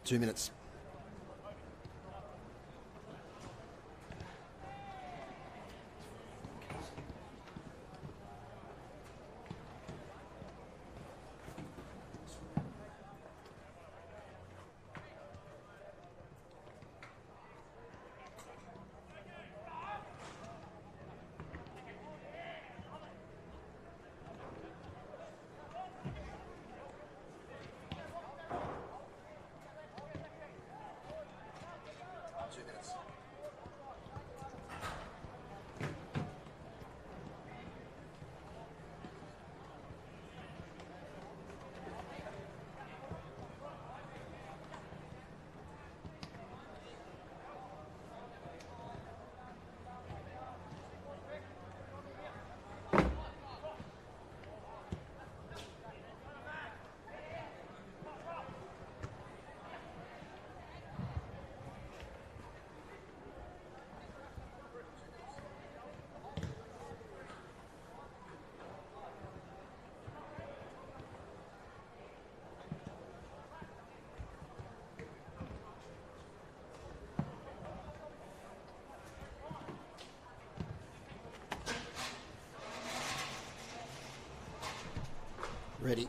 2 minutes. Ready.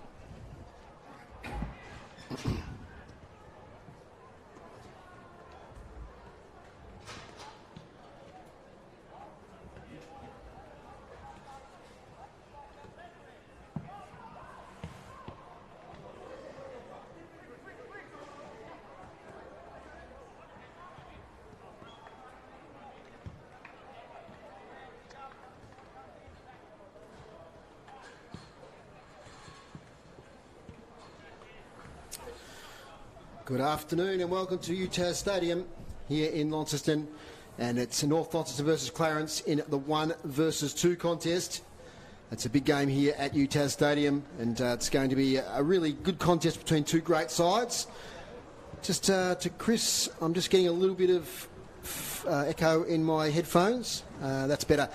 Good afternoon and welcome to UTAS Stadium here in Launceston, and it's North Launceston versus Clarence in the 1 versus 2 contest. It's a big game here at UTAS Stadium, and it's going to be a really good contest between two great sides. Just to Chris, I'm just getting a little bit of echo in my headphones. That's better.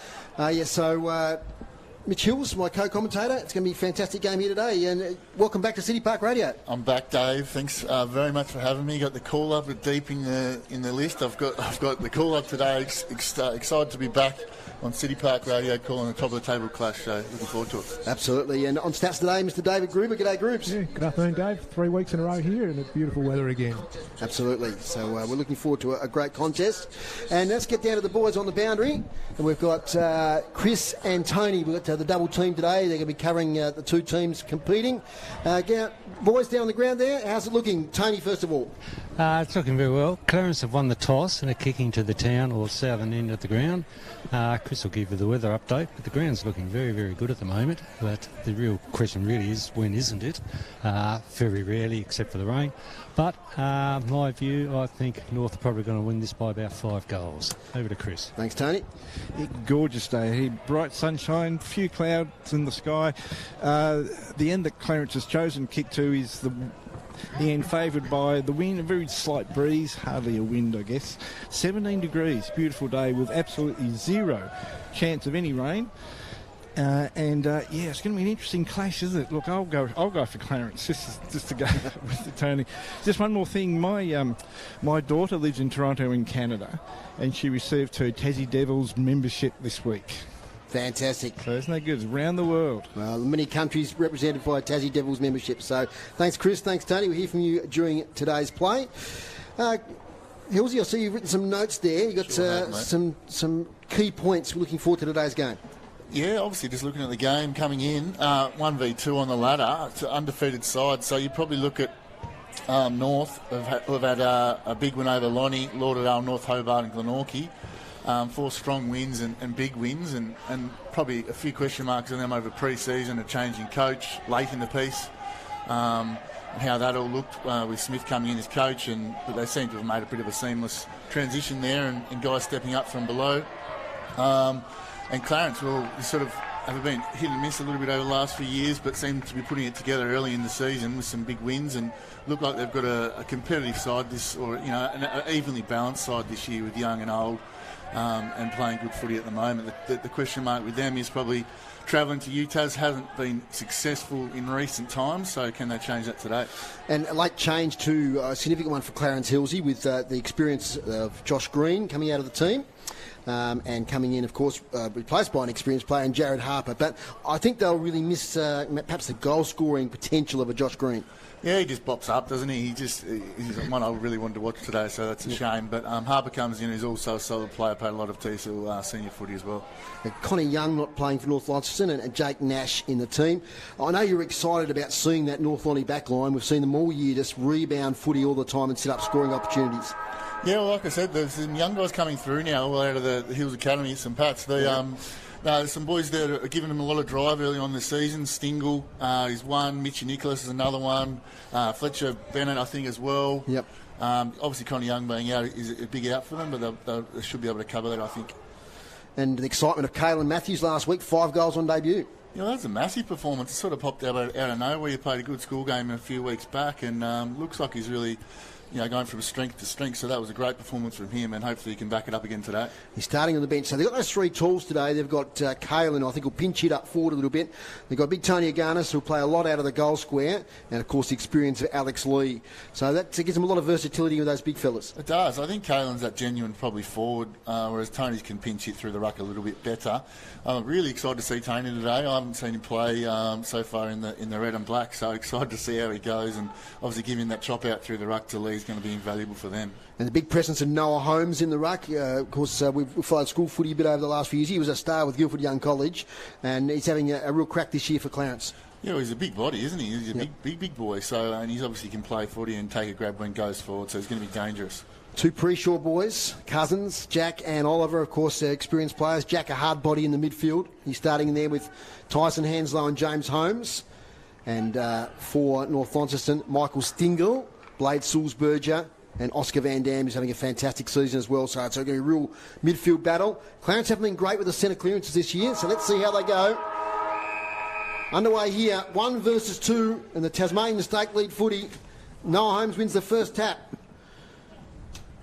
Mitch Hills, my co-commentator. It's going to be a fantastic game here today, and welcome back to City Park Radio. I'm back, Dave. Thanks very much for having me. Got the call up deep in the list. I've got the call up today. Excited to be back on City Park Radio, calling a top of the table clash. So looking forward to it. Absolutely. And on stats today, Mr. David Gruber. G'day, Grubes. Yeah, good afternoon, Dave. 3 weeks in a row here, and it's beautiful weather again. Absolutely. So we're looking forward to a great contest. And let's get down to the boys on the boundary. And we've got Chris and Tony. We've got the double team today. They're going to be covering the two teams competing. Boys down on the ground there, how's it looking? Tony, first of all. It's looking very well. Clarence have won the toss and are kicking to the town or southern end of the ground. Chris will give you the weather update, but the ground's looking very, very good at the moment. But the real question really is, when isn't it? Very rarely, except for the rain. But my view, I think North are probably going to win this by about 5 goals. Over to Chris. Thanks, Tony. Gorgeous day here. Bright sunshine, few clouds in the sky. The end that Clarence has chosen kick to is the end favoured by the wind, a very slight breeze, hardly a wind, I guess. 17 degrees, beautiful day with absolutely zero chance of any rain. It's going to be an interesting clash, isn't it? Look, I'll go for Clarence just to go with Tony. Just one more thing. My daughter lives in Toronto in Canada, and she received her Tassie Devils membership this week. Fantastic. So isn't that good? It's around the world. Well, many countries represented by Tassie Devils membership. So thanks, Chris. Thanks, Tony. We'll hear from you during today's play. Hilsey, I see you've written some notes there. You've got some key points. We're looking forward to today's game. Yeah, obviously just looking at the game coming in, 1v2 on the ladder. It's an undefeated side, so you probably look at North, who have had a big win over Lonnie, Lauderdale, North Hobart and Glenorchy. 4 strong wins and big wins, and probably a few question marks on them over pre-season, a changing coach late in the piece, and how that all looked with Smith coming in as coach, but they seem to have made a bit of a seamless transition there, and guys stepping up from below. And Clarence will sort of have been hit and miss a little bit over the last few years, but seem to be putting it together early in the season with some big wins, and look like they've got a competitive side an evenly balanced side this year with young and old. and playing good footy at the moment. The question mark with them is probably travelling to UTAS hasn't been successful in recent times, so can they change that today? And a late change to a significant one for Clarence Hillsey with the experience of Josh Green coming out of the team. And coming in, of course, replaced by an experienced player in Jared Harper. But I think they'll really miss perhaps the goal-scoring potential of a Josh Green. Yeah, he just bops up, doesn't he? He's one I really wanted to watch today, so that's a shame. But Harper comes in, he's also a solid player, played a lot of TSL senior footy as well. Connie Young not playing for North Launceston and Jake Nash in the team. I know you're excited about seeing that North Lonnie back line. We've seen them all year just rebound footy all the time and set up scoring opportunities. Yeah, well, like I said, there's some young guys coming through now, all out of the Hills Academy, some Pats. There's some boys there that are giving them a lot of drive early on the season. Stingle is one, Mitchy Nicholas is another one, Fletcher Bennett, I think, as well. Yep. Obviously, Connie Young being out is a big out for them, but they should be able to cover that, I think. And the excitement of Caelan Matthews last week, 5 goals on debut. Yeah, that's a massive performance. It sort of popped out of nowhere. He played a good school game a few weeks back, and looks like he's really, going from strength to strength. So that was a great performance from him, and hopefully he can back it up again today. He's starting on the bench. So they've got those 3 tools today. They've got Caelan, I think, will pinch hit up forward a little bit. They've got big Tony Aganis, who'll play a lot out of the goal square, and of course the experience of Alex Lee. So that gives them a lot of versatility with those big fellas. It does. I think Caelan's that genuine probably forward, whereas Tony's can pinch hit through the ruck a little bit better. I'm really excited to see Tony today. I haven't seen him play so far in the red and black, so excited to see how he goes, and obviously giving that chop out through the ruck to Lee is going to be invaluable for them. And the big presence of Noah Holmes in the ruck. Of course, we've followed school footy a bit over the last few years. He was a star with Guildford Young College, and he's having a real crack this year for Clarence. Yeah, well, he's a big body, isn't he? He's a big boy. So, and he's obviously can play footy and take a grab when goes forward. So he's going to be dangerous. 2 pre-shore boys, cousins, Jack and Oliver, of course, experienced players. Jack, a hard body in the midfield. He's starting in there with Tyson Hanslow and James Holmes. And for North Launceston, Michael Stingle, Blade Sulzberger, and Oscar Van Dam is having a fantastic season as well. So it's going to be a real midfield battle. Clarence haven't been great with the centre clearances this year, so let's see how they go. Underway here, 1 versus 2, and the Tasmanian stake lead footy. Noah Holmes wins the first tap.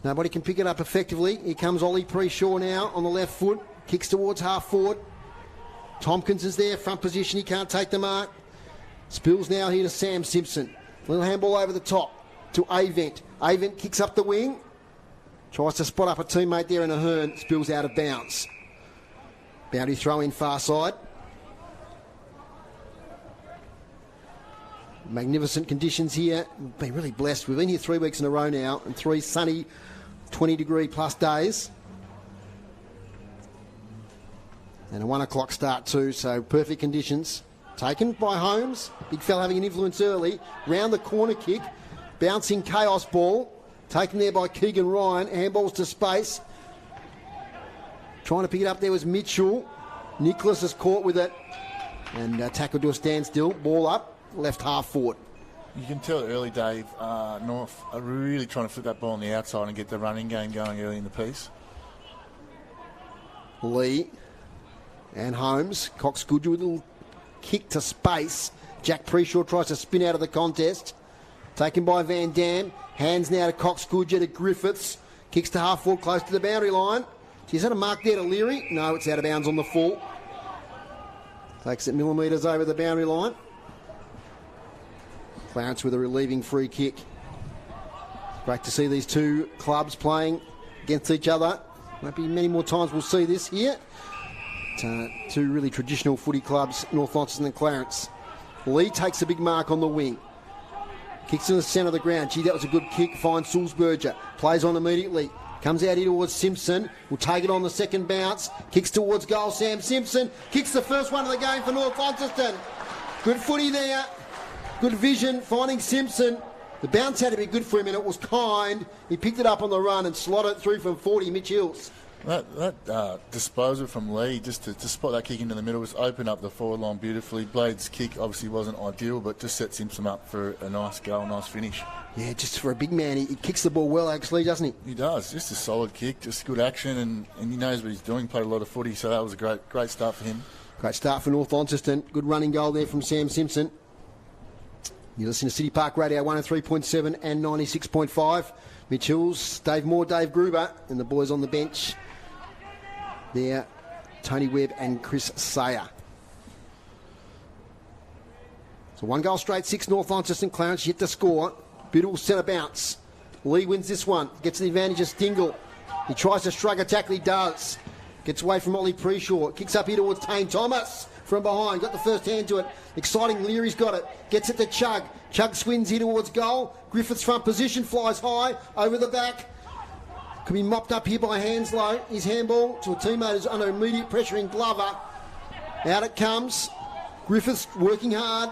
Nobody can pick it up effectively. Here comes Ollie Pre-Shaw now on the left foot. Kicks towards half forward. Tompkins is there, front position. He can't take the mark. Spills now here to Sam Simpson. Little handball over the top to Avent. Avent kicks up the wing. Tries to spot up a teammate there in a Hearn. Spills out of bounds. Bounty throw in far side. Magnificent conditions here. We've been really blessed. We've been here 3 weeks in a row now, and 3 sunny 20-degree plus days. And a 1 o'clock start too, so perfect conditions. Taken by Holmes. Big fella having an influence early. Round the corner kick. Bouncing chaos ball. Taken there by Keegan Ryan. Handballs to space. Trying to pick it up there was Mitchell. Nicholas is caught with it. And tackled to a standstill. Ball up. Left half forward. You can tell early, Dave, North are really trying to flip that ball on the outside and get the running game going early in the piece. Lee and Holmes. Cox Goodger with a little kick to space. Jack Preshaw tries to spin out of the contest. Taken by Van Dam. Hands now to Cox Goodger to Griffiths. Kicks to half forward close to the boundary line. Is that a mark there to Leary? No, it's out of bounds on the full. Takes it millimetres over the boundary line. Clarence with a relieving free kick. Great to see these 2 clubs playing against each other. Won't be many more times we'll see this here. 2 really traditional footy clubs, North Launceston and Clarence. Lee takes a big mark on the wing. Kicks in the centre of the ground. Gee, that was a good kick. Finds Sulzberger. Plays on immediately. Comes out here towards Simpson. Will take it on the second bounce. Kicks towards goal. Sam Simpson. Kicks the first one of the game for North Launceston. Good footy there. Good vision, finding Simpson. The bounce had to be good for him, and it was kind. He picked it up on the run and slotted it through from 40, Mitch Hills. That disposal from Lee, just to spot that kick into the middle, was open up the forward line beautifully. Blade's kick obviously wasn't ideal, but just sets Simpson up for a nice goal, nice finish. Yeah, just for a big man, he kicks the ball well, actually, doesn't he? He does. Just a solid kick, just good action, and he knows what he's doing. Played a lot of footy, so that was a great start for him. Great start for North Launceston. Good running goal there from Sam Simpson. You listen to City Park Radio 103.7 and 96.5. Mitch Hills, Dave Moore, Dave Gruber, and the boys on the bench. there, Tony Webb and Chris Sayer. So 1 goal straight, 6 North Launceston. Clarence yet to score. Biddle centre bounce. Lee wins this one. Gets the advantage of Stingle. He tries to shrug a tackle. He does. Gets away from Ollie Preshaw. Kicks up here towards Tane Thomas from behind. Got the first hand to it. Exciting. Leary's got it. Gets it to Chug. Chug swings here towards goal. Griffith's front position flies high over the back. Could be mopped up here by Hanslow. His handball to a teammate who's under immediate pressure in Glover. Out it comes. Griffith's working hard.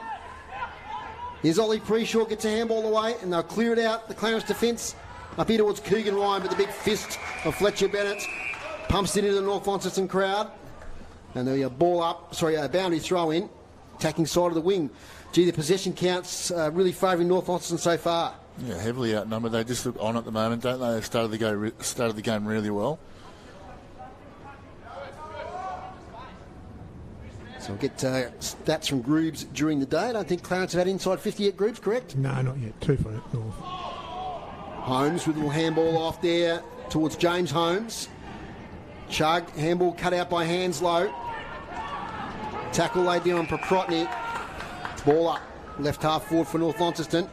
Here's Ollie Preshaw, gets a handball away, and they'll clear it out. The Clarence defence up here towards Keegan Ryan, but the big fist of Fletcher Bennett pumps it into the North Launceston crowd. And there'll be a ball up, a boundary throw in, attacking side of the wing. Gee, the possession counts really favouring North Launceston so far. Yeah, heavily outnumbered. They just look on at the moment, don't they? They started the game really well. So we'll get stats from Groobs during the day. I don't think Clarence have had inside 50 yet, Groobs, correct? No, not yet. 2 for North. Holmes with a little handball off there towards James Holmes. Chug, handball cut out by Hanslow. Tackle laid down on Proprotny. Ball up, left half forward for North Launceston.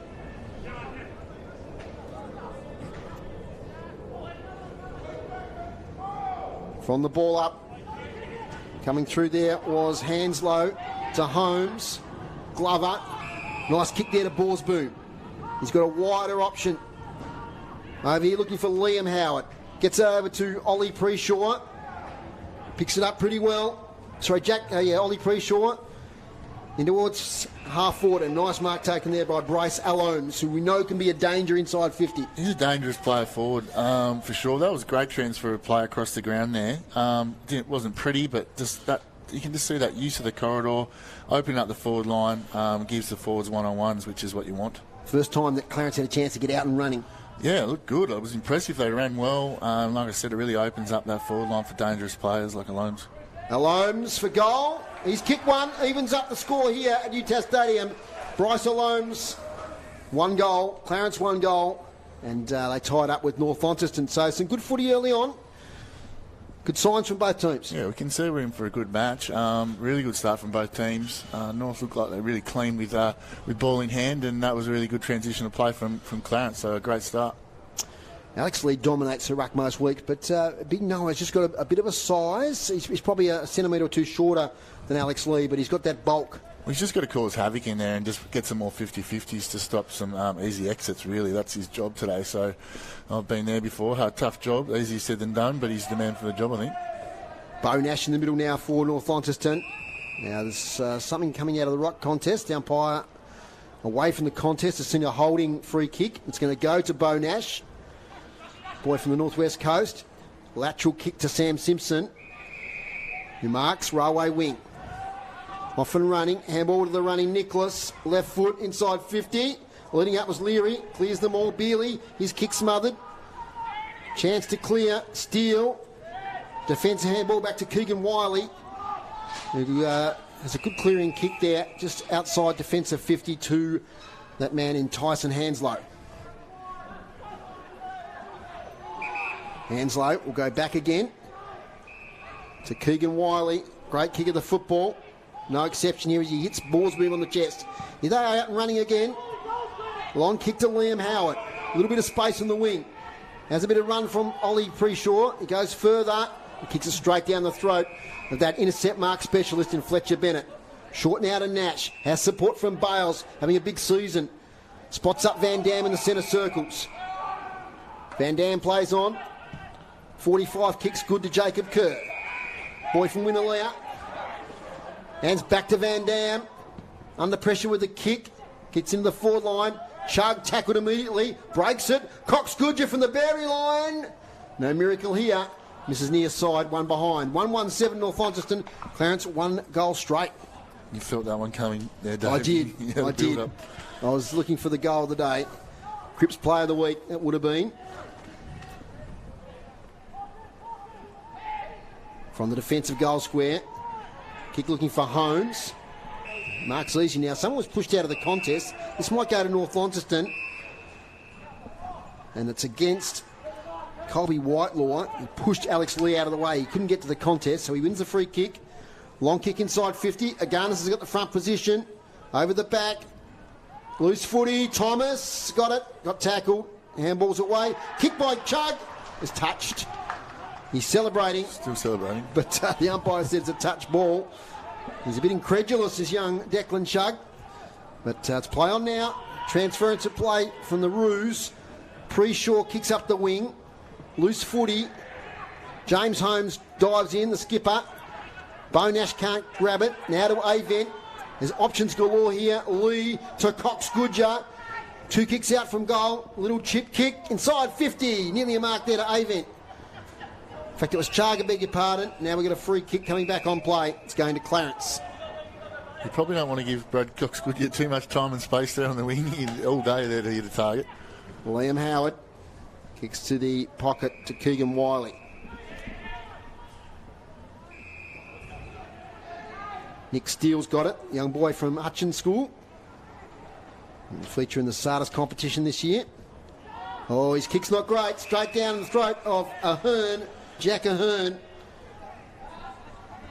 From the ball up, coming through there was Hanslow to Holmes. Glover. Nice kick there to Borsboom. He's got a wider option. Over here looking for Liam Howard. Gets it over to Ollie Preshaw. Picks it up pretty well. Ollie Preshaw. In towards half forward. A nice mark taken there by Bryce Alomes, who we know can be a danger inside 50. He's a dangerous player forward, for sure. That was a great transfer of play across the ground there. It wasn't pretty, but just that you can just see that use of the corridor, opening up the forward line, gives the forwards one-on-ones, which is what you want. First time that Clarence had a chance to get out and running. Yeah, it looked good. It was impressive. They ran well. Like I said, it really opens up that forward line for dangerous players like Alomes. Alomes for goal. He's kicked one, evens up the score here at UTAS Stadium. Bryce Alomes, 1 goal, Clarence 1 goal, and they tied up with North Launceston. So some good footy early on. Good signs from both teams. Yeah, we can see we're in for a good match. Really good start from both teams. North looked like they're really clean with ball in hand, and that was a really good transition of play from Clarence, so a great start. Alex Lee dominates the ruck most weeks, but Big Noah's just got a bit of a size. He's probably a centimetre or two shorter than Alex Lee, but he's got that bulk. Well, he's just got to cause havoc in there and just get some more 50-50s to stop some easy exits, really. That's his job today. So I've been there before. A tough job, easier said than done, but he's the man for the job, I think. Bo Nash in the middle now for North Launceston. Now there's something coming out of the ruck contest. The umpire away from the contest has seen a holding free kick. It's going to go to Bo Nash. Boy from the northwest coast. Lateral kick to Sam Simpson, who marks railway wing. Off and running. Handball to the running Nicholas. Left foot inside 50. Leading up was Leary. Clears them all. Bealey. His kick smothered. Chance to clear. Steele. Defence handball back to Keegan Wiley, who has a good clearing kick there. Just outside defensive 52. That man in Tyson Hanslow. Hanslow will go back again to Keegan Wiley. Great kick of the football. No exception here as he hits Borsboom on the chest. Here they are out and running again. Long kick to Liam Howard. A little bit of space on the wing. Has a bit of run from Ollie Preshaw. He goes further. He kicks it straight down the throat of that intercept mark specialist in Fletcher Bennett. Short now to Nash. Has support from Bales, having a big season. Spots up Van Dam in the centre circles. Van Dam plays on. 45 kicks good to Jacob Kerr. Boy from Winnaleah. Hands back to Van Dam. Under pressure with the kick. Gets into the forward line. Chug tackled immediately. Breaks it. Cox Goodger from the Barry line. No miracle here. Misses near side. One behind. 1-1-7 North Launceston. Clarence 1 goal straight. You felt that one coming there, Dave. I did. I did. I was looking for the goal of the day. Cripps player of the week, that would have been. From the defensive goal square. Kick looking for Holmes. Marks easy now. Someone was pushed out of the contest. This might go to North Launceston. And it's against Colby Whitelaw. He pushed Alex Lee out of the way. He couldn't get to the contest, so he wins the free kick. Long kick inside 50. Aganis has got the front position. Over the back. Loose footy. Thomas got it. Got tackled. Handballs away. Kick by Chug. Is touched. He's celebrating. Still celebrating. But the umpire said it's a touch ball. He's a bit incredulous, this young Declan Chug. But it's play on now. Transference of play from the Roos. Preshaw kicks up the wing. Loose footy. James Holmes dives in, the skipper. Bo Nash can't grab it. Now to Avent. There's options galore here. Lee to Cox Goodger. 2 kicks out from goal. Little chip kick inside 50. Nearly a mark there to Avent. In fact, it was Chaga, beg your pardon. Now we've got a free kick coming back on play. It's going to Clarence. You probably don't want to give Brad Cox Goodyer too much time and space there on the wing. All day there to hit a target. Liam Howard kicks to the pocket to Keegan Wiley. Nick Steele's got it, young boy from Hutchins School. Feature in the Sardis competition this year. Oh, his kick's not great. Straight down the throat of Ahern, Jack Ahern.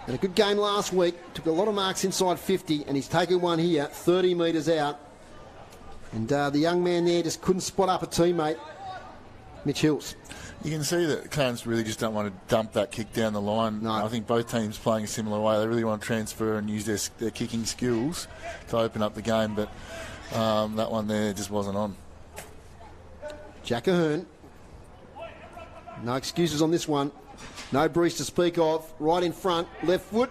Had a good game last week. Took a lot of marks inside 50, and he's taken one here, 30 metres out. And the young man there just couldn't spot up a teammate, Mitch Hills. You can see that Clarence really just don't want to dump that kick down the line. No. I think both teams playing a similar way. They really want to transfer and use their kicking skills to open up the game, but that one there just wasn't on. Jack Ahern. No excuses on this one. No breeze to speak of. Right in front, left foot.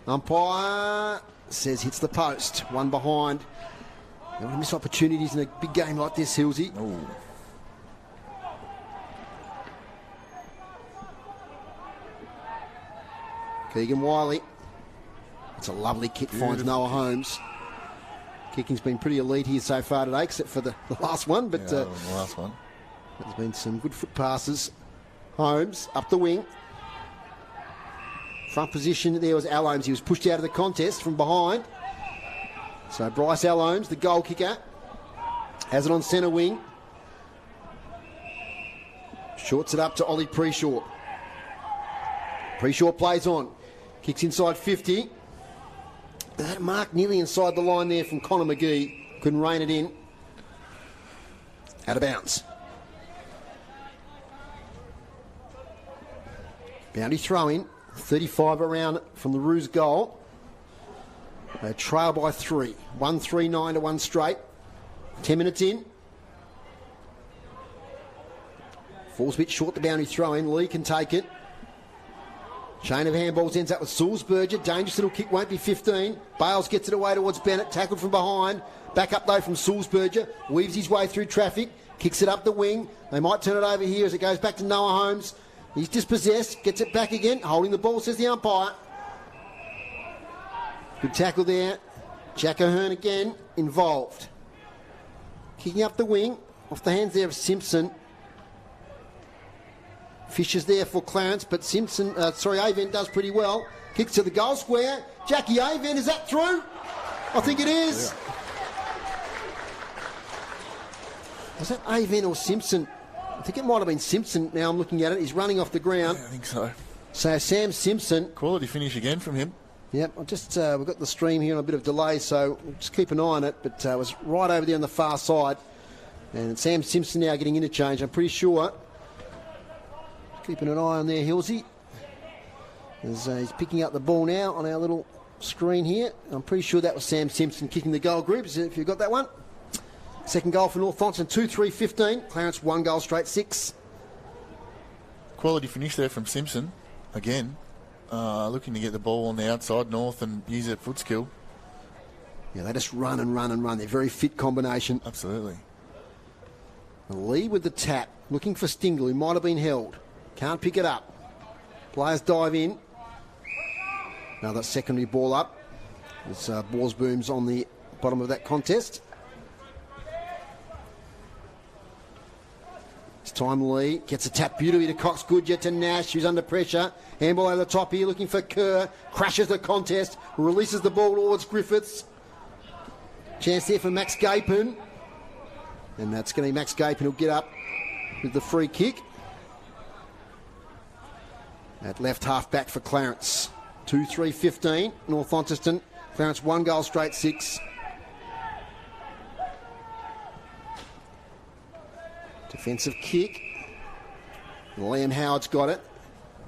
Umpire says hits the post. One behind. You don't want to miss opportunities in a big game like this, Hillsy. Ooh. Keegan Wiley. It's a lovely kick, finds Noah Holmes. Kicking's been pretty elite here so far today, except for the last one. But the last one. There's been some good foot passes. Holmes up the wing. Front position, there was Alholmes. He was pushed out of the contest from behind. So Bryce Alholmes, the goal kicker, has it on centre wing. Shorts it up to Ollie Preshaw. Preshaw plays on. Kicks inside 50. That mark nearly inside the line there from Connor McGee. Couldn't rein it in. Out of bounds. Bounty throw in. 35 around from the Roos goal. They trail by 3. 1-3-9 to 1 straight. 10 minutes in. Falls a bit short, the boundary throw in. Lee can take it. Chain of handballs ends up with Sulzberger. Dangerous little kick, won't be 15. Bales gets it away towards Bennett. Tackled from behind. Back up though from Sulzberger. Weaves his way through traffic. Kicks it up the wing. They might turn it over here as it goes back to Noah Holmes. He's dispossessed. Gets it back again. Holding the ball, says the umpire. Good tackle there. Jack Ahern again involved. Kicking up the wing. Off the hands there of Simpson. Fisher's there for Clarence, but Avent does pretty well. Kicks to the goal square. Jackie Avent, is that through? I think it is. Yeah. Was that Avent or Simpson? I think it might have been Simpson. Now I'm looking at it. He's running off the ground. Yeah, I think so. So Sam Simpson. Quality finish again from him. Yep, we've got the stream here on a bit of delay, so we'll just keep an eye on it. But it was right over there on the far side. And Sam Simpson now getting interchange, I'm pretty sure. Keeping an eye on there, Hillsy. As he's picking up the ball now on our little screen here. I'm pretty sure that was Sam Simpson kicking the goal group, if you've got that one. Second goal for North Launceston, 2-3-15. Clarence 1 goal straight 6. Quality finish there from Simpson again. Looking to get the ball on the outside North and use their foot skill. Yeah, they just run and run and run. They're a very fit combination. Absolutely. Lee with the tap, looking for Stingle, who might have been held. Can't pick it up. Players dive in. Another secondary ball up. There's balls booms on the bottom of that contest. It's time Lee gets a tap beautifully to Cox Goodyer to Nash, who's under pressure. Handball over the top here, looking for Kerr. Crashes the contest. Releases the ball towards Griffiths. Chance there for Max Gapin. And that's going to be Max Gapin who'll get up with the free kick. At left half back for Clarence. 2-3-15, North Launceston. Clarence 1 goal straight 6. Defensive kick. Liam Howard's got it.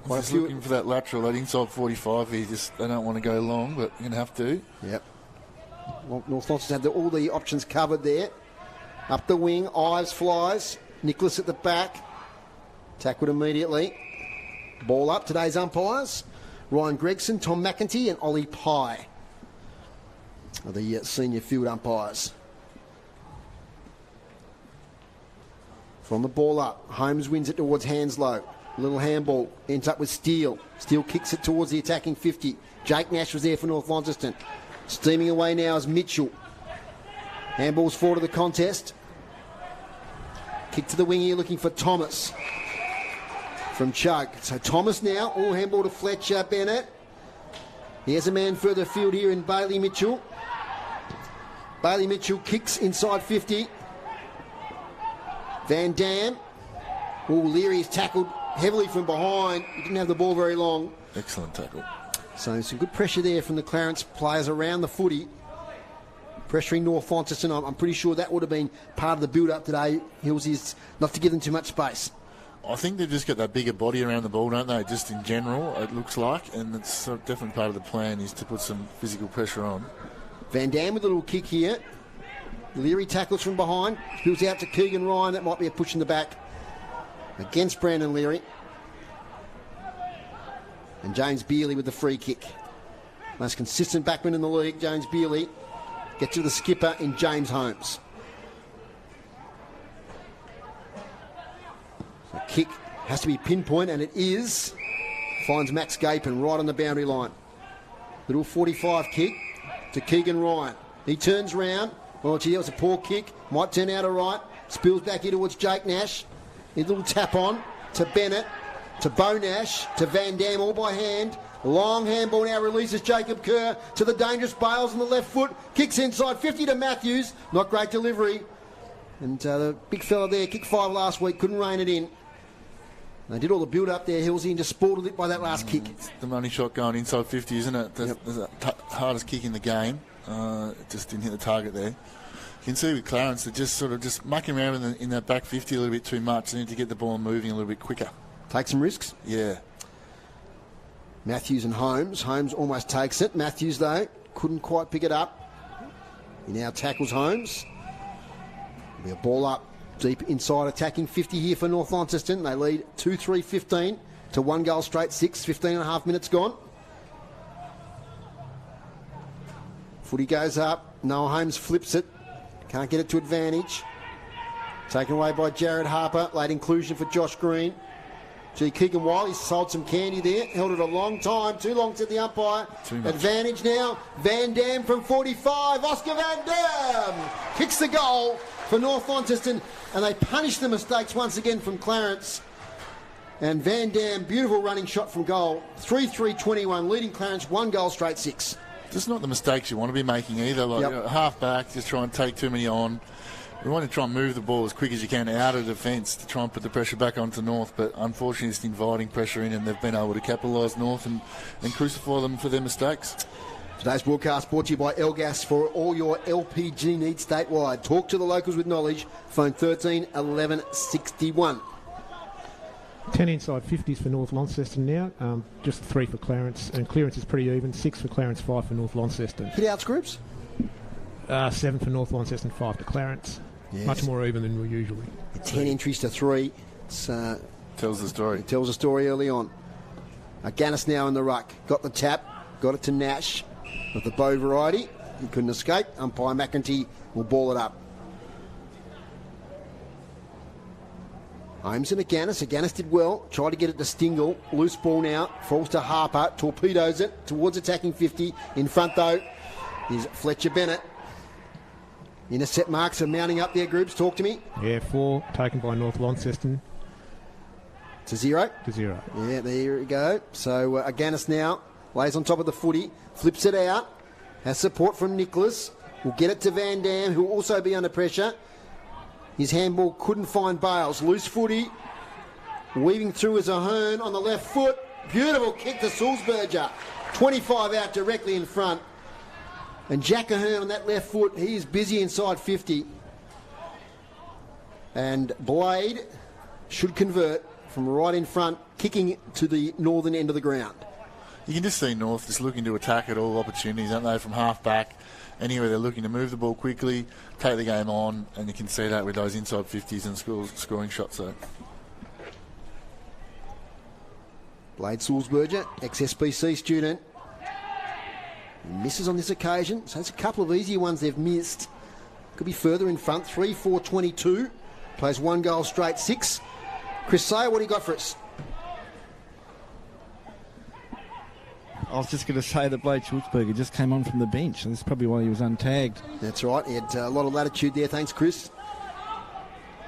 Quite a few looking for that lateral at inside 45. They don't want to go long, but you're going to have to. Yep. North Launceston had all the options covered there. Up the wing, Ives flies. Nicholas at the back. Tackled immediately. Ball up. Today's umpires: Ryan Gregson, Tom McEntee and Ollie Pye are the senior field umpires. From the ball up, Holmes wins it towards Hanslow. Little handball, ends up with Steele. Steele kicks it towards the attacking 50. Jake Nash was there for North Launceston. Steaming away now is Mitchell. Handball's forward of the contest. Kick to the wing here, looking for Thomas from Chug. So Thomas now, all handball to Fletcher Bennett. He has a man further field here in Bailey Mitchell. Bailey Mitchell kicks inside 50. Van Dam. Oh, Leary's tackled heavily from behind. He didn't have the ball very long. Excellent tackle. So some good pressure there from the Clarence players around the footy. Pressuring North Launceston. I'm pretty sure that would have been part of the build-up today. Hills is not to give them too much space. I think they've just got that bigger body around the ball, don't they? Just in general, it looks like. And it's definitely part of the plan is to put some physical pressure on. Van Dam with a little kick here. Leary tackles from behind. Spills out to Keegan Ryan. That might be a push in the back against Brandon Leary. And James Bealey with the free kick. Most consistent backman in the league, James Bealey. Get to the skipper in James Holmes. The kick has to be pinpoint, and it is. Finds Max Gapin right on the boundary line. Little 45 kick to Keegan Ryan. He turns round. Well, gee, that was a poor kick. Might turn out all right. Spills back here towards Jake Nash. A little tap on to Bennett, to Bo Nash, to Van Dam, all by hand. Long handball now releases Jacob Kerr to the dangerous Bales on the left foot. Kicks inside 50 to Matthews. Not great delivery. And the big fella there, kicked 5 last week, couldn't rein it in. They did all the build-up there, Hillsy, and just spoiled it by that last kick. It's the money shot going inside 50, isn't it? That's Yep. the hardest kick in the game. Just didn't hit the target there. You can see with Clarence, they're just mucking around in that back 50 a little bit too much. They need to get the ball moving a little bit quicker. Take some risks. Yeah. Matthews and Holmes. Holmes almost takes it. Matthews, though, couldn't quite pick it up. He now tackles Holmes. There'll be a ball up deep inside attacking 50 here for North Launceston. They lead 2-3-15 to 1 goal straight 6. 15 and a half minutes gone. Footy goes up. Noah Holmes flips it. Can't get it to advantage. Taken away by Jared Harper. Late inclusion for Josh Green. Gee, Keegan Wiley sold some candy there. Held it a long time. Too long, said the umpire. Advantage now. Van Dam from 45. Oscar Van Dam kicks the goal for North Launceston. And they punish the mistakes once again from Clarence. And Van Dam, beautiful running shot from goal. 3-3-21, leading Clarence 1 goal straight 6. Just not the mistakes you want to be making either. Like half back, just try and take too many on. We want to try and move the ball as quick as you can out of defence to try and put the pressure back onto North, but unfortunately it's inviting pressure in, and they've been able to capitalise North and crucify them for their mistakes. Today's broadcast brought to you by Elgas for all your LPG needs statewide. Talk to the locals with knowledge. Phone 13 11 61. 10 inside 50s for North Launceston now, just 3 for Clarence, and clearance is pretty even, 6 for Clarence, 5 for North Launceston. Hit outs groups? 7 for North Launceston, 5 to Clarence. Yes. Much more even than we usually. 10 entries to 3. Tells the story. It tells the story early on. Gannis now in the ruck. Got the tap, got it to Nash of the Bow variety. He couldn't escape. Umpire McEntee will ball it up. Holmes and Aganis. Aganis did well. Tried to get it to Stingle. Loose ball now. Falls to Harper. Torpedoes it towards attacking 50. In front, though, is Fletcher Bennett. Intercept marks are mounting up there, groups. Talk to me. Yeah, 4 taken by North Launceston. To 0? To 0. Yeah, there we go. So Aganis now lays on top of the footy. Flips it out. Has support from Nicholas. Will get it to Van Dam, who will also be under pressure. His handball couldn't find Bales. Loose footy. Weaving through is Ahern on the left foot. Beautiful kick to Sulzberger. 25 out directly in front. And Jack Ahern on that left foot, he is busy inside 50. And Blade should convert from right in front, kicking to the northern end of the ground. You can just see North just looking to attack at all opportunities, aren't they, from half back. Anywhere they're looking to move the ball quickly, take the game on, and you can see that with those inside 50s and scoring shots. So. Blade Sulzberger, ex-SBC student. Misses on this occasion, so it's a couple of easier ones they've missed. Could be further in front, 3-4-22. Plays 1 goal straight, 6. Chris Sayer, what do you got for us? I was just going to say that Blade Sulzberger just came on from the bench, and that's probably why he was untagged. That's right, he had a lot of latitude there, thanks Chris.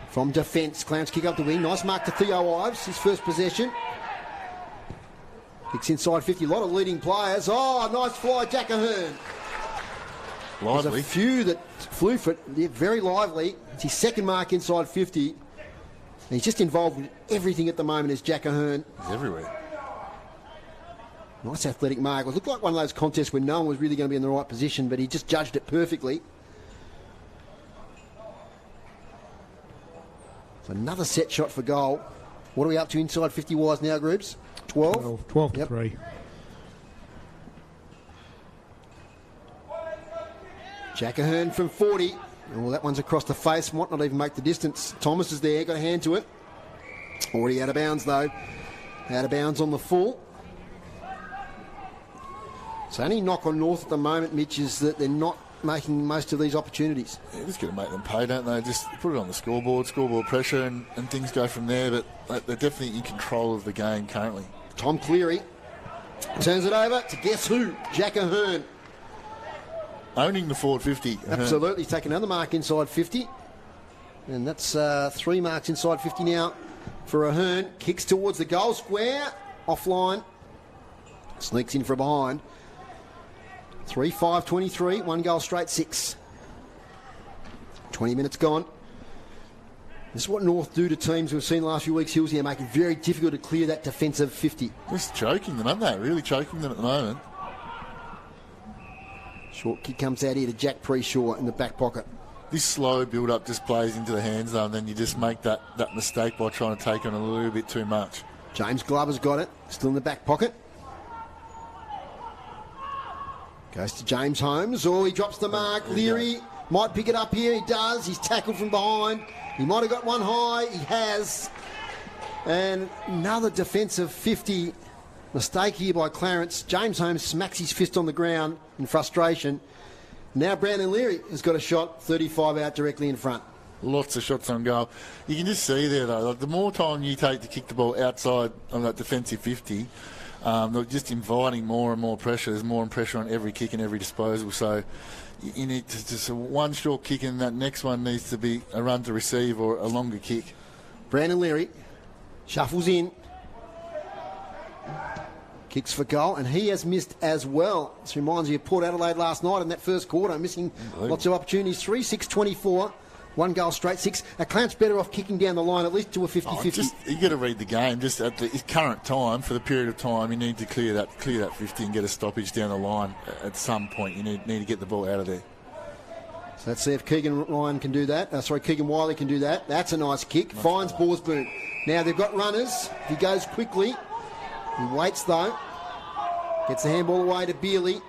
From defence, Clarence kick up the wing, nice mark to Theo Ives, his first possession. Kicks inside 50, a lot of leading players. Oh, nice fly, Jack Ahern. Lively. There's a few that flew for it, they're very lively. It's his second mark inside 50. And he's just involved with everything at the moment as Jack Ahern. He's everywhere. Nice athletic mark. It looked like one of those contests where no one was really going to be in the right position, but he just judged it perfectly. So another set shot for goal. What are we up to inside 50 wise now, groups? 12? 12 to 3. Jack Ahern from 40. Well, that one's across the face. Might not even make the distance. Thomas is there, got a hand to it. Already out of bounds, though. Out of bounds on the full. So only knock on North at the moment, Mitch, is that they're not making most of these opportunities. Yeah, just got to make them pay, don't they? Just put it on the scoreboard pressure, and things go from there. But they're definitely in control of the game currently. Tom Cleary turns it over to guess who? Jack Ahern. Owning the forward 50. Absolutely. He's taken another mark inside 50. And that's 3 marks inside 50 now for Ahern. Kicks towards the goal square. Offline. Sneaks in from behind. 3-5-23. 1 goal straight, 6. 20 minutes gone. This is what North do to teams we've seen the last few weeks. Hills here make it very difficult to clear that defensive 50. Just choking them, aren't they? Really choking them at the moment. Short kick comes out here to Jack Preshaw in the back pocket. This slow build-up just plays into the hands, though, and then you just make that mistake by trying to take on a little bit too much. James Glover's got it. Still in the back pocket. Goes to James Holmes. Oh, he drops the mark. Leary might pick it up here. He does. He's tackled from behind. He might have got one high. He has. And another defensive 50 mistake here by Clarence. James Holmes smacks his fist on the ground in frustration. Now Brandon Leary has got a shot, 35 out directly in front. Lots of shots on goal. You can just see there, though, like the more time you take to kick the ball outside of that defensive 50, they're just inviting more and more pressure. There's more pressure on every kick and every disposal. So you need to just one short kick, and that next one needs to be a run to receive or a longer kick. Brandon Leary shuffles in. Kicks for goal, and he has missed as well. This reminds me of Port Adelaide last night in that first quarter, missing lots of opportunities. 3-6-24, 1 goal straight, 6. Clarence better off kicking down the line at least to a 50-50. You got to read the game. Just at the current time, for the period of time, you need to clear that 50 and get a stoppage down the line at some point. You need to get the ball out of there. So let's see if Keegan Wiley can do that. Keegan Wiley can do that. That's a nice kick. Finds Borsboon. Now they've got runners. If he goes quickly, he waits though. Gets the handball away to Bealey.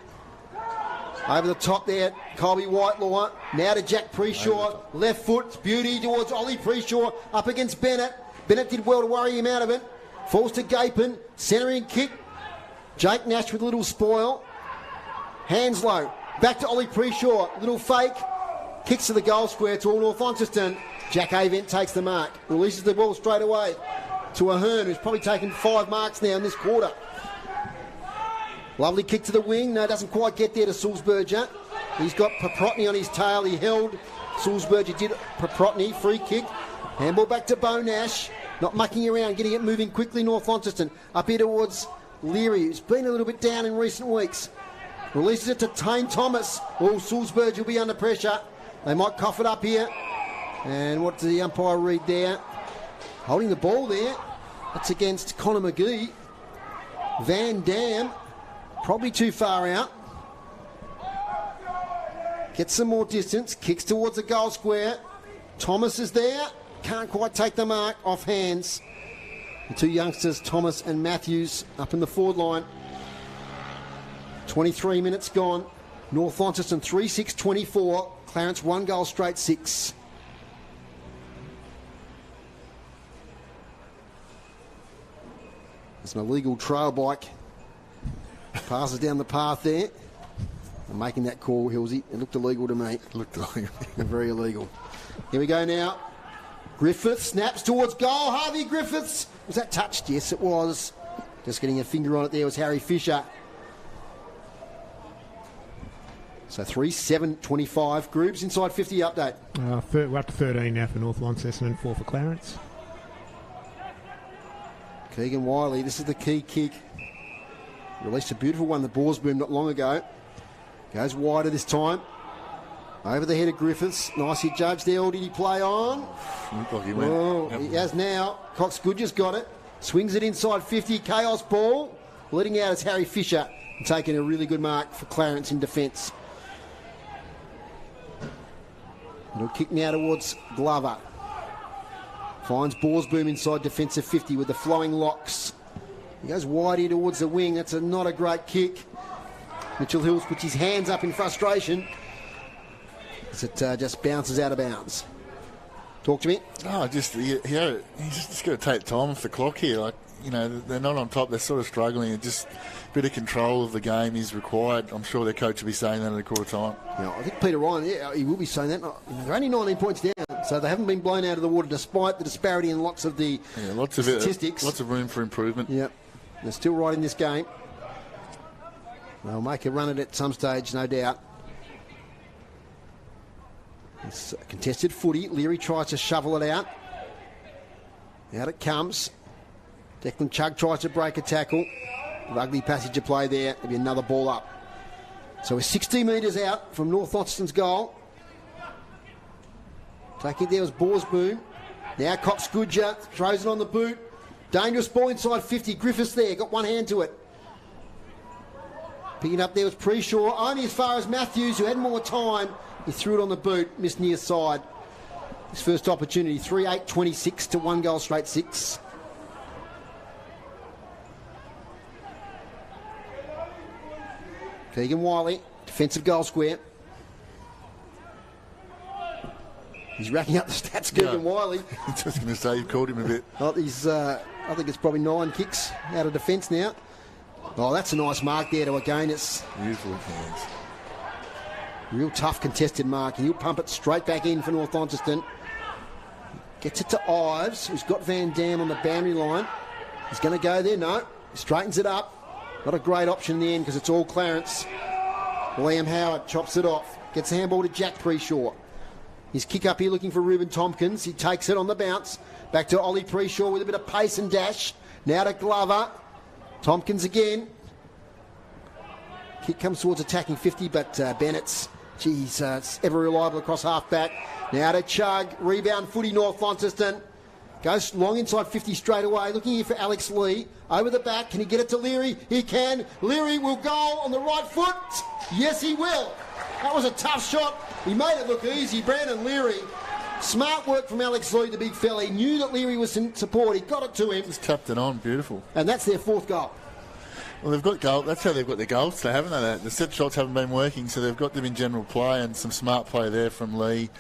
Over the top there, Colby Whitelaw. Now to Jack Preshaw. Left foot, beauty towards Ollie Preshaw. Up against Bennett. Bennett did well to worry him out of it. Falls to Gapin. Centering kick. Jake Nash with a little spoil. Hands low. Back to Ollie Preshaw. Little fake. Kicks to the goal square to all North Launceston. Jack Avent takes the mark. Releases the ball straight away to Ahern, who's probably taken 5 marks now in this quarter. Lovely kick to the wing. No, doesn't quite get there to Sulzberger. He's got Paprotny on his tail. He held. Sulzberger did Paprotny. Free kick. Handball back to Bo Nash. Not mucking around, getting it moving quickly. North Launceston. Up here towards Leary, who's been a little bit down in recent weeks. Releases it to Tane Thomas. Oh, Sulzberger will be under pressure. They might cough it up here. And what does the umpire read there? Holding the ball there. That's against Connor McGee. Van Dam, probably too far out. Gets some more distance, kicks towards the goal square. Thomas is there, can't quite take the mark, off hands. The two youngsters, Thomas and Matthews, up in the forward line. 23 minutes gone. North Launceston 3-6-24. Clarence 1 goal straight 6. There's an illegal trail bike. Passes down the path there. I'm making that call, Hillsy. It looked illegal to me. Looked illegal. Very illegal. Here we go now. Griffiths snaps towards goal. Harvey Griffiths. Was that touched? Yes, it was. Just getting a finger on it there was Harry Fisher. So 3-7-25. Groups inside 50 update. We're up to 13 now for North Launceston and 4 for Clarence. Keegan Wiley, this is the key kick. Released a beautiful one, the Borsboom, not long ago. Goes wider this time. Over the head of Griffiths. Nicely judged there. Or did he play on? Looked like he went. Oh, he has now. Cox Goodger's got it. Swings it inside 50. Chaos ball. Letting out is Harry Fisher. And taking a really good mark for Clarence in defence. It'll kick now towards Glover. Finds Borsboom inside defensive 50 with the flowing locks. He goes wide here towards the wing. That's not a great kick. Mitchell Hills puts his hands up in frustration as it just bounces out of bounds. Talk to me. Oh, he's just got to take time off the clock here. Like, you know, they're not on top. They're sort of struggling. And just a bit of control of the game is required. I'm sure their coach will be saying that at a quarter time. Yeah, I think Peter Ryan, he will be saying that. They're only 19 points down, so they haven't been blown out of the water despite the disparity in lots of the statistics. Lots of room for improvement. Yep. They're still right in this game. They'll make a run at it at some stage, no doubt. It's a contested footy. Leary tries to shovel it out. Out it comes. Declan Chugg tries to break a tackle. Ugly passage of play there. There'll be another ball up. So we're 60 metres out from North Launceston's goal. Taking it there was Borsboom. Now Cox Goodger throws it on the boot. Dangerous ball inside 50. Griffiths there. Got one hand to it. Picking up there was Preshaw. Only as far as Matthews, who had more time. He threw it on the boot. Missed near side. His first opportunity. 3-8-26 to 1 goal straight 6. Keegan Wiley. Defensive goal square. He's racking up the stats, Keegan Wiley. I was just going to say, you've called him a bit. I think it's probably 9 kicks out of defence now. Oh, that's a nice mark there to again. It's beautiful hands. Real tough contested mark. And he'll pump it straight back in for North Launceston. Gets it to Ives, who's got Van Dam on the boundary line. He's going to go there. No. He straightens it up. Not a great option in the end because it's all Clarence. Liam Howard chops it off. Gets the handball to Jack Preshaw. His kick up here looking for Ruben Tompkins. He takes it on the bounce. Back to Ollie Preshaw with a bit of pace and dash. Now to Glover. Tompkins again. Kick comes towards attacking 50, but Bennett's, it's ever reliable across half-back. Now to Chugg. Rebound footy North Launceston. Goes long inside 50 straight away. Looking here for Alex Lee. Over the back. Can he get it to Leary? He can. Leary will go on the right foot. Yes, he will. That was a tough shot. He made it look easy. Brandon Leary. Smart work from Alex Lee, the big fella. He knew that Leary was in support. He got it to him. Just tapped it on. Beautiful. And that's their 4th goal. Well, they've got goal. That's how they've got their goals, so haven't they? The set shots haven't been working, so they've got them in general play, and some smart play there from Lee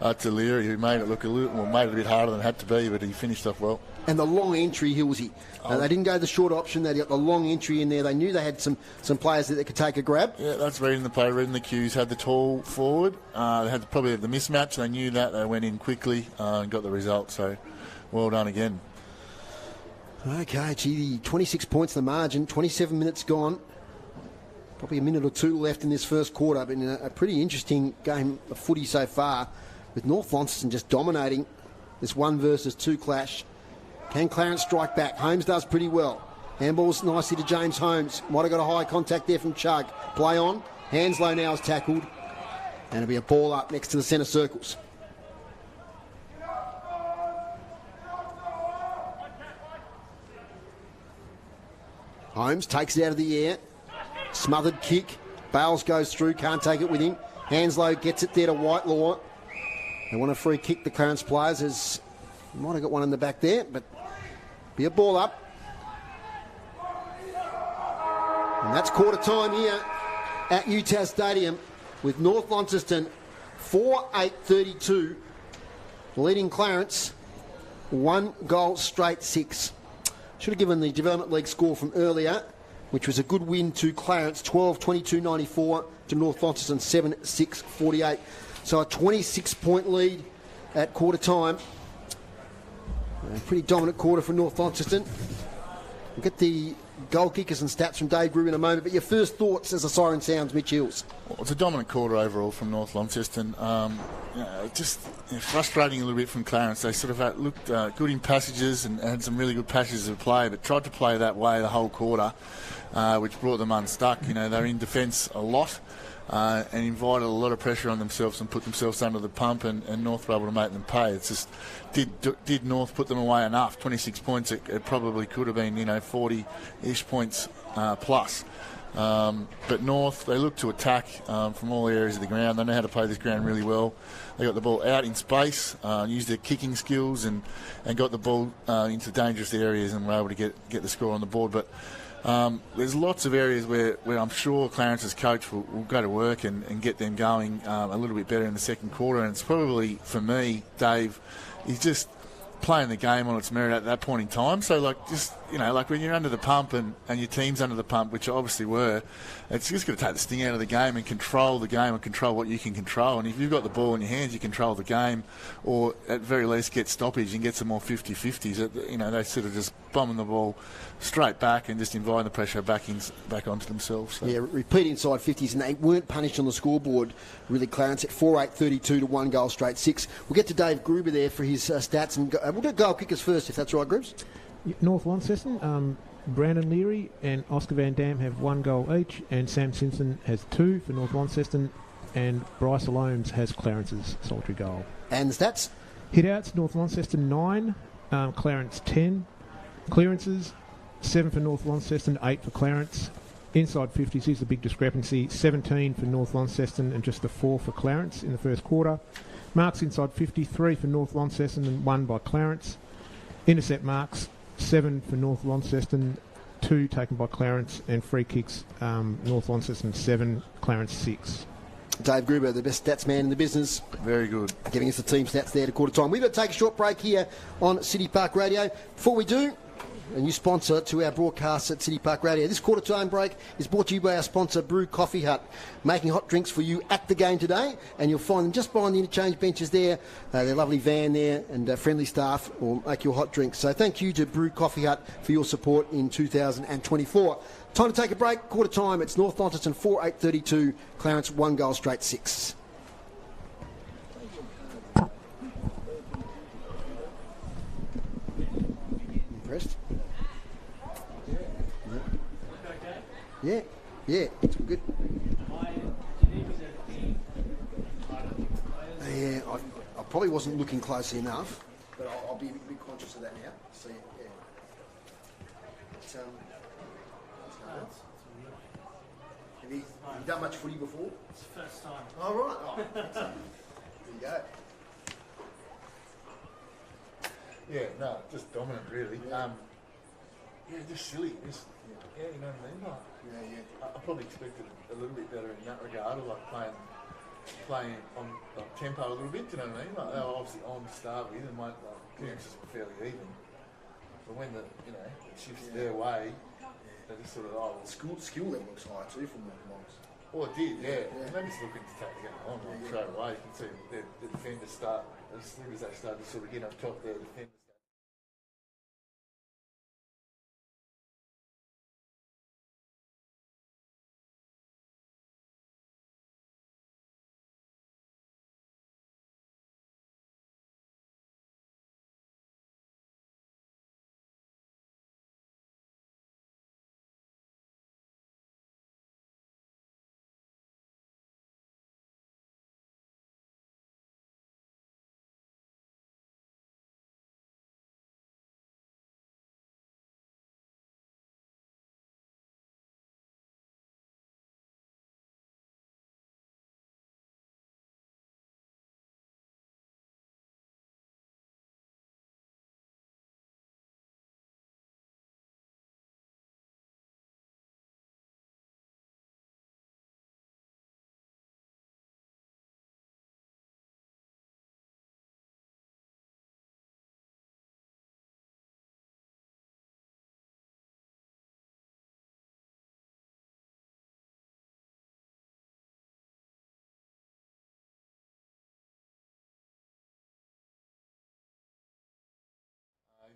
to Leary, who made it look made it a bit harder than it had to be, but he finished off well. And the long entry, Hillsy. They didn't go the short option. They got the long entry in there. They knew they had some players that they could take a grab. Yeah, that's reading the play, reading the cues. Had the tall forward. They had probably the mismatch. They knew that. They went in quickly and got the result. So, well done again. Okay, 26 points the margin. 27 minutes gone. Probably a minute or two left in this first quarter. But in a pretty interesting game of footy so far, with North Launceston just dominating this 1 versus 2 clash. Can Clarence strike back? Holmes does pretty well. Handballs nicely to James Holmes. Might have got a high contact there from Chugg. Play on. Hanslow now is tackled. And it'll be a ball up next to the centre circles. Holmes takes it out of the air. Smothered kick. Bales goes through, can't take it with him. Hanslow gets it there to Whitelaw. They want a free kick, the Clarence players, as might have got one in the back there, but be a ball up. And that's quarter time here at UTAS Stadium with North Launceston 4-8-32 leading Clarence 1 goal straight 6. Should have given the Development League score from earlier, which was a good win to Clarence 12-22-94 to North Launceston 7-6-48. So a 26-point lead at quarter time. A pretty dominant quarter for North Launceston. We'll get the goal kickers and stats from Dave Grew in a moment, but your first thoughts as the siren sounds, Mitch Hills? Well, it's a dominant quarter overall from North Launceston. Just frustrating a little bit from Clarence. They sort of looked good in passages and had some really good passages of play, but tried to play that way the whole quarter, which brought them unstuck. They're in defence a lot. And invited a lot of pressure on themselves and put themselves under the pump, and North were able to make them pay. It's just, did North put them away enough? 26 points, it probably could have been, 40-ish points plus. But North, they look to attack from all areas of the ground. They know how to play this ground really well. They got the ball out in space, used their kicking skills, and got the ball into dangerous areas and were able to get the score on the board. But there's lots of areas where I'm sure Clarence's coach will go to work and get them going a little bit better in the second quarter. And it's probably, for me, Dave, he's just playing the game on its merit at that point in time. So, when you're under the pump and your team's under the pump, which obviously were, it's just going to take the sting out of the game and control the game and control what you can control. And if you've got the ball in your hands, you control the game, or at very least get stoppage and get some more 50-50s. They sort of just bombing the ball straight back and just inviting the pressure back onto themselves. So. Yeah, repeat inside 50s, and they weren't punished on the scoreboard, really, Clarence, at 4-8-32 to 1 goal straight 6. We'll get to Dave Gruber there for his stats, and we'll do goal kickers first, if that's right, Grubs. North Launceston, Brandon Leary and Oscar Van Dam have 1 goal each, and Sam Simpson has 2 for North Launceston, and Bryce Alomes has Clarence's solitary goal. And the stats? Hit-outs, North Launceston 9, Clarence 10. Clearances, 7 for North Launceston, 8 for Clarence. Inside 50s, here's the big discrepancy, 17 for North Launceston and just the 4 for Clarence in the first quarter. Marks inside 50, 3 for North Launceston and 1 by Clarence. Intercept marks, 7 for North Launceston, 2 taken by Clarence, and free kicks, North Launceston 7, Clarence 6. Dave Gruber, the best stats man in the business. Very good. Giving us the team stats there to quarter time. We've got to take a short break here on City Park Radio. Before we do, a new sponsor to our broadcasts at City Park Radio. This quarter time break is brought to you by our sponsor, Brew Coffee Hut, making hot drinks for you at the game today, and you'll find them just behind the interchange benches there. Their lovely van there and friendly staff will make your hot drinks. So thank you to Brew Coffee Hut for your support in 2024. Time to take a break. Quarter time. It's North Launceston 4-8-32. Clarence 1 goal straight 6. Impressed? Yeah, it's good. Yeah, I probably wasn't looking closely enough, but I'll be a bit conscious of that now. So, yeah. Have you done much footy before? It's the first time. Oh, right. Oh, excellent. There you go. Yeah, no, just dominant, really. Yeah. Just silly. You know what I mean? I probably expected a little bit better in that regard, or playing on tempo a little bit. Do you know what I mean? They were obviously on to start with, and my clearances were fairly even. But when it shifts their way, they just sort of Skill level looks high too from the Monks. Well, it did, yeah. And they're just looking to take the game on straight away. You can see the defenders start as soon as they start to sort of get up top. The defenders.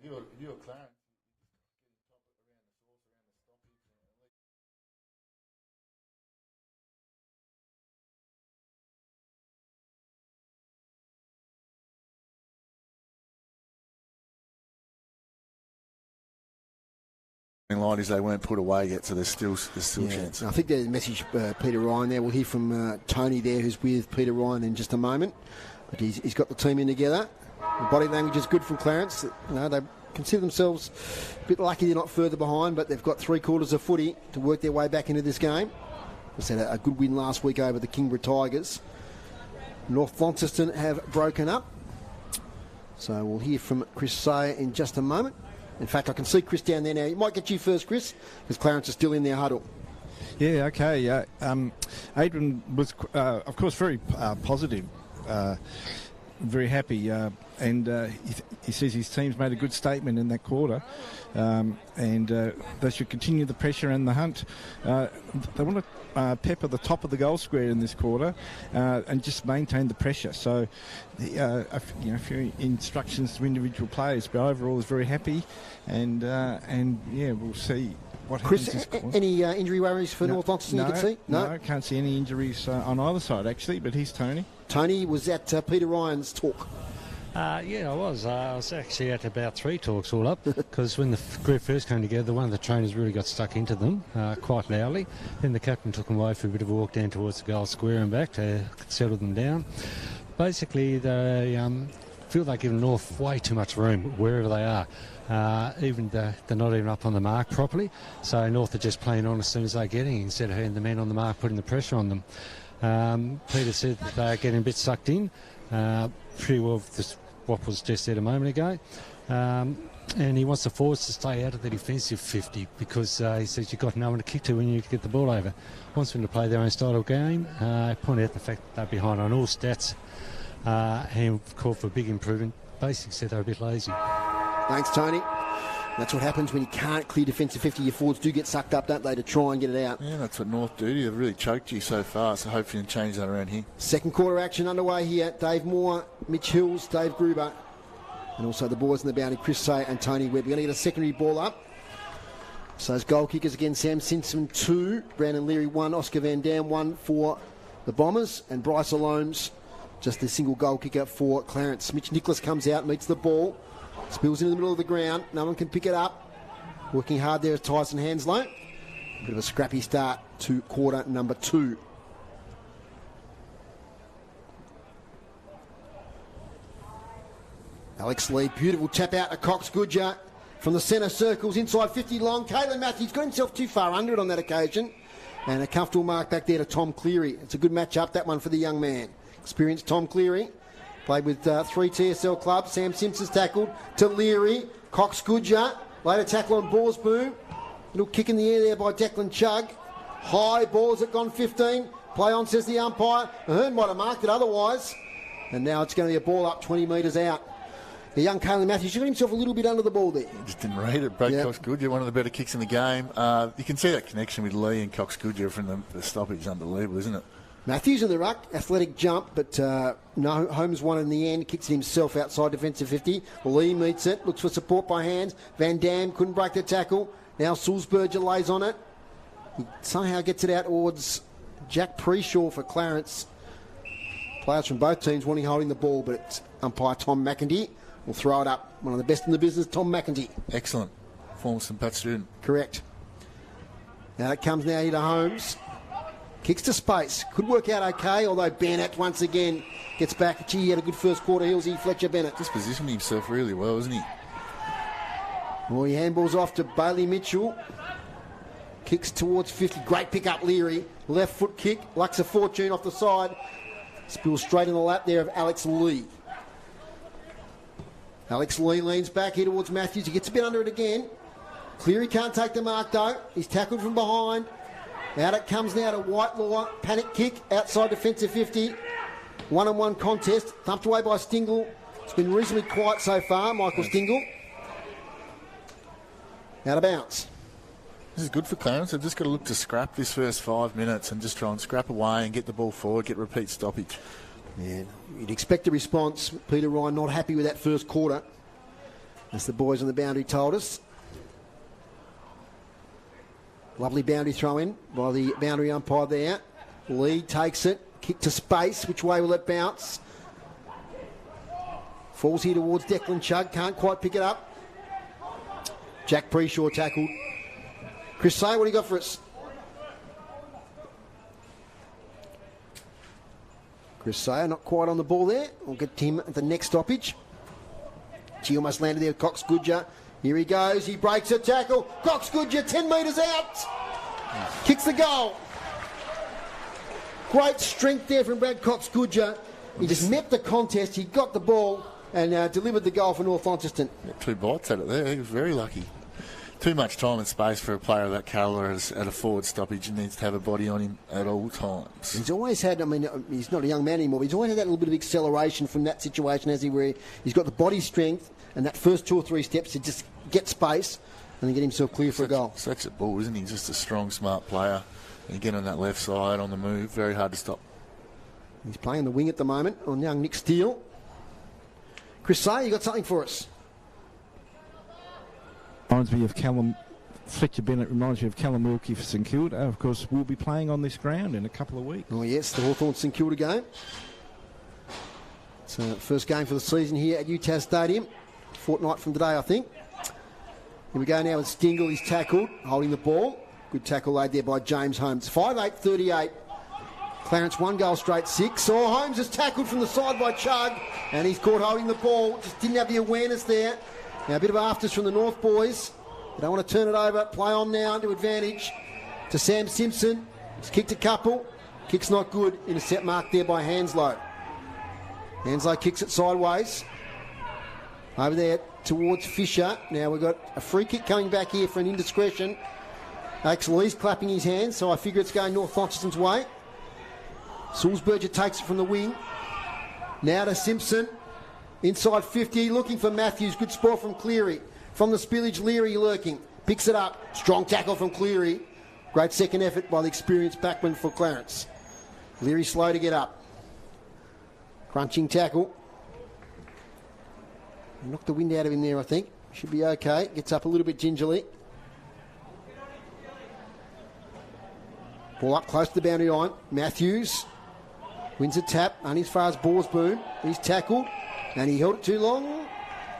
If you're Clarence, line is they weren't put away yet, so there's still a chance. I think there's a message, Peter Ryan there. We'll hear from Tony there, who's with Peter Ryan in just a moment. But he's got the team in together. The body language is good from Clarence. You know, they consider themselves a bit lucky they're not further behind, but they've got 3/4 of footy to work their way back into this game. They had a good win last week over the Kingborough Tigers. North Launceston have broken up. So we'll hear from Chris Sayer in just a moment. In fact, I can see Chris down there now. It might get you first, Chris, because Clarence is still in their huddle. Yeah, okay. Adrian was, of course, very positive, very happy, and he says his team's made a good statement in that quarter, and they should continue the pressure and the hunt. They want to pepper the top of the goal square in this quarter and just maintain the pressure. So, a few instructions to individual players, but overall is very happy, and we'll see what happens Chris, this quarter. any injury worries for North Launceston you can see? No, can't see any injuries on either side actually, but he's Tony. Tony was at Peter Ryan's talk. I was. I was actually at about 3 talks all up, because when the group first came together, one of the trainers really got stuck into them quite loudly. Then the captain took them away for a bit of a walk down towards the goal square and back to settle them down. Basically, they feel they're giving North way too much room wherever they are. They're not even up on the mark properly, so North are just playing on as soon as they're getting, instead of having the men on the mark putting the pressure on them. Peter said that they're getting a bit sucked in. Pretty well what was just said a moment ago, and he wants the forwards to stay out of the defensive 50, because he says you've got no one to kick to when you get the ball over. Wants them to play their own style of game. Point out the fact that they're behind on all stats, and called for a big improvement. Basically said they're a bit lazy. Thanks, Tony. That's what happens when you can't clear defensive 50. Your forwards do get sucked up, don't they, to try and get it out. Yeah, that's what North do. They've really choked you so far, so hopefully you can change that around here. Second quarter action underway here. Dave Moore, Mitch Hills, Dave Gruber, and also the boys in the boundary, Chris Say and Tony Webb. We're going to get a secondary ball up. So those goal kickers again, Sam Simpson 2, Brandon Leary 1, Oscar Van Dam 1 for the Bombers, and Bryce Alomes just a single goal kicker for Clarence. Mitch Nicholas comes out, meets the ball, spills into the middle of the ground. No one can pick it up. Working hard there is Tyson Hanslow. Bit of a scrappy start to quarter number 2. Alex Lee, beautiful tap out to Cox Goodger from the centre circles, inside 50 long. Caelan Matthews got himself too far under it on that occasion. And a comfortable mark back there to Tom Cleary. It's a good match-up, that one, for the young man. Experienced Tom Cleary. Played with 3 TSL clubs. Sam Simpson's tackled to Leary. Cox Goodger. Later tackle on Borsboom. Little kick in the air there by Declan Chugg. High ball has it gone 15. Play on, says the umpire. Ahern might have marked it otherwise. And now it's going to be a ball up 20 metres out. The young Caelan Matthews got himself a little bit under the ball there. He just didn't read it. Broke Cox Goodger, one of the better kicks in the game. You can see that connection with Lee and Cox Goodger from the stoppage is unbelievable, isn't it? Matthews in the ruck, athletic jump, but no, Holmes won in the end, kicks it himself outside defensive 50. Lee meets it, looks for support by hands. Van Dam couldn't break the tackle. Now Sulzberger lays on it. He somehow gets it out towards Jack Preshaw for Clarence. Players from both teams wanting holding the ball, but it's umpire Tom McIntyre will throw it up. One of the best in the business, Tom McIntyre. Excellent. Former St Pat student. Correct. Now it comes now here to Holmes. Kicks to space. Could work out okay, although Bennett once again gets back. Gee, he had a good first quarter, Hillsy, Fletcher Bennett. Just positioned himself really well, isn't he? Well, he handballs off to Bailey Mitchell. Kicks towards 50. Great pick up, Leary. Left foot kick. Luxa Fortune off the side. Spills straight in the lap there of Alex Lee. Alex Lee leans back here towards Matthews. He gets a bit under it again. Cleary can't take the mark though. He's tackled from behind. Out it comes now to Whitelaw. Panic kick outside defensive 50. One-on-one contest. Thumped away by Stingle. It's been reasonably quiet so far, Michael Stingle. Out of bounds. This is good for Clarence. They've just got to look to scrap this first 5 minutes and just try and scrap away and get the ball forward, get repeat stoppage. Yeah, you'd expect a response. Peter Ryan not happy with that first quarter. as the boys on the boundary told us. Lovely boundary throw in by the boundary umpire there. Lee takes it, kick to space. Which way will it bounce? Falls here towards Declan Chugg, can't quite pick it up. Jack Preshaw tackled. Chris Say, what do you got for us? Chris Sayer not quite on the ball there. We'll get him at the next stoppage. She almost landed there with Cox Goodger. Here he goes. He breaks a tackle. Cox Goodger 10 metres out. Kicks the goal. Great strength there from Brad Cox Goodger. He just met the contest. He got the ball and delivered the goal for North Launceston. Got 2 bites at it there. He was very lucky. Too much time and space for a player of that calibre at a forward stoppage. He needs to have a body on him at all times. He's always had, I mean, he's not a young man anymore, but he's always had that little bit of acceleration from that situation, where he's got the body strength and that first 2 or 3 steps to just get space and then get himself clear for a goal. Such a ball, isn't he? Just a strong, smart player. And again on that left side, on the move, very hard to stop. He's playing the wing at the moment on young Nick Steele. Chris Say, you got something for us? Reminds me of Callum Fletcher Bennett, reminds me of Callum Wilkie for St Kilda. Of course, we'll be playing on this ground in a couple of weeks. Oh, yes, the Hawthorn St Kilda game. It's the first game for the season here at UTAS Stadium. Fortnight from today, I think. Here we go now with Stingle. He's tackled, holding the ball. Good tackle laid there by James Holmes. 5-8-38. Clarence 1 goal straight 6. Oh, Holmes is tackled from the side by Chugg, and he's caught holding the ball. Just didn't have the awareness there. Now a bit of afters from the North boys. They don't want to turn it over. Play on now to advantage to Sam Simpson. He's kicked a couple. Kick's not good. Intercept mark there by Hanslow. Hanslow kicks it sideways. Over there towards Fisher. Now we've got a free kick coming back here for an indiscretion. Axel Lee's clapping his hands, so I figure it's going North Launceston's way. Sulzberger takes it from the wing. Now to Simpson. Inside 50, looking for Matthews. Good spot from Cleary. From the spillage, Leary lurking. Picks it up. Strong tackle from Cleary. Great second effort by the experienced backman for Clarence. Leary slow to get up. Crunching tackle. Knocked the wind out of him there, I think. Should be okay. Gets up a little bit gingerly. Ball up close to the boundary line. Matthews wins a tap. Only as far as Borsboom. He's tackled. And he held it too long.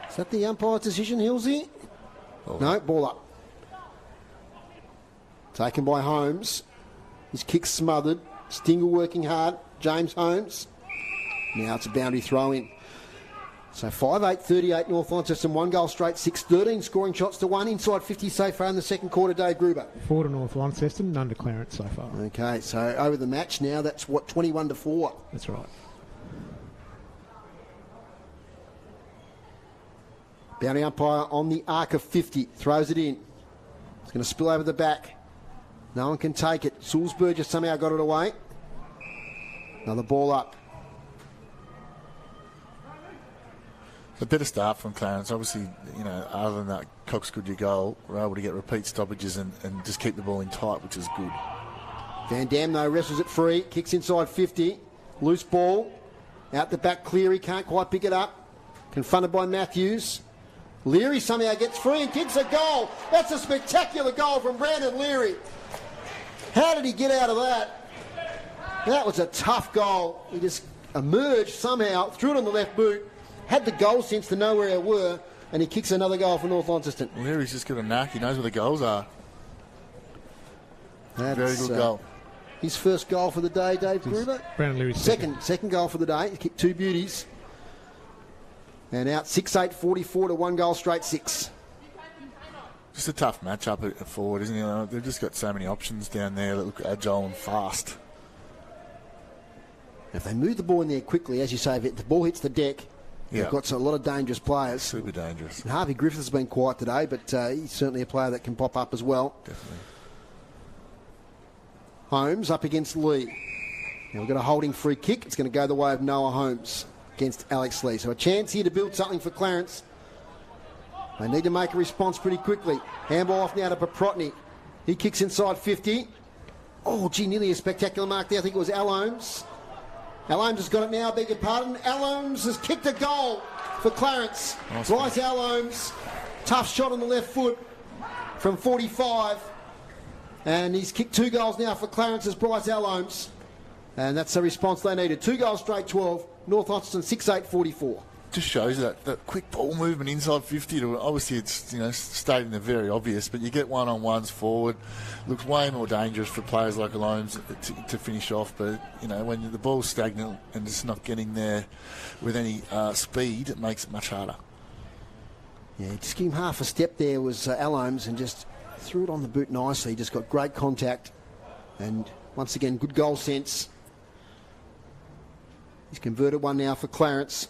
Is that the umpire's decision, Hillsey? No, ball up. Taken by Holmes. His kick smothered. Stingle working hard. James Holmes. Now it's a boundary throw in. So 5-8-38 North Launceston, 1 goal straight, 6-13 scoring shots to 1. Inside 50 so far in the second quarter, Dave Gruber. 4 to North Launceston, none to Clarence so far. Okay, so over the match now, that's what, 21-4? That's right. Boundary umpire on the arc of 50, throws it in. It's going to spill over the back. No one can take it. Sulzberger somehow got it away. Another ball up. A better start from Clarence. Obviously, you know, other than that Cox Goodyer goal, we're able to get repeat stoppages and just keep the ball in tight, which is good. Van Dam, though, wrestles it free. Kicks inside 50. Loose ball. Out the back, Cleary can't quite pick it up. Confronted by Matthews. Leary somehow gets free and kicks a goal. That's a spectacular goal from Brandon Leary. How did he get out of that? That was a tough goal. He just emerged somehow, threw it on the left boot, had the goal sense to know where they were, and he kicks another goal for North Launceston. Leary's just got a knack. He knows where the goals are. That's very good goal. His first goal for the day, Dave Gruber. Brandon Leary's second goal for the day. He kicked 2 beauties. And out 6-8-44 to 1 goal straight 6. Just a tough matchup at forward, isn't it? They've just got so many options down there that look agile and fast. If they move the ball in there quickly, as you say, if the ball hits the deck, they've got a lot of dangerous players. Super dangerous. And Harvey Griffiths has been quiet today, but he's certainly a player that can pop up as well. Definitely. Holmes up against Lee. Now we've got a holding free kick. It's going to go the way of Noah Holmes against Alex Lee. So a chance here to build something for Clarence. They need to make a response pretty quickly. Handball off now to Paprotny. He kicks inside 50. Oh, gee, nearly a spectacular mark there. I think it was Al Holmes. Al Holmes has got it now, beg your pardon. Al Holmes has kicked a goal. for Clarence. Nice Bryce Alholmes, tough shot on the left foot from 45. And he's kicked 2 goals now for Clarence as Bryce Alholmes. And that's the response they needed. 2 goals straight 12. North Launceston 6-8-44. Just shows that quick ball movement inside 50. Obviously, it's stating the very obvious, but you get one-on-ones forward. Looks way more dangerous for players like Alholmes to finish off. But when the ball's stagnant and it's not getting there with any speed, it makes it much harder. Yeah, just give him half a step there was Alholmes and just threw it on the boot nicely. Just got great contact and once again good goal sense. He's converted one now for Clarence.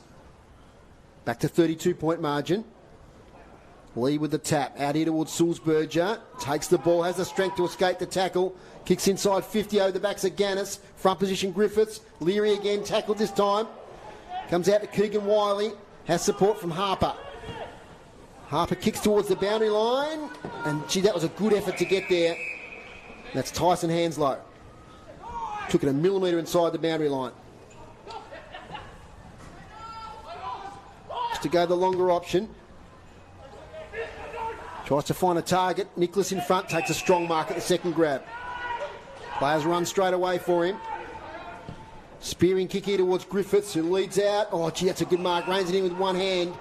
Back to 32-point margin. Lee with the tap. Out here towards Sulzberger. Takes the ball. Has the strength to escape the tackle. Kicks inside 50 over the backs of Gannis. Front position Griffiths. Leary again. Tackled this time. Comes out to Keegan Wiley. Has support from Harper. Harper kicks towards the boundary line. And, gee, that was a good effort to get there. That's Tyson Hanslow. Took it a millimetre inside the boundary line. To go the longer option. Tries to find a target. Nicholas in front takes a strong mark at the second grab. Players run straight away for him. Spearing kick here towards Griffiths, who leads out. Oh, gee, that's a good mark. Reins it in with one hand.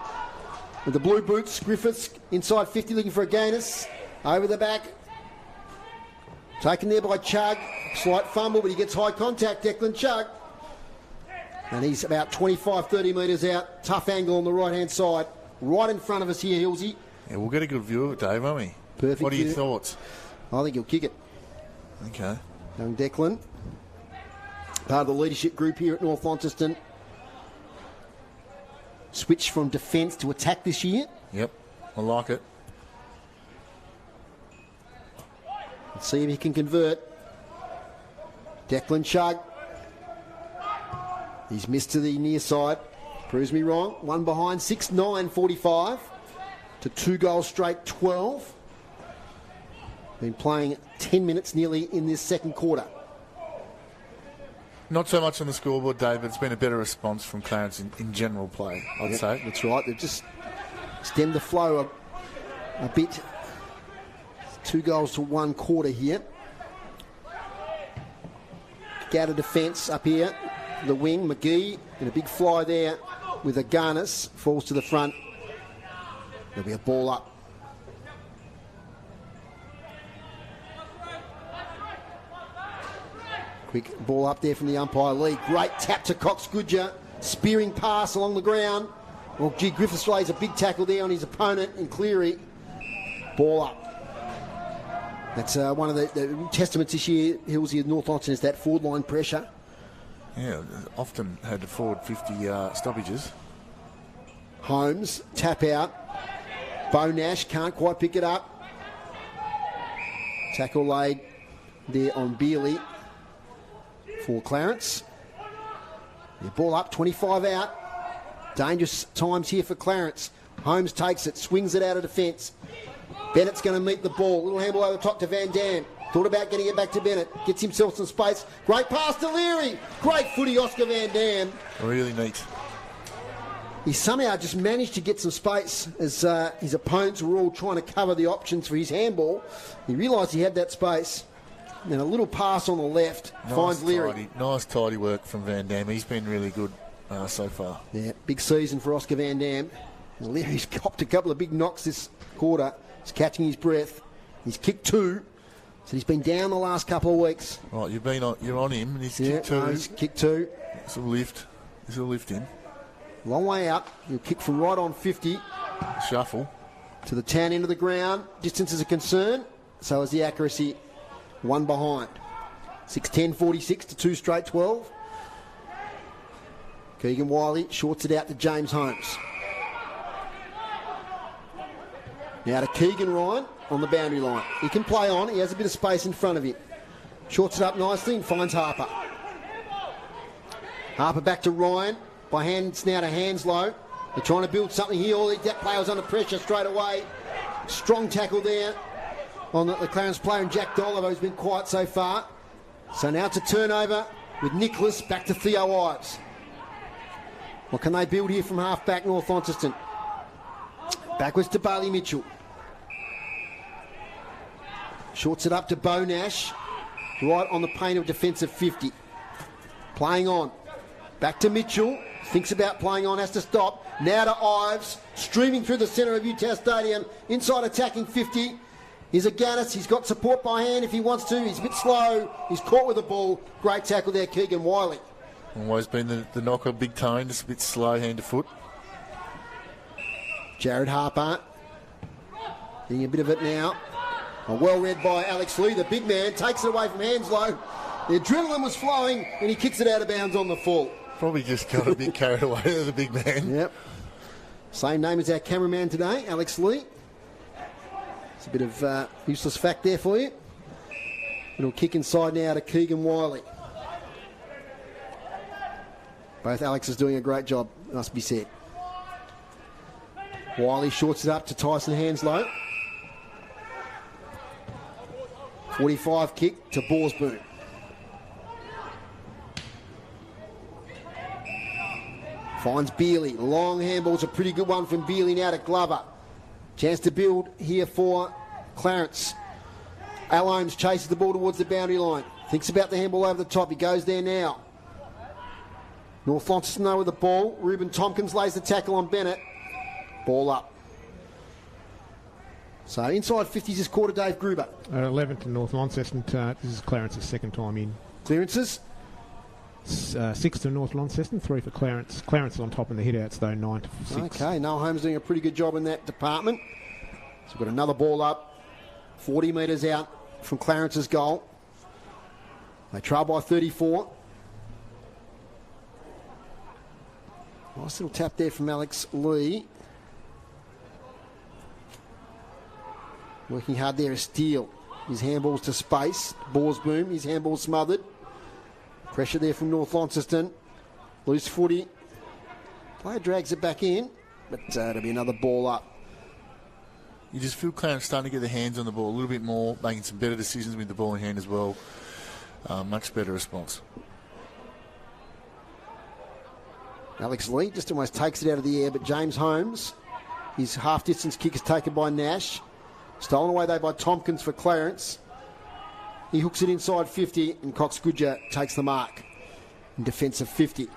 With the blue boots, Griffiths inside 50 looking for a Gaines. Over the back. Taken there by Chugg. Slight fumble, but he gets high contact, Declan Chugg. And he's about 25-30 metres out. Tough angle on the right-hand side. Right in front of us here, Hillsy. Yeah, we'll get a good view of it, Dave, won't we? Perfect. What are your thoughts? I think he'll kick it. Okay. Young Declan. Part of the leadership group here at North Launceston. Switch from defence to attack this year. Yep, I like it. Let's see if he can convert. Declan Chugg. He's missed to the near side. Proves me wrong. One behind, 6-9-45 to 2 goals straight, 12. Been playing 10 minutes nearly in this second quarter. Not so much on the scoreboard, Dave, but it's been a better response from Clarence in general play, I'd say. That's right. They've just stemmed the flow a bit. 2 goals to 1 quarter here. Kick out of defence up here. The wing, McGee, and a big fly there with a Garnis. Falls to the front. There'll be a ball up. Quick ball up there from the umpire, Lee. Great tap to Cox Goodger. Spearing pass along the ground. Well, gee, Griffiths lays a big tackle there on his opponent and Cleary. Ball up. That's one of the testaments this year, Hills here, North Launceston, is that forward line pressure. Yeah, often had the forward 50 stoppages. Holmes, tap out. Bo Nash can't quite pick it up. Tackle laid there on Bealey for Clarence. The ball up, 25 out. Dangerous times here for Clarence. Holmes takes it, swings it out of defence. Bennett's going to meet the ball. Little handball over the top to Van Dam. Thought about getting it back to Bennett. Gets himself some space. Great pass to Leary. Great footy, Oscar Van Dam. Really neat. He somehow just managed to get some space as his opponents were all trying to cover the options for his handball. He realised he had that space. And a little pass on the left finds Leary. Nice tidy work from Van Dam. He's been really good so far. Yeah, big season for Oscar Van Dam. And Leary's copped a couple of big knocks this quarter. He's catching his breath. He's kicked 2. So he's been down the last couple of weeks. Right, you're on him, and he's kicked 2. He's kicked 2. This will lift him. Long way out. He'll kick from right on 50. Shuffle. To the tan end of the ground. Distance is a concern. So is the accuracy. 1 behind. 6-10-46 to 2 straight 12. Keegan Wiley shorts it out to James Holmes. Now to Keegan Ryan on the boundary line. He can play on. He has a bit of space in front of him. Shorts it up nicely and finds Harper. Harper back to Ryan. By hands now to Hanslow. They're trying to build something here. All that player was under pressure straight away. Strong tackle there on the Clarence player and Jack Dolliver, who's been quiet so far. So now it's a turnover with Nicholas back to Theo Ives. What can they build here from half-back North Launceston? Backwards to Bailey Mitchell. Shorts it up to Bo Nash. Right on the paint of defensive 50. Playing on. Back to Mitchell. Thinks about playing on, has to stop. Now to Ives. Streaming through the centre of UTAS Stadium. Inside attacking 50. Here's a Gannis. He's got support by hand if he wants to. He's a bit slow. He's caught with the ball. Great tackle there, Keegan Wiley. Always been the knocker, big tone, just a bit slow hand to foot. Jared Harper. Getting a bit of it now. Well read by Alex Lee, the big man. Takes it away from Hanslow. The adrenaline was flowing and he kicks it out of bounds on the full. Probably just got a bit carried away with the big man. Yep. Same name as our cameraman today, Alex Lee. It's a bit of useless fact there for you. Little kick inside now to Keegan Wiley. Both Alexes doing a great job, must be said. Wiley shorts it up to Tyson Hanslow. 45 kick to Borsboom. Finds Bealey. Long handball's a pretty good one from Bealey now to Glover. Chance to build here for Clarence. Alholmes chases the ball towards the boundary line. Thinks about the handball over the top. He goes there now. North Launceston though with the ball. Ruben Tompkins lays the tackle on Bennett. Ball up. So inside 50s is quarter Dave Gruber. 11 to North Launceston. This is Clarence's second time in. Clearances? 6 to North Launceston, 3 for Clarence. Clarence is on top in the hitouts though, 9 to 6. Okay, Noel Holmes doing a pretty good job in that department. So we've got another ball up, 40 metres out from Clarence's goal. They trail by 34. Nice little tap there from Alex Lee. Working hard there is Steele. His handballs to space. Borsboom, his handball smothered. Pressure there from North Launceston. Loose footy. Player drags it back in, but it'll be another ball up. You just feel Clarence starting to get their hands on the ball a little bit more, making some better decisions with the ball in hand as well. Much better response. Alex Lee just almost takes it out of the air, but James Holmes, his half-distance kick is taken by Nash. Stolen away, though, by Tompkins for Clarence. He hooks it inside 50, and Cox Goodger takes the mark in defence of 50.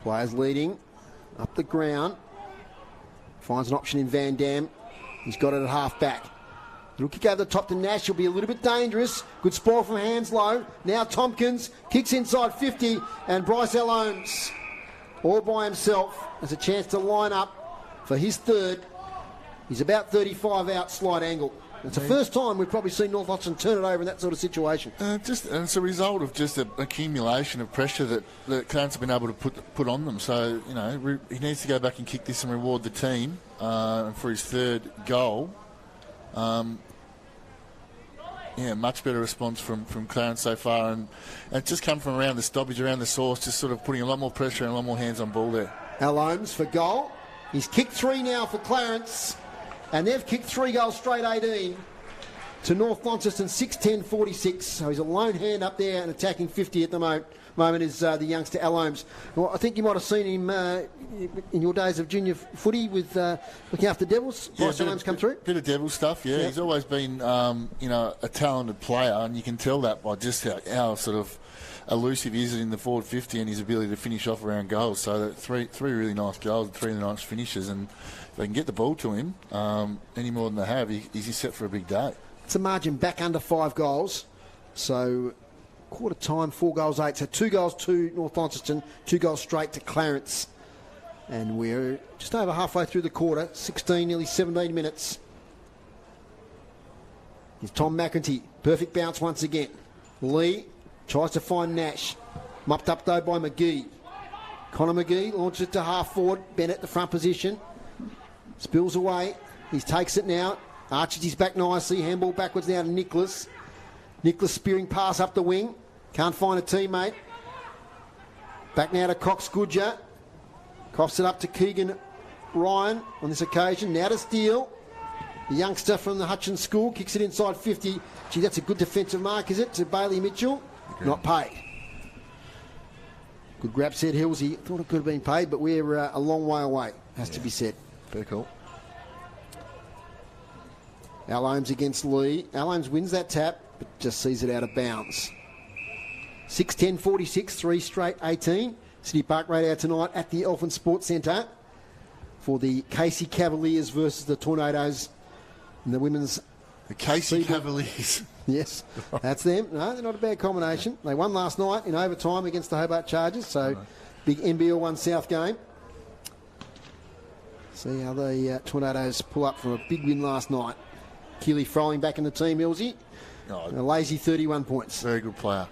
Players leading up the ground. Finds an option in Van Dam. He's got it at half-back. Little kick over the top to Nash. He'll be a little bit dangerous. Good spoil from Hanslow. Now Tompkins kicks inside 50, and Bryce Alholmes, all by himself, has a chance to line up for his third. He's about 35 out, slight angle. It's the first time we've probably seen North Launceston turn it over in that sort of situation. And it's a result of just an accumulation of pressure that Clarence have been able to put on them. So, you know, he needs to go back and kick this and reward the team for his third goal. Much better response from Clarence so far. And it's just come from around the stoppage, around the source, just sort of putting a lot more pressure and a lot more hands on ball there. Alholmes for goal. He's kicked 3 now for Clarence. And they've kicked 3 goals straight, 18 to North Launceston, 6-10-46. So he's a lone hand up there and attacking 50 at the moment is the youngster Alholmes. Well, I think you might have seen him in your days of junior footy with looking after Devils. Bryce Alholmes come through. Bit of Devil stuff, yeah. He's always been, a talented player, and you can tell that by just how sort of elusive he is in the forward 50 and his ability to finish off around goals. So three really nice goals, 3 really nice finishes, and if they can get the ball to him any more than they have, he's set for a big day. It's a margin back under 5 goals. So quarter time, 4 goals, 8. So 2 goals to North Launceston, 2 goals straight to Clarence. And we're just over halfway through the quarter, 16, nearly 17 minutes. Here's Tom McEntee. Perfect bounce once again. Lee tries to find Nash. Mopped up though by McGee. Connor McGee launches it to half forward. Bennett the front position. Spills away. He takes it now. Arches his back nicely. Handball backwards now to Nicholas. Nicholas spearing pass up the wing. Can't find a teammate. Back now to Cox Goodger. Coughs it up to Keegan Ryan on this occasion. Now to Steele. The youngster from the Hutchins School kicks it inside 50. Gee, that's a good defensive mark, is it? To Bailey Mitchell. Not paid. Good grab, said Hillsey. Thought it could have been paid, but we're a long way away, has to be said. Very cool. Al Holmes against Lee. Al Holmes wins that tap, but just sees it out of bounds. 6-10-46, 3 straight 18. City Park Radio tonight at the Elfin Sports Centre for the Casey Cavaliers versus the Tornadoes in the women's. The Casey Cavaliers. Yes, that's them. No, they're not a bad combination. They won last night in overtime against the Hobart Chargers, so big NBL 1 South game. See how the Tornadoes pull up from a big win last night. Keely Froling back in the team, Ilsey. Oh, A lazy 31 points. very good player.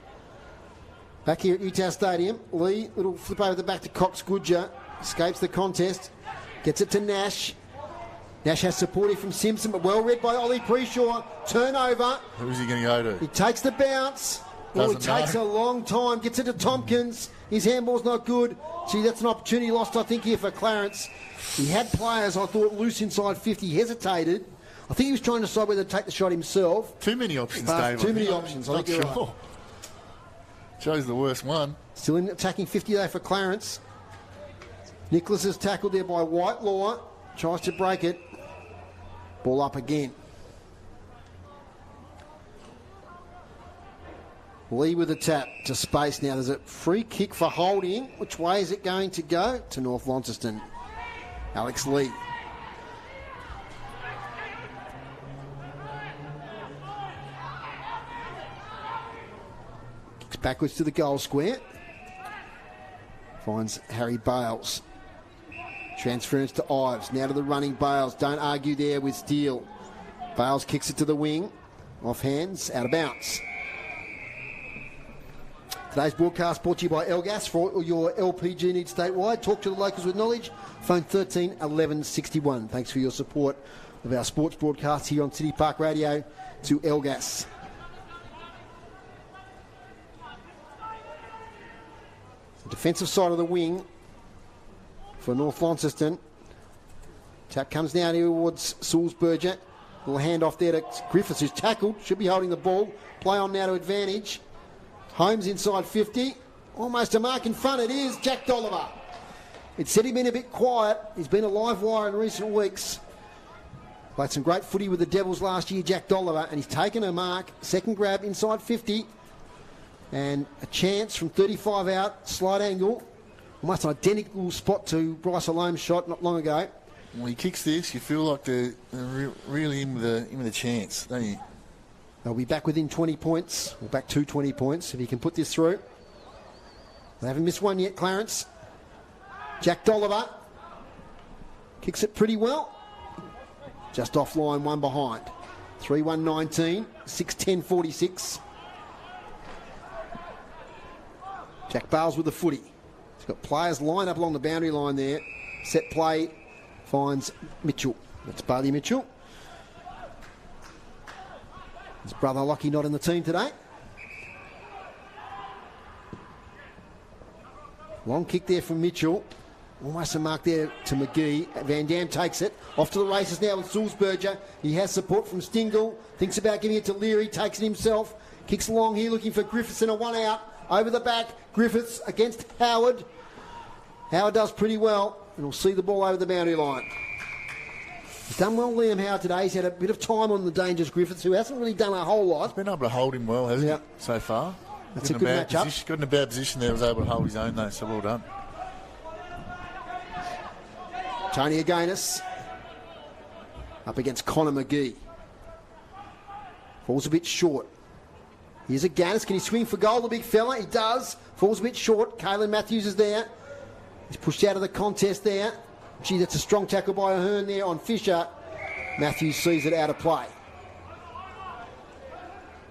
Back here at UTAS Stadium, Lee, little flip over the back to Cox Goodger. Escapes the contest. Gets it to Nash. Nash has support from Simpson, but well read by Ollie Preshaw. Turnover. Who's he going to go to? He takes the bounce. Doesn't It takes know. a long time. Gets it to Tompkins. His handball's not good. Gee, that's an opportunity lost, I think, here for Clarence. He had players, I thought, loose inside 50. He hesitated. I think he was trying to decide whether to take the shot himself. Too many options, But Dave. too many options. I Not think you're right. sure. Chose the worst one. Still in attacking 50 though for Clarence. Nicholas is tackled there by Whitelaw. Tries to break it. Ball up again. Lee with a tap to space now. There's a free kick for holding. Which way is it going to go? To North Launceston. Alex Lee. Kicks backwards to the goal square. Finds Harry Bales. Transference to Ives. Now to the running Bales. Don't argue there with Steele. Bales kicks it to the wing. Off hands. Out of bounds. Today's broadcast brought to you by Elgas. For all your LPG needs statewide, talk to the locals with knowledge. Phone 13 11 61. Thanks for your support of our sports broadcast here on City Park Radio to Elgas. The defensive side of the wing for North Launceston. Tap comes now towards Sulzberger. Little hand off there to Griffiths, who's tackled. Should be holding the ball. Play on now to advantage. Holmes inside 50. Almost a mark in front. It is Jack Dolliver. It said he'd been a bit quiet. He's been a live wire in recent weeks. Played some great footy with the Devils last year, Jack Dolliver, and he's taken a mark. Second grab inside 50. And a chance from 35 out, slight angle. Almost an identical spot to Bryce Alome's shot not long ago. When he kicks this, you feel like they're really in with a chance, don't you? They'll be back within 20 points, or back to 20 points, if he can put this through. They haven't missed one yet, Clarence. Jack Dolliver kicks it pretty well. Just offline, one behind. 3-1-19, 6-10-46. Jack Bales with the footy. He's got players lined up along the boundary line there. Set play finds Mitchell. That's Barley Mitchell. His brother Lockie not in the team today. Long kick there from Mitchell. Almost a mark there to McGee. Van Dam takes it. Off to the races now with Sulzberger. He has support from Stingle. Thinks about giving it to Leary. Takes it himself. Kicks along here looking for Griffiths and a one out. Over the back. Griffiths against Howard. Howard does pretty well. And we'll see the ball over the boundary line. He's done well, Liam Howard, today. He's had a bit of time on the dangerous Griffiths, who hasn't really done a whole lot. Been able to hold him well, hasn't Yeah. he, so far? That's a Got good in bad matchup. position- Got in a bad position there, was able to hold his own though, so well done. Tony Aganis up against Connor McGee. Falls a bit short. Here's Aganis. Can he swing for goal, the big fella? He does. Falls a bit short. Kalen Matthews is there. He's pushed out of the contest there. Gee, that's a strong tackle by Ahern there on Fisher. Matthews sees it out of play.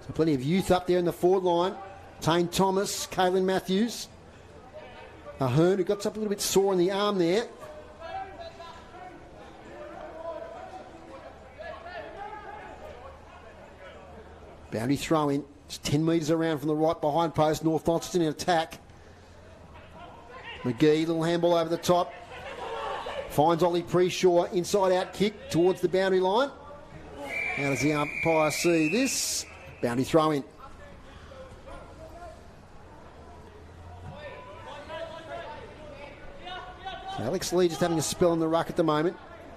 So plenty of youth up there in the forward line. Tane Thomas, Kalen Matthews. Ahern, who got up a little bit sore in the arm there. Boundary throw in. It's 10 metres around from the right behind post. North Launceston in attack. McGee, little handball over the top. Finds Ollie Preshaw. Inside out kick towards the boundary line. How does the umpire see this? Boundary throw in. So Alex Lee just having a spell in the ruck at the moment.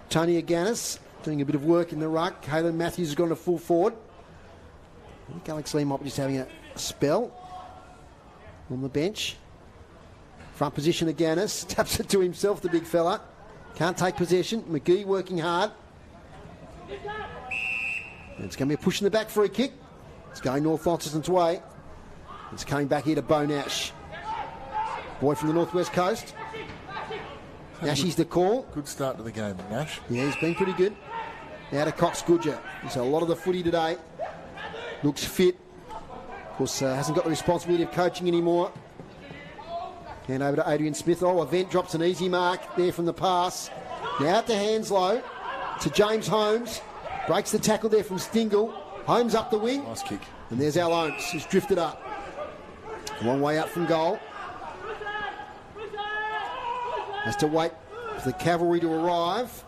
Tony Aganis doing a bit of work in the ruck. Hayden Matthews has gone to full forward. I think Alex Lee might be just having a spell on the bench. Front position Aganis. Taps it to himself, the big fella. Can't take possession. McGee working hard. And it's going to be a push in the back free kick. It's going North Launceston's way. It's coming back here to Bo Nash. Boy from the northwest coast. Nashy's the call. Good start to the game, Nash. Yeah, he's been pretty good. Now to Cox Goodger. So a lot of the footy today. Looks fit. Of course, hasn't got the responsibility of coaching anymore. Hand over to Adrian Smith. Oh, Event drops an easy mark there from the pass. Now to Hanslow. To James Holmes. Breaks the tackle there from Stingle. Holmes up the wing. Nice kick. And there's Al Holmes, who's drifted up. A long way up from goal. Has to wait for the cavalry to arrive.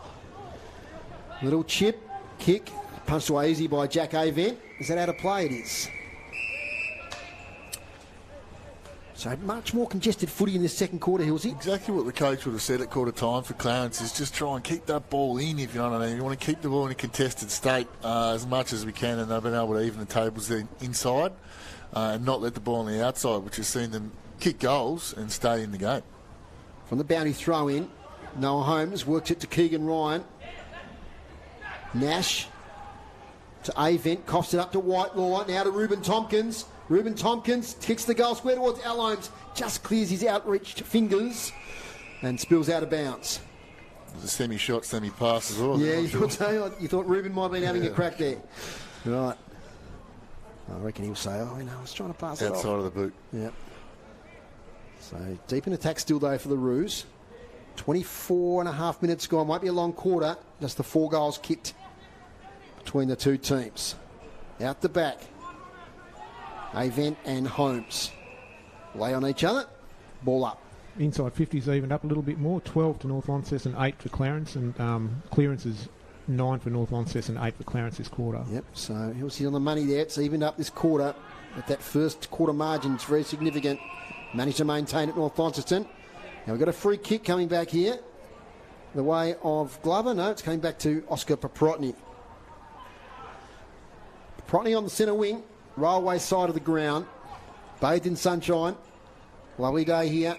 Little chip, kick, punched away easy by Jack Avent. Is that out of play? It is. So much more congested footy in this second quarter, Hillsy. Exactly what the coach would have said at quarter time for Clarence is just try and keep that ball in, if you know what I mean. You want to keep the ball in a contested state as much as we can, and they've been able to even the tables inside and not let the ball on the outside, which has seen them kick goals and stay in the game. From the boundary throw in, Noah Holmes works it to Keegan Ryan. Nash to Avent, coughs it up to Whitelaw, now to Ruben Tompkins. Ruben Tompkins kicks the goal square towards Al Holmes, just clears his outreached fingers and spills out of bounds. It was a semi-shot, semi-pass as well. Yeah, you thought Ruben might have been having a crack there. Right. I reckon he'll say, oh, you know, I was trying to pass it off. Outside of the boot. Yep. So deep in attack still though for the Roos. 24 and a half minutes gone. Might be a long quarter. Just the 4 goals kicked between the two teams. Out the back. Avent and Holmes lay on each other. Ball up. Inside 50's evened up a little bit more. 12 to North Launceston, 8 for Clarence, and clearance is 9 for North Launceston, 8 for Clarence this quarter. Yep, so he'll see on the money there. It's evened up this quarter. But that first quarter margin is very significant. Managed to maintain it, North Launceston. Now we've got a free kick coming back here. The way of Glover. No, it's coming back to Oscar Paprotny. Paprotny on the centre wing. Railway side of the ground. Bathed in sunshine. Lovely day here.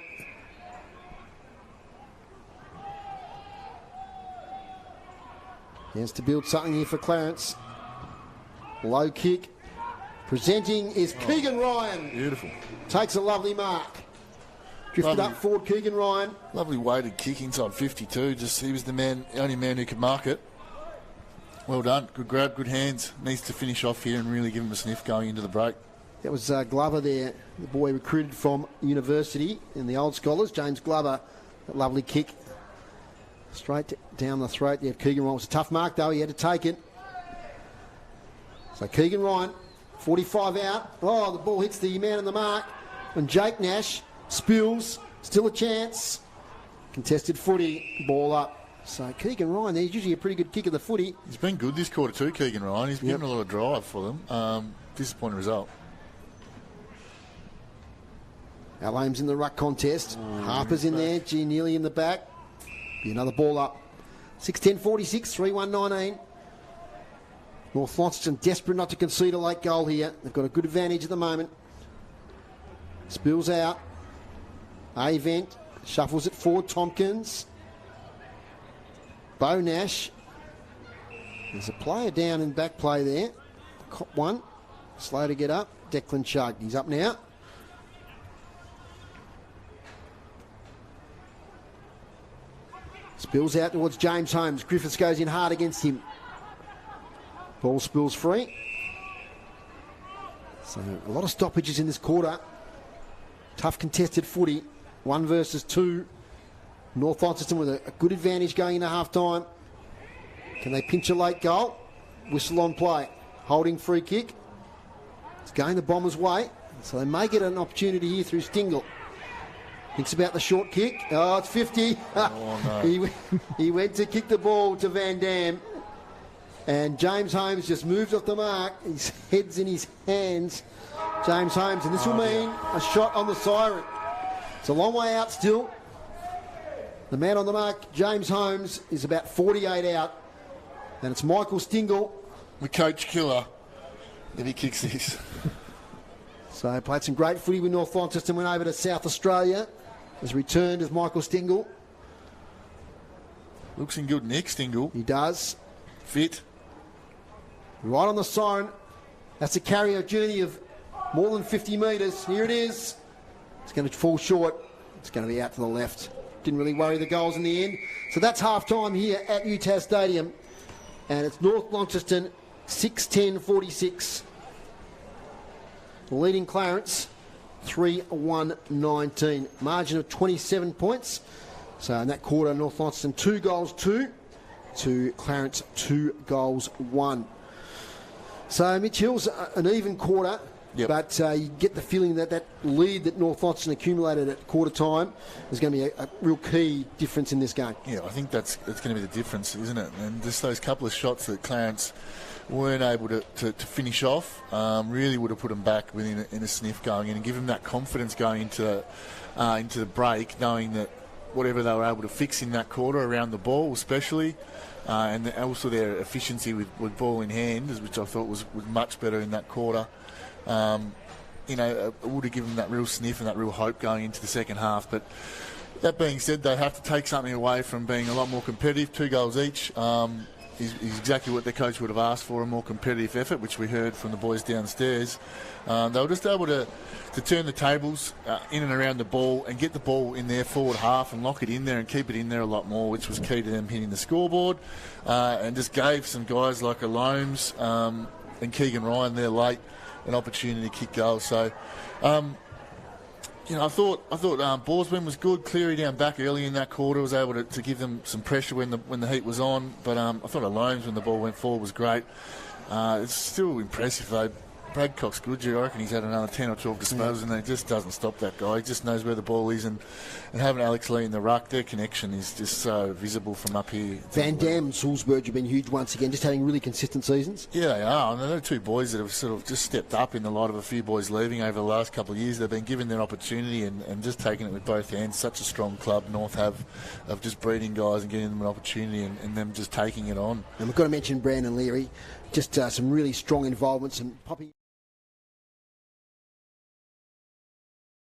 He has to build something here for Clarence. Low kick. Presenting is Keegan Ryan. Beautiful. Takes a lovely mark. Drifted up forward, Keegan Ryan. Lovely weighted kick inside 52. Just he was the only man who could mark it. Well done. Good grab, good hands. Needs to finish off here and really give him a sniff going into the break. That was Glover there, the boy recruited from university in the Old Scholars. James Glover, that lovely kick. Straight down the throat there of Keegan Ryan. It was a tough mark though, he had to take it. So Keegan Ryan, 45 out. Oh, the ball hits the man in the mark. And Jake Nash spills, still a chance. Contested footy, ball up. So Keegan Ryan, he's usually a pretty good kick of the footy. He's been good this quarter too, Keegan Ryan. He's given a lot of drive for them. Disappointing result. Al Holmes in the ruck contest. Harper's in there. G nearly in the back. Be another ball up. 6:10:46, 3:1:19. North Launceston desperate not to concede a late goal here. They've got a good advantage at the moment. Spills out. Avent shuffles it forward. Tompkins. Bo Nash. There's a player down in back play there. Cop one. Slow to get up. Declan Chug. He's up now. Spills out towards James Holmes. Griffiths goes in hard against him. Ball spills free. So a lot of stoppages in this quarter. Tough contested footy. 1 versus 2. North Launceston with a good advantage going into half time. Can they pinch a late goal? Whistle on play. Holding free kick. It's going the Bombers' way. So they may get an opportunity here through Stingle. Thinks about the short kick. Oh, it's 50. Oh, no. He went to kick the ball to Van Dam. And James Holmes just moves off the mark. His head's in his hands. James Holmes. And this will mean a shot on the siren. It's a long way out still. The man on the mark, James Holmes, is about 48 out. And it's Michael Stingle. The coach killer, if he kicks this. So played some great footy with North Launceston, went over to South Australia. Has returned as Michael Stingle. Looks in good nick, Stingle. He does. Fit. Right on the siren. That's a carrier journey of more than 50 metres. Here it is. It's going to fall short. It's going to be out to the left. Didn't really worry the goals in the end. So that's half-time here at UTAS Stadium. And it's North Launceston 6-10-46. Leading Clarence 3-1-19. Margin of 27 points. So in that quarter, North Launceston 2 goals 2 to Clarence 2 goals 1. So Mitch Hill's an even quarter. Yep. But you get the feeling that that lead that North Launceston accumulated at quarter time is going to be a real key difference in this game. Yeah, I think that's going to be the difference, isn't it? And just those couple of shots that Clarence weren't able to finish off really would have put them back in a sniff going in and give them that confidence going into the break, knowing that whatever they were able to fix in that quarter around the ball especially, and also their efficiency with ball in hand, which I thought was much better in that quarter. It would have given them that real sniff and that real hope going into the second half. But that being said, they have to take something away from being a lot more competitive. 2 goals each is exactly what their coach would have asked for, a more competitive effort, which we heard from the boys downstairs. They were just able to turn the tables in and around the ball and get the ball in their forward half and lock it in there and keep it in there a lot more, which was key to them hitting the scoreboard, and just gave some guys like Alomes and Keegan Ryan there late an opportunity to kick goals. So, I thought Borsman was good. Cleary down back early in that quarter was able to give them some pressure when the heat was on. But I thought Alomes, when the ball went forward, was great. It's still impressive though. Brad Cox-Goodger, I reckon he's had another 10 or 12 disposals, and he just doesn't stop that guy. He just knows where the ball is, and having Alex Lee in the ruck, their connection is just so visible from up here. Van Dam and Salzburg have been huge once again, just having really consistent seasons. Yeah, they are. And they're 2 boys that have sort of just stepped up in the light of a few boys leaving over the last couple of years. They've been given their opportunity and just taking it with both hands. Such a strong club North have of just breeding guys and getting them an opportunity and them just taking it on. And we've got to mention Brandon Leary, just some really strong involvements and popping.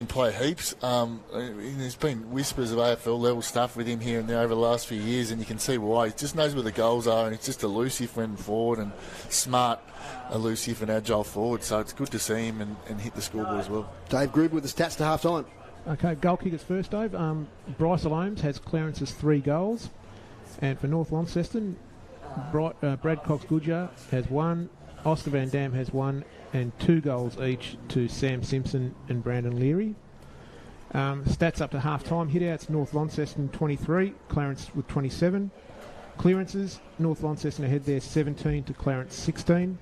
Play heaps. There's been whispers of AFL level stuff with him here and there over the last few years, and you can see why. He just knows where the goals are, and he's just elusive when forward and smart, elusive and agile forward. So it's good to see him and hit the scoreboard as well. Dave Gruber with the stats to half time. Okay, goal kickers first, Dave. Bryce Alomes has Clarence's 3 goals, and for North Launceston, Brad Cox-Goodger has 1, Oscar Van Dam has 1, and 2 goals each to Sam Simpson and Brandon Leary. Stats up to half-time. Hit-outs, North Launceston 23, Clarence with 27. Clearances, North Launceston ahead there 17 to Clarence 16.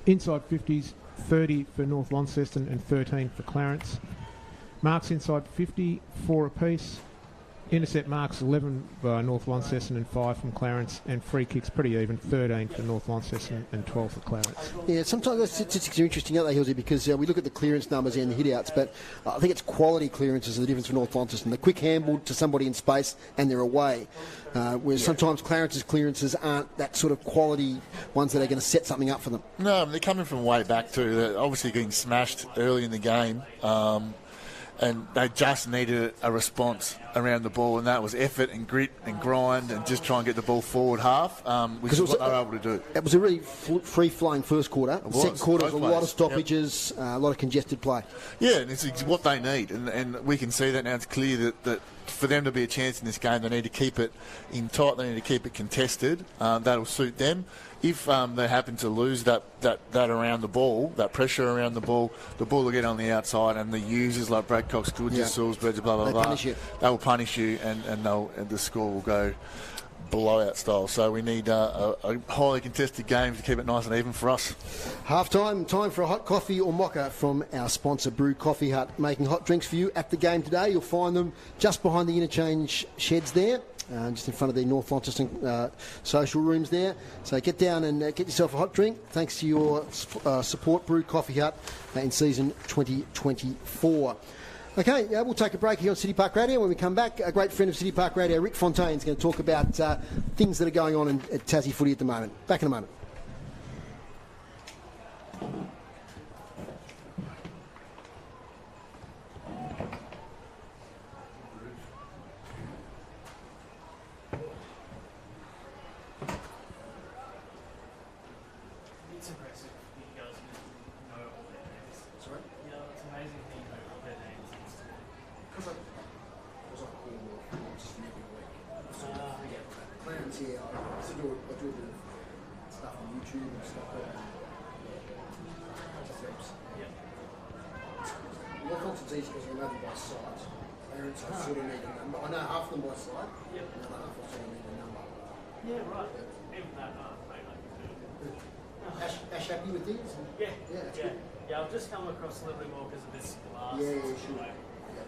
Inside 50s, 30 for North Launceston and 13 for Clarence. Marks inside 50, 4 apiece. Intercept marks 11 by North Launceston and 5 from Clarence, and free kicks pretty even, 13 for North Launceston and 12 for Clarence. Yeah, sometimes those statistics are interesting, aren't they, Hilsey, because we look at the clearance numbers and the hit-outs, but I think it's quality clearances are the difference for North Launceston. The quick handball to somebody in space and they're away, whereas sometimes Clarence's clearances aren't that sort of quality ones that are going to set something up for them. No, they're coming from way back too. They're obviously getting smashed early in the game. And they just needed a response around the ball, and that was effort and grit and grind and just try and get the ball forward half, which is what they were able to do. It was a really free-flowing first quarter. The second quarter was a lot of stoppages, a lot of congested play. Yeah, and it's what they need, and we can see that now. It's clear that for them to be a chance in this game, they need to keep it in tight, they need to keep it contested. That'll suit them. If they happen to lose that around the ball, that pressure around the ball will get on the outside, and the users like Brad Cox-Goodger, Salzburg, blah, blah, blah, they will punish you, and the score will go blowout style. So we need a highly contested game to keep it nice and even for us. Half-time, time for a hot coffee or mocha from our sponsor, Brew Coffee Hut, making hot drinks for you at the game today. You'll find them just behind the interchange sheds there. Just in front of the North Launceston social rooms there. So get down and get yourself a hot drink. Thanks to your support, Brew Coffee Hut, in season 2024. Okay, we'll take a break here on City Park Radio. When we come back, a great friend of City Park Radio, Rick Fontaine, is going to talk about things that are going on at Tassie footy at the moment. Back in a moment. It's impressive. You guys know all their names. Sorry? Yeah, it's amazing that you know all their names. Because I call just from every week. Clarence here, I do a bit of stuff on YouTube and stuff like that. Just helps. Yeah. Well, Constance easy because I know them by sight. Clarence, I sort of need a number. I know half of them by sight. Yep. Another half I sort of need a number. Yeah, right. Even that, mate, I can do it. Ash happy with things? Yeah. Yeah, that's Yeah. good. Yeah, I've just come across a little bit more because of this glass. Yeah, sure. Like, Yeah.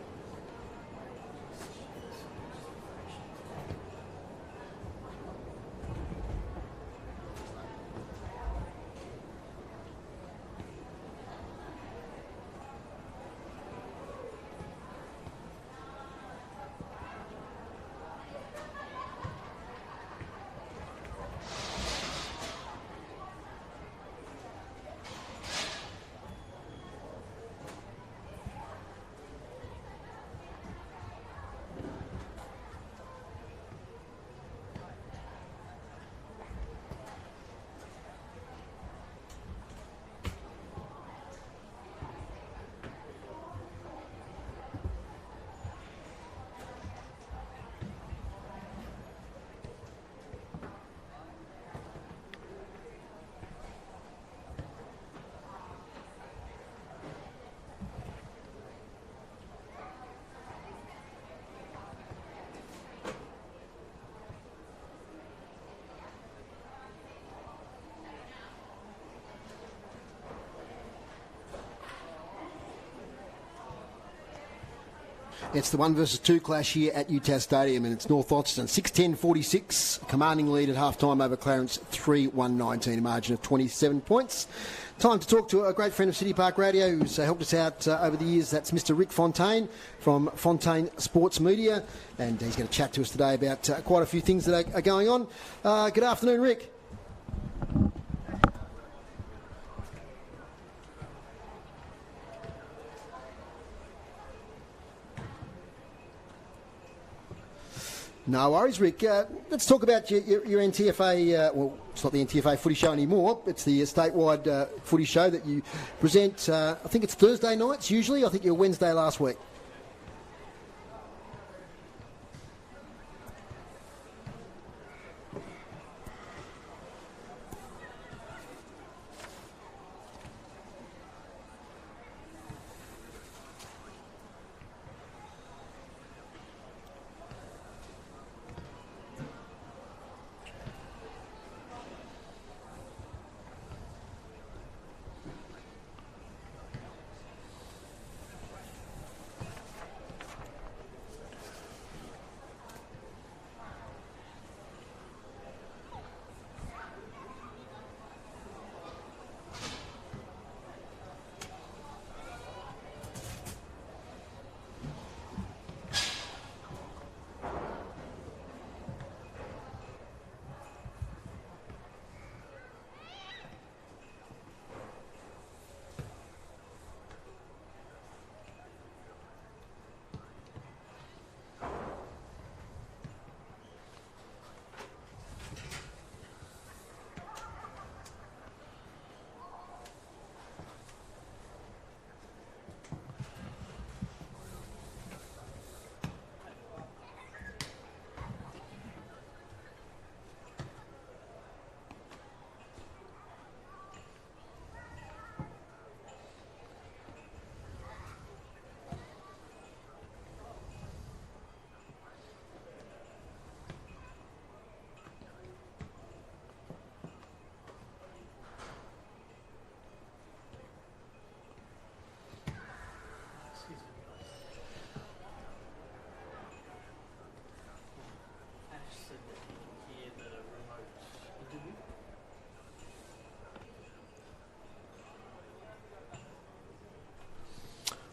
It's the 1 versus 2 clash here at UTAS Stadium, and it's North Launceston 6-10-46, commanding lead at half-time over Clarence 3-1-19, a margin of 27 points. Time to talk to a great friend of City Park Radio who's helped us out over the years. That's Mr. Rick Fontaine from Fontaine Sports Media, and he's going to chat to us today about quite a few things that are going on. Good afternoon, Rick. No worries, Rick. Let's talk about your NTFA, well, it's not the NTFA footy show anymore. It's the statewide footy show that you present, I think it's Thursday nights usually. I think you're Wednesday last week.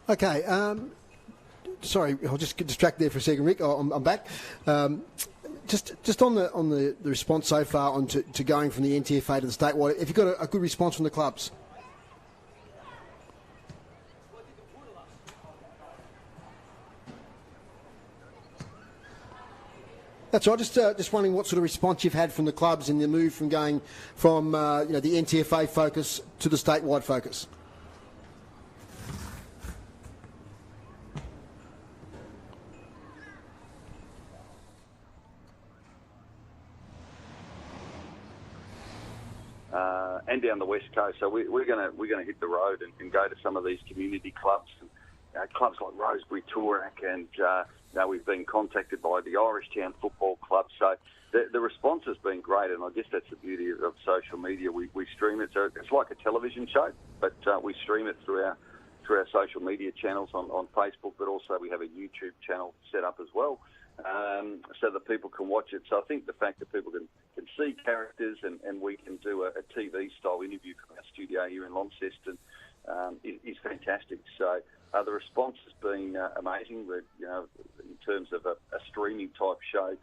Okay, sorry, I'll just get distracted there for a second, Rick. I'm back. Just on the response so far on to going from the NTFA to the statewide, have you got a good response from the clubs? That's right. Just wondering what sort of response you've had from the clubs in the move from going from the NTFA focus to the statewide focus. And down the west coast, so we're going to hit the road and go to some of these community clubs, clubs like Rosebery, Toorak, and we've been contacted by the Irishtown Football Club. So the response has been great, and I guess that's the beauty of social media. We stream it, so it's like a television show, but we stream it through our social media channels on Facebook, but also we have a YouTube channel set up as well, so that people can watch it. So I think the fact that people can see characters and we can do a TV-style interview from our studio here in Launceston is fantastic. So the response has been amazing. In terms of a streaming-type show,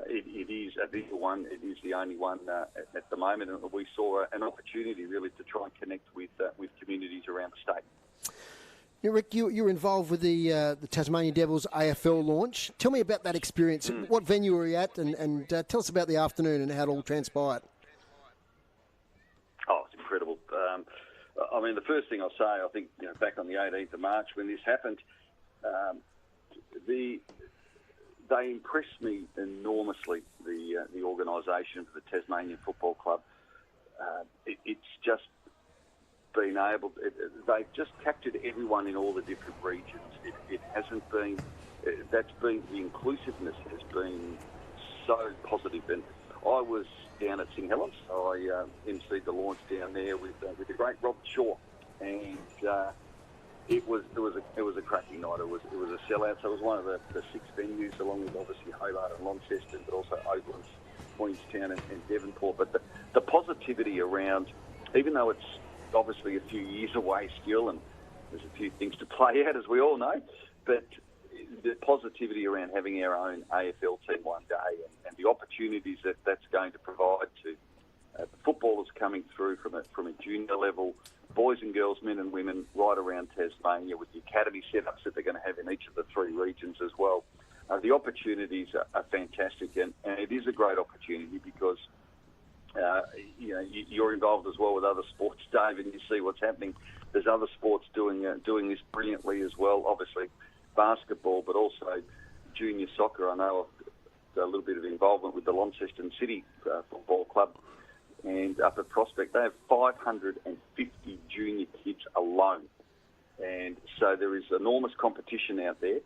it is a visual one. It is the only one at the moment, and we saw an opportunity really to try and connect with communities around the state. Yeah, Rick, you were involved with the Tasmanian Devils AFL launch. Tell me about that experience. What venue were you at, and tell us about the afternoon and how it all transpired. Oh, it's incredible. I mean, the first thing I'll say, I think back on the 18th of March when this happened, they impressed me enormously. The organisation of the Tasmanian Football Club. It's just been able. They've just captured everyone in all the different regions. It hasn't been. That's been the inclusiveness has been so positive. And I was down at St Helens. I emceed the launch down there with the great Rob Shaw, and it was a cracking night. It was a sellout. So it was one of the 6 venues, along with obviously Hobart and Launceston, but also Oakland, Queenstown, and Devonport. But the positivity around, even though it's obviously a few years away still, and there's a few things to play out, as we all know, but the positivity around having our own AFL team one day and the opportunities that's going to provide to the footballers coming through from a junior level, boys and girls, men and women, right around Tasmania, with the academy setups that they're going to have in each of the 3 regions as well. The opportunities are fantastic, and it is a great opportunity because you're involved as well with other sports, Dave, and you see what's happening. There's other sports doing this brilliantly as well. Obviously, basketball, but also junior soccer. I know I've got a little bit of involvement with the Launceston City Football Club, and up at Prospect, they have 550 junior kids alone, and so there is enormous competition out there.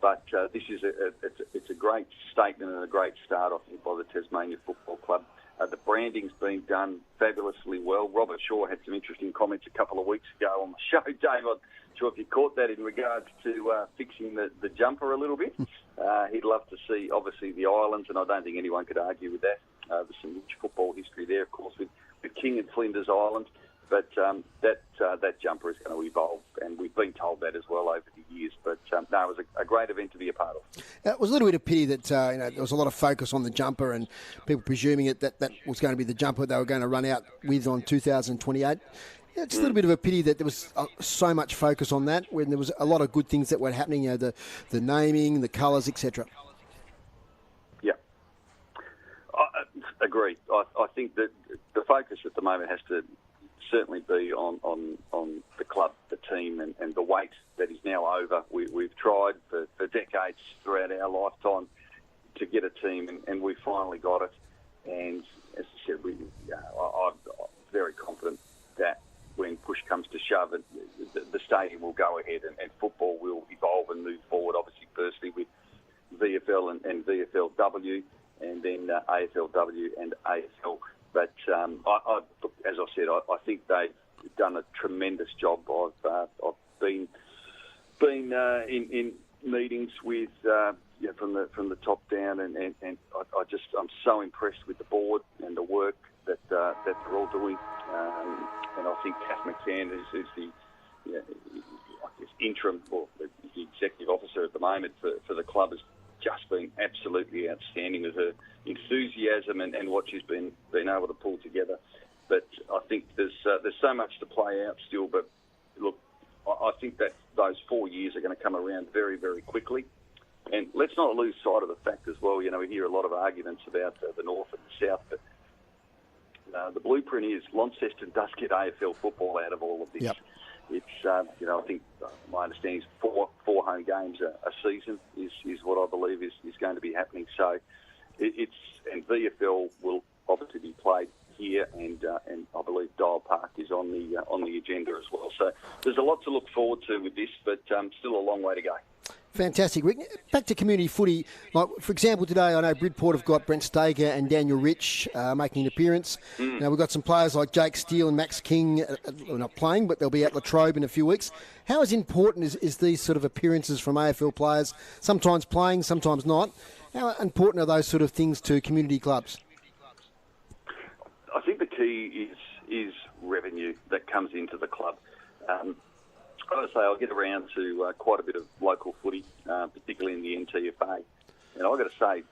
But this is it's a great statement and a great start, I think, by the Tasmania Football Club. The branding's been done fabulously well. Robert Shaw had some interesting comments a couple of weeks ago on the show, Dave. I'm not sure if you caught that in regards to fixing the jumper a little bit. He'd love to see, obviously, the islands, and I don't think anyone could argue with that. There's some rich football history there, of course, with King and Flinders Island. But that jumper is going to evolve, and we've been told that as well over the years. But no, it was a great event to be a part of. It was a little bit of pity that there was a lot of focus on the jumper and people presuming that was going to be the jumper they were going to run out with on 2028. It's a little bit of a pity that there was so much focus on that when there was a lot of good things that were happening, the naming, the colours, etc. Yeah, I agree. I think that the focus at the moment has to certainly be on the club, the team, and the wait that is now over. We've tried for decades throughout our lifetime to get a team, and we finally got it. And as I said, I'm very confident that when push comes to shove, the stadium will go ahead and football will evolve and move forward, obviously, firstly with VFL and VFLW, and then AFLW and AFL. But as I said, I think they've done a tremendous job. I've been in meetings with from the top down, and I'm so impressed with the board and the work that they're all doing. And I think Kath McCann is the interim or the executive officer Vanessa at the moment for the club has just been absolutely outstanding with her enthusiasm and what she's been able to pull together. But I think there's so much to play out still. But look, I think that those 4 years are going to come around very, very quickly. And let's not lose sight of the fact as well. You know, we hear a lot of arguments about the north and the south, but the blueprint is Launceston does get AFL football out of all of this. Yep. It's, you know, I think my understanding is four home games a season is what I believe is going to be happening. So and VFL will obviously be played here, and I believe Dial Park is on the agenda as well. So there's a lot to look forward to with this, but still a long way to go. Fantastic, Rick. Back to community footy. Like, for example, today I know Bridport have got Brent Staker and Daniel Rich making an appearance. Now we've got some players like Jake Steele and Max King not playing, but they'll be at Latrobe in a few weeks. How important is these sort of appearances from AFL players, sometimes playing, sometimes not? How important are those sort of things to community clubs? I think the key is revenue that comes into the club. I've got to say, I get around to quite a bit of local footy, particularly in the NTFA. And I've got to say,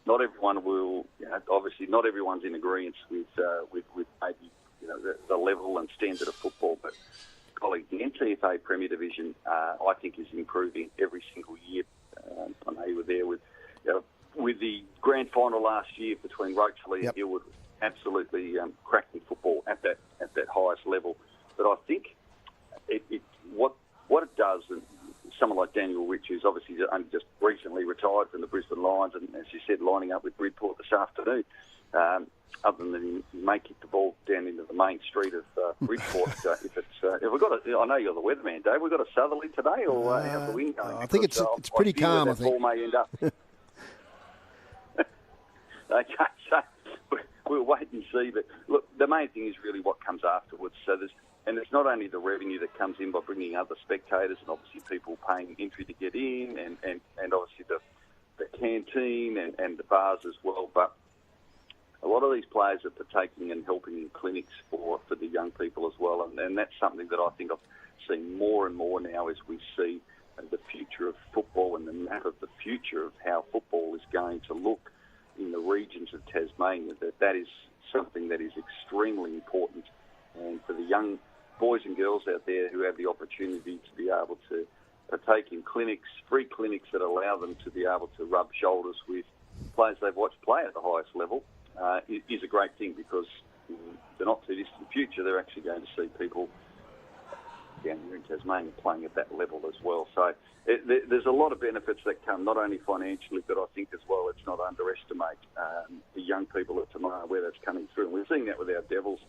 not everyone will, obviously not everyone's in agreement with maybe, the level and standard of football. But, golly, the NTFA Premier Division, I think, is improving every single year. I know you were there with the grand final last year between Rochely and Gilwood, absolutely cracking football at that highest level. But I think what it does, and someone like Daniel Rich, who's obviously only just recently retired from the Brisbane Lions, and as you said, lining up with Bridport this afternoon, other than he may kick the ball down into the main street of Bridport. If we've got I know you're the weatherman, Dave. We've got a southerly today, or how's the wind going? I think it's pretty calm. I think ball may end up. Okay, so we'll wait and see. But look, the main thing is really what comes afterwards. So and it's not only the revenue that comes in by bringing other spectators and obviously people paying entry to get in, and obviously the canteen and the bars as well. But a lot of these players are partaking and helping in clinics for the young people as well. And that's something that I think I've seen more and more now as we see the future of football and the map of the future of how football is going to look in the regions of Tasmania. That is something that is extremely important. And for the young boys and girls out there who have the opportunity to be able to partake in clinics, free clinics that allow them to be able to rub shoulders with players they've watched play at the highest level, is a great thing, because in the not too distant future they're actually going to see people down here in Tasmania playing at that level as well. So there's a lot of benefits that come, not only financially, but I think as well it's not underestimate the young people of tomorrow where that's coming through. And we're seeing that with our Devils.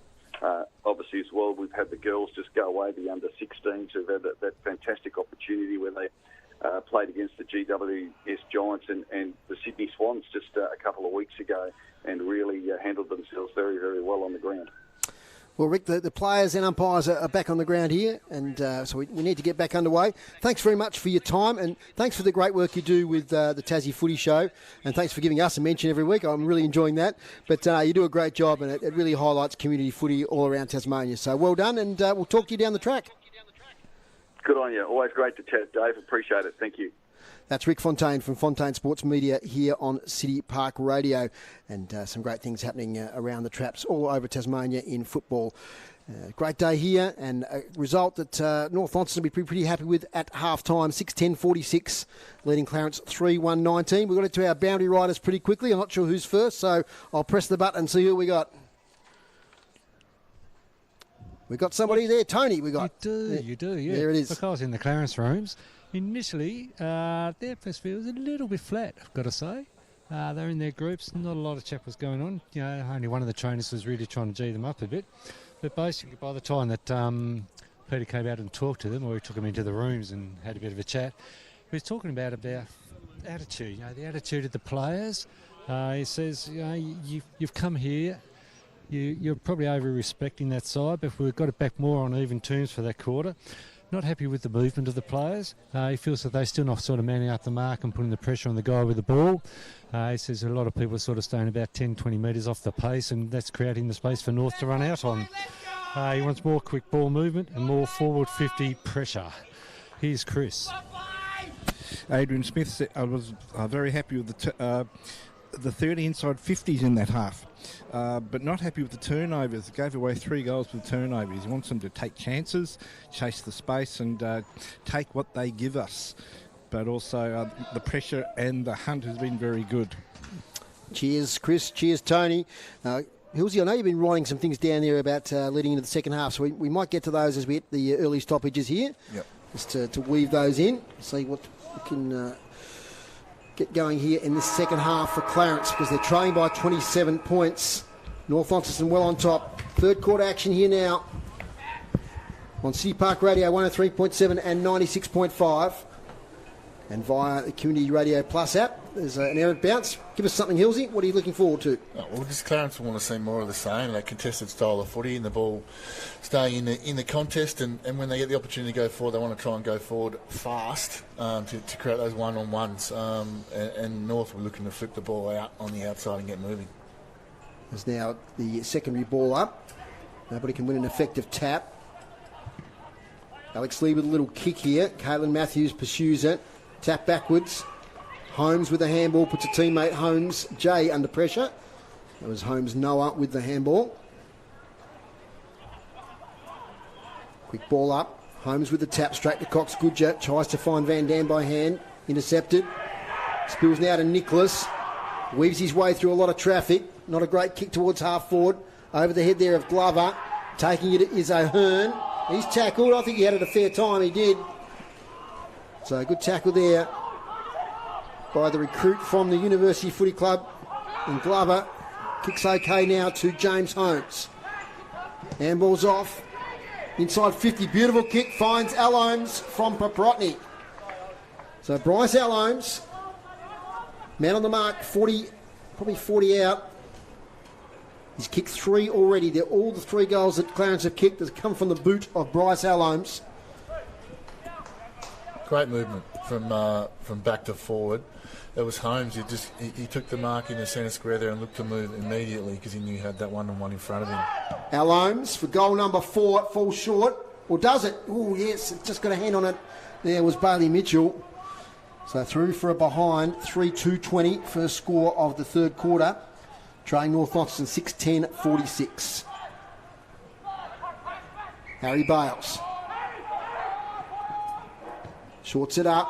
Obviously as well, we've had the girls just go away, the under-16s who've had that fantastic opportunity where they played against the GWS Giants and the Sydney Swans just a couple of weeks ago, and really handled themselves very, very well on the ground. Well, Rick, the players and umpires are back on the ground here, and so we need to get back underway. Thanks very much for your time, and thanks for the great work you do with the Tassie Footy Show, and thanks for giving us a mention every week. I'm really enjoying that. But you do a great job, and it really highlights community footy all around Tasmania. So well done, and we'll talk to you down the track. Good on you. Always great to chat, Dave. Appreciate it. Thank you. That's Rick Fontaine from Fontaine Sports Media here on City Park Radio, and some great things happening around the traps all over Tasmania in football. Great day here, and a result that North Launceston will be pretty happy with at half-time, 6-10-46, leading Clarence 3-1-19. We've got into our boundary riders pretty quickly. I'm not sure who's first, so I'll press the button and see who we got. We got somebody there, Tony. We got. You do, yeah. There it is. Look, I was in the Clarence rooms. Initially, their atmosphere was a little bit flat, I've got to say. They're in their groups, not a lot of chat was going on. Only one of the trainers was really trying to G them up a bit. But basically, by the time that Peter came out and talked to them, or he took them into the rooms and had a bit of a chat, he was talking about attitude, the attitude of the players. He says, you've come here, you're probably over-respecting that side, but we've got it back more on even terms for that quarter. Not happy with the movement of the players. He feels that they're still not sort of manning up the mark and putting the pressure on the guy with the ball. He says a lot of people are sort of staying about 10, 20 metres off the pace, and that's creating the space for North to run out on. He wants more quick ball movement and more forward 50 pressure. Here's Chris. Adrian Smith said, I was very happy with the 30 inside 50s in that half, but not happy with the turnovers. Gave away 3 goals with turnovers. He wants them to take chances, chase the space, and take what they give us. But also the pressure and the hunt has been very good. Cheers, Chris. Cheers, Tony. Hilsey, I know you've been writing some things down there about leading into the second half, so we might get to those as we hit the early stoppages here. Yep. Just to weave those in, see what we can get going here in the second half for Clarence, because they're trailing by 27 points. North Launceston well on top. Third quarter action here now on City Park Radio 103.7 and 96.5. And via the Community Radio Plus app, there's an errant bounce. Give us something, Hilsey. What are you looking forward to? Well, just Clarence will want to see more of the same, that contested style of footy, and the ball staying in the contest. And when they get the opportunity to go forward, they want to try and go forward fast to create those one-on-ones. And North were looking to flip the ball out on the outside and get moving. There's now the secondary ball up. Nobody can win an effective tap. Alex Lee with a little kick here. Caitlin Matthews pursues it. Tap backwards. Holmes with a handball, puts a teammate Holmes Jay under pressure. That was Holmes Noah with the handball. Quick ball up. Holmes with the tap straight to Cox Goodger. Tries to find Van Dam by hand. Intercepted. Spills now to Nicholas. Weaves his way through a lot of traffic. Not a great kick towards half forward. Over the head there of Glover. Taking it is O'Hearn. He's tackled. I think he had it a fair time. He did. So a good tackle there by the recruit from the University Footy Club. And Glover kicks okay now to James Holmes. Handball's off. Inside 50, beautiful kick, finds Alholmes from Paprotny. So Bryce Alholmes, man on the mark, 40, probably 40 out. He's kicked 3 already. They're all the 3 goals that Clarence have kicked have come from the boot of Bryce Alholmes. Great movement from back to forward. It was Holmes. He took the mark in the centre square there and looked to move immediately because he knew he had that one-on-one in front of him. Alholmes for goal number 4, falls short. Or does it? Oh, yes, it's just got a hand on it. There was Bailey Mitchell. So through for a behind, 3-2-20, first score of the third quarter. Trailing North Launceston 6-10-46. Harry Bales. Shorts it up.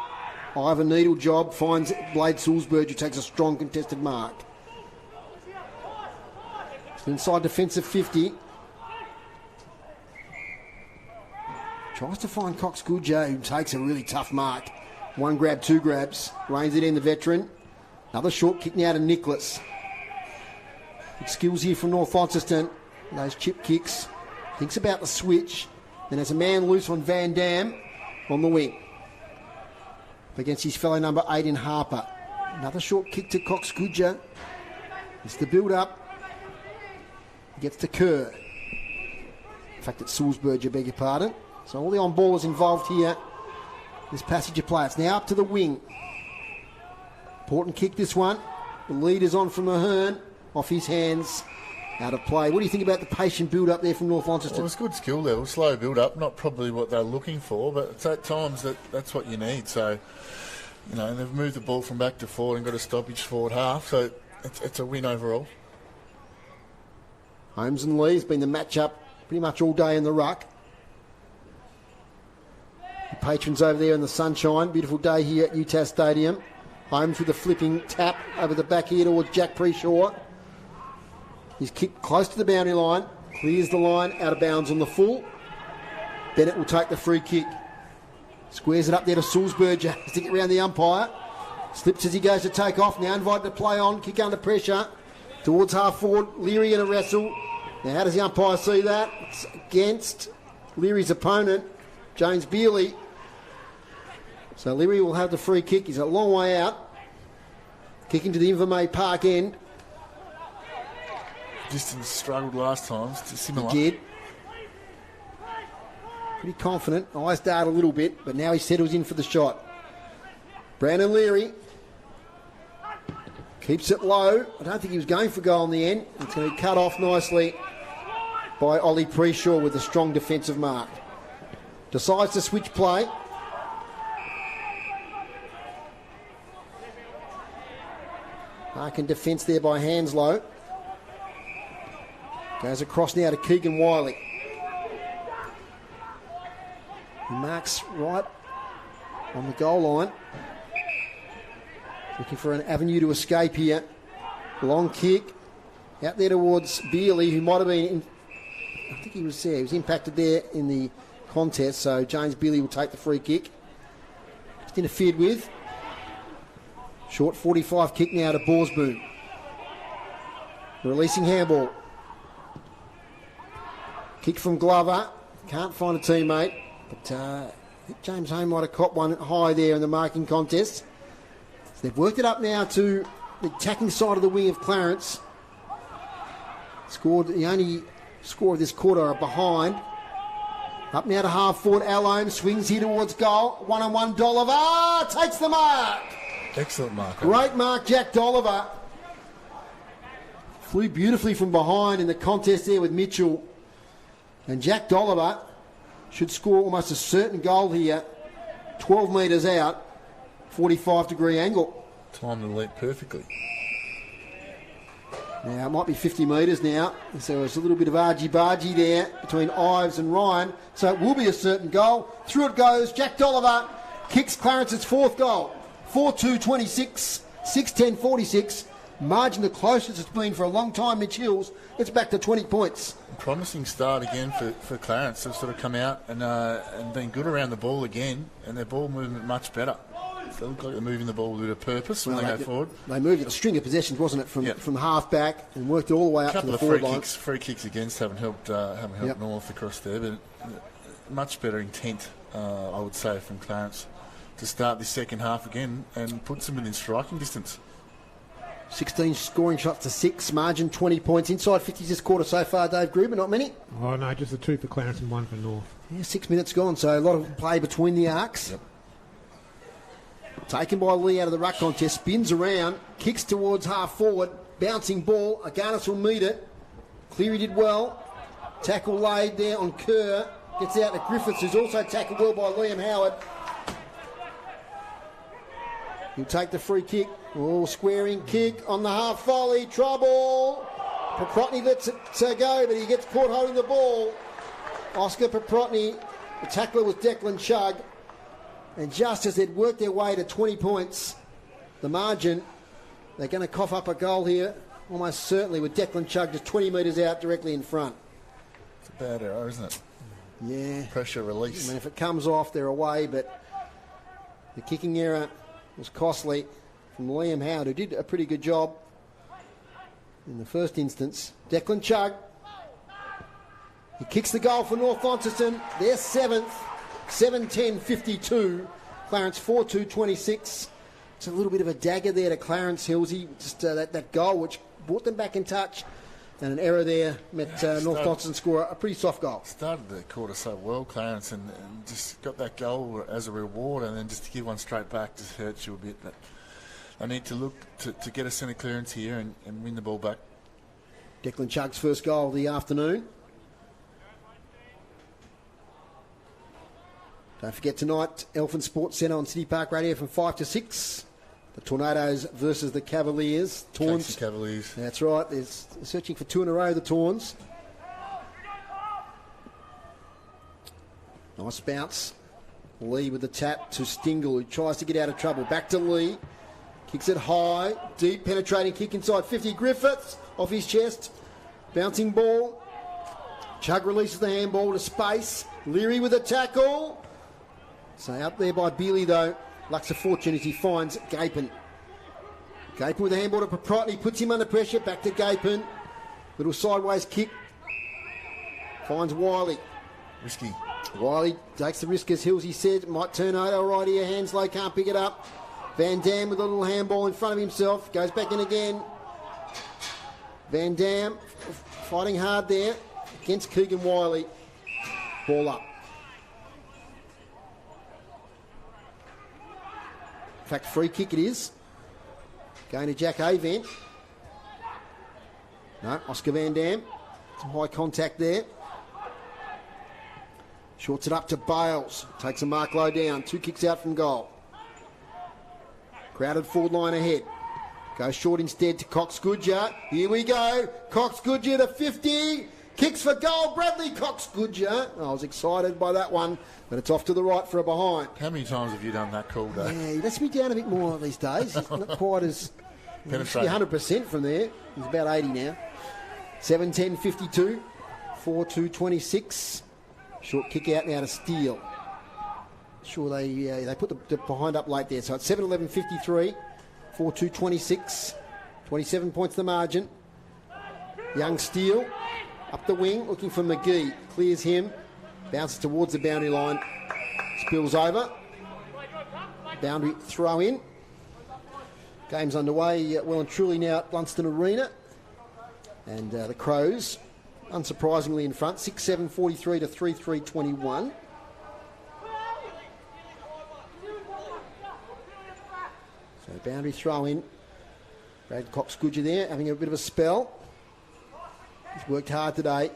Ivan Needle job finds Blade Sulzberg, who takes a strong contested mark. Inside defensive 50. Tries to find Cox Goodger, who takes a really tough mark. 1 grab, 2 grabs. Reins it in, the veteran. Another short kick now to Nicholas. Good skills here from North Launceston. Those chip kicks. Thinks about the switch. Then has a man loose on Van Dam on the wing. Against his fellow number 8 in Harper. Another short kick to Cox Goodger. It's the build-up. He gets to Kerr. In fact, it's Sulzberg, I beg your pardon. So all the on-ballers involved here. This passage of play. It's now up to the wing. Important kick, this one. The lead is on from Ahern. Off his hands. Out of play. What do you think about the patient build-up there from North Launceston? Well, it was good skill level, slow build-up. Not probably what they're looking for, but it's at times that's what you need. So, you know, they've moved the ball from back to forward and got a stoppage forward half. So it's a win overall. Holmes and Lee's been the match-up pretty much all day in the ruck. The patrons over there in the sunshine. Beautiful day here at UTAS Stadium. Holmes with a flipping tap over the back here towards Jack Preshaw. He's kicked close to the boundary line. Clears the line, out of bounds on the full. Bennett will take the free kick. Squares it up there to Sulzberg. Stick it around the umpire. Slips as he goes to take off. Now invited to play on. Kick under pressure. Towards half forward. Leary in a wrestle. Now how does the umpire see that? It's against Leary's opponent, James Bealey. So Leary will have the free kick. He's a long way out. Kicking to the Invermay Park end. Distance struggled last time. It's similar. He did. Pretty confident. Eyes dart a little bit, but now he settles in for the shot. Brandon Leary keeps it low. I don't think he was going for goal in the end. It's going to be cut off nicely by Ollie Preshaw with a strong defensive mark. Decides to switch play. Harkin defence there by Hanslow. Goes across now to Keegan Wiley. He marks right on the goal line. Looking for an avenue to escape here. Long kick. Out there towards Bealey, who might have been... I think he was there. He was impacted there in the contest, so James Bealey will take the free kick. Just interfered with. Short 45 kick now to Borsboom. Releasing handball. Kick from Glover. Can't find a teammate. But I think James Home might have caught one high there in the marking contest. So they've worked it up now to the attacking side of the wing of Clarence. Scored the only score of this quarter are behind. Up now to half forward. Alome swings here towards goal. One-on-one Dolliver takes the mark. Excellent mark. Great mark, Jack Dolliver. Flew beautifully from behind in the contest there with Mitchell. And Jack Dolliver should score almost a certain goal here. 12 metres out, 45-degree angle. Timed the leap perfectly. Now, it might be 50 metres now. So there's a little bit of argy-bargy there between Ives and Ryan. So it will be a certain goal. Through it goes. Jack Dolliver kicks Clarence's fourth goal. 4-2-26, 6-10-46. Margin the closest it's been for a long time, Mitch Hills. It's back to 20 points. Promising start again for Clarence. They've sort of come out and been good around the ball again, and their ball movement much better. So they look like they're moving the ball with a purpose when they go forward. They moved a string of possessions, wasn't it, from half back and worked it all the way up to the forward line. Free kicks against haven't helped North across there, but much better intent, I would say, from Clarence to start this second half again and puts them within striking distance. 16 scoring shots to 6, margin 20 points. Inside 50s this quarter so far, Dave Gruber, not many. Oh, no, just the 2 for Clarence and 1 for North. Yeah, 6 minutes gone, so a lot of play between the arcs. Yep. Taken by Lee out of the ruck contest, spins around, kicks towards half forward, bouncing ball. Aganis will meet it. Cleary did well. Tackle laid there on Kerr. Gets out to Griffiths, who's also tackled well by Liam Howard. He'll take the free kick. Oh, squaring kick on the half volley. Trouble. Paprotny lets it go, but he gets caught holding the ball. Oscar Paprotny. The tackler was Declan Chugg. And just as they'd worked their way to 20 points, the margin, they're going to cough up a goal here, almost certainly, with Declan Chugg just 20 metres out directly in front. It's a bad error, isn't it? Yeah. Pressure release. I mean, if it comes off, they're away, but the kicking error was costly from Liam Howard, who did a pretty good job in the first instance. Declan Chugg. He kicks the goal for North Launceston. They're 7th. 7-10-52. Clarence 4-2-26. It's a little bit of a dagger there to Clarence Hills. He just that goal which brought them back in touch. And an error there met North Launceston score a pretty soft goal. Started the quarter so well, Clarence, and just got that goal as a reward, and then just to give one straight back just hurts you a bit. But they need to look to get a centre clearance here and win the ball back. Declan Chugg's first goal of the afternoon. Don't forget tonight, Elfin Sports Centre on City Park Radio from 5 to 6. The Tornadoes versus the Cavaliers. Tawns. Cavaliers. That's right. They're searching for 2 in a row, the Tawns. Nice bounce. Lee with the tap to Stingle, who tries to get out of trouble. Back to Lee. Kicks it high. Deep penetrating kick inside 50. Griffiths off his chest. Bouncing ball. Chugg releases the handball to space. Leary with a tackle. So out there by Bealey, though. Lucks of fortune as he finds Gapin. Gapin with a handball to Paprotny. Puts him under pressure. Back to Gapin. Little sideways kick. Finds Wiley. Risky. Wiley takes the risk, as Hillsy said. Might turn over right here. Hanslow can't pick it up. Van Dam with a little handball in front of himself. Goes back in again. Van Dam fighting hard there against Keegan Wiley. Ball up. In fact, free kick it is. Going to Jack Avent. No, Oscar Van Dam. Some high contact there. Shorts it up to Bales. Takes a mark low down. 2 kicks out from goal. Crowded forward line ahead. Goes short instead to Cox Goodyer. Here we go. Cox Goodyer to 50. Kicks for goal. Bradley Cox Goodyer. I was excited by that one, but it's off to the right for a behind. How many times have you done that call, Dave? Yeah, he lets me down a bit more these days. He's not quite as... Penetrating. 100% from there. He's about 80 now. 7-10-52. 4-2-26. Short kick out now to Steele. Sure, they put the behind up late there. So it's 7-11-53. 4-2-26. 27 points the margin. Young Steele up the wing looking for McGee. Clears him. Bounces towards the boundary line. Spills over. Boundary throw in. Game's underway well and truly now at Launceston Arena. And the Crows, unsurprisingly in front, 6-7-43 to 3-3-21. So boundary throw in. Brad Cox Goodyer there, having a bit of a spell. He's worked hard today.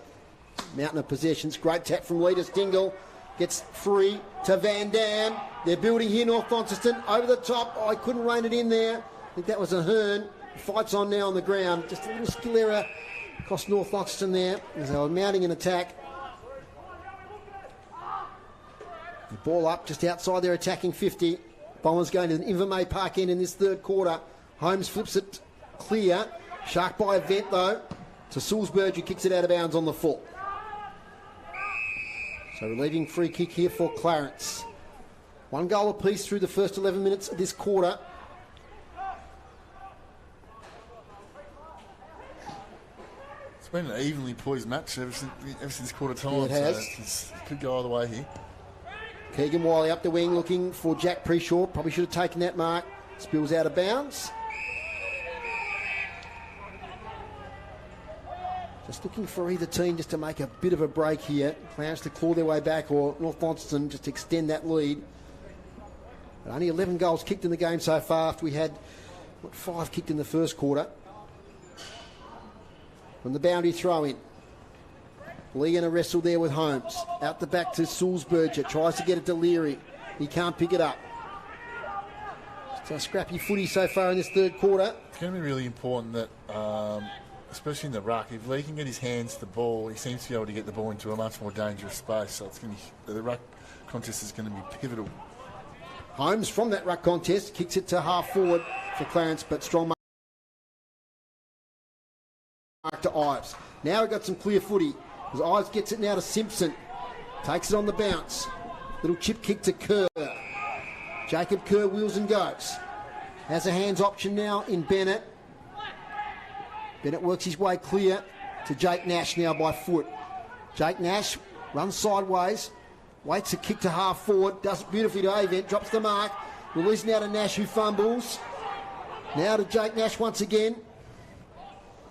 Mountain of possessions. Great tap from leader Stingle. Gets free to Van Dam. They're building here, North Launceston. Over the top. Oh, I couldn't rein it in there. I think that was a Hearn. The fight's on now on the ground. Just a little skill error across North Launceston there as they were mounting an attack. The ball up just outside their attacking 50. Bombers going to the Invermay Park end in this third quarter. Holmes flips it clear. Shark by event though to Sulzberg, who kicks it out of bounds on the full. So relieving free kick here for Clarence. 1 goal apiece through the first 11 minutes of this quarter. It's been an evenly poised match ever since quarter time. Yeah, it has. So it could go either way here. Keegan Wiley up the wing looking for Jack Preshaw. Probably should have taken that mark. Spills out of bounds. Just looking for either team just to make a bit of a break here. Clarence to claw their way back, or North Launceston just to extend that lead. But only 11 goals kicked in the game so far after we had 5 kicked in the first quarter. From the boundary throw in. Lee in a wrestle there with Holmes. Out the back to Sulzberger. Tries to get it to Leary. He can't pick it up. It's a scrappy footy so far in this third quarter. It's going to be really important that, especially in the ruck, if Lee can get his hands to the ball, he seems to be able to get the ball into a much more dangerous space. So it's going to be, the ruck contest is going to be pivotal. Holmes from that ruck contest kicks it to half forward for Clarence, but strong mark to Ives. Now we've got some clear footy. As Ives gets it now to Simpson. Takes it on the bounce. Little chip kick to Kerr. Jacob Kerr wheels and goes. Has a hands option now in Bennett. Bennett works his way clear to Jake Nash now by foot. Jake Nash runs sideways. Waits a kick to half forward. Does it beautifully to Avent. Drops the mark. Release now to Nash, who fumbles. Now to Jake Nash once again.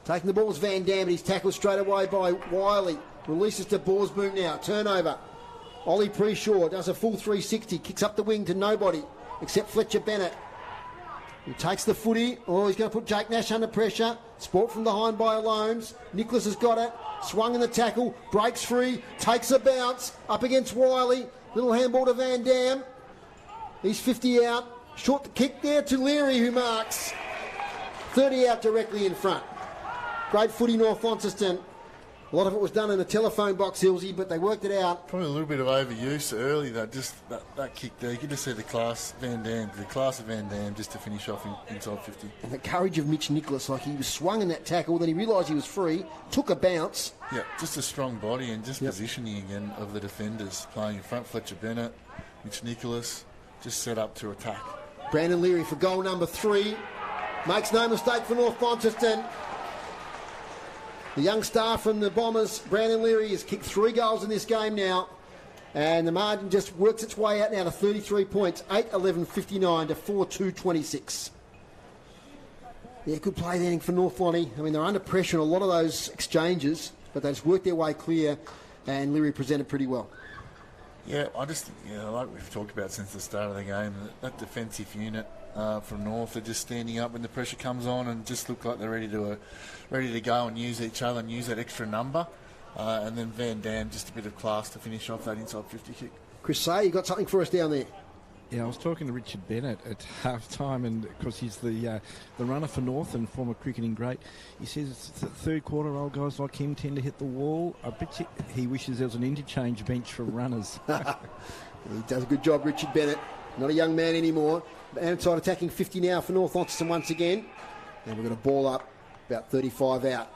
Taking the ball is Van Dam, but he's tackled straight away by Wiley. Releases to Borsboom now. Turnover. Ollie Preshaw does a full 360. Kicks up the wing to nobody except Fletcher Bennett. He takes the footy. Oh, he's going to put Jake Nash under pressure. Sport from behind by Alones. Nicholas has got it. Swung in the tackle. Breaks free. Takes a bounce. Up against Wiley. Little handball to Van Dam. He's 50 out. Short kick there to Leary, who marks. 30 out directly in front. Great footy, North Launceston. A lot of it was done in the telephone box, Hillsy, but they worked it out. Probably a little bit of overuse early, though. Just that kick there. You get to see the class of Van Dam just to finish off inside 50. And the courage of Mitch Nicholas, like he was swung in that tackle, then he realised he was free, took a bounce. Yeah, just a strong body and just positioning again of the defenders. Playing in front, Fletcher Bennett, Mitch Nicholas, just set up to attack. Brandon Leary for goal number 3. Makes no mistake for North Launceston. The young star from the Bombers, Brandon Leary, has kicked 3 goals in this game now. And the margin just works its way out now to 33 points. 8-11-59 to 4-2-26. Yeah, good play there for North Lonnie. I mean, they're under pressure in a lot of those exchanges, but they just worked their way clear, and Leary presented pretty well. Yeah, I just think, like we've talked about since the start of the game, that defensive unit from North, they're just standing up when the pressure comes on and just look like they're ready to go and use each other and use that extra number. And then Van Dam, just a bit of class to finish off that inside 50 kick. Chris Say, you got something for us down there? Yeah, I was talking to Richard Bennett at half-time, and of course he's the runner for North and former cricketing great. He says third quarter old guys like him tend to hit the wall. I bet you he wishes there was an interchange bench for runners. He does a good job, Richard Bennett. Not a young man anymore. Outside attacking 50 now for North Launceston once again. And we're going to ball up about 35 out.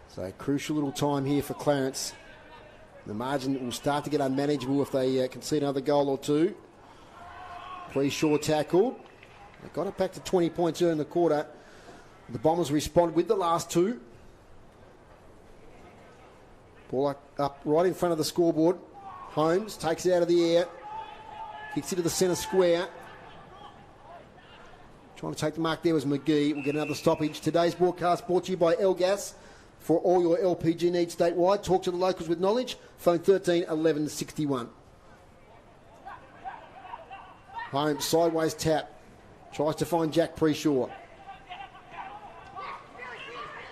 So crucial little time here for Clarence. The margin will start to get unmanageable if they concede another goal or two. Pre-Shaw tackled. They got it back to 20 points early in the quarter. The Bombers responded with the last two. Ball up right in front of the scoreboard. Holmes takes it out of the air. Kicks it to the centre square. Trying to take the mark there was McGee. We'll get another stoppage. Today's broadcast brought to you by Elgas. For all your LPG needs statewide, talk to the locals with knowledge. Phone 13 11 61. Holmes, sideways tap. Tries to find Jack Preshaw.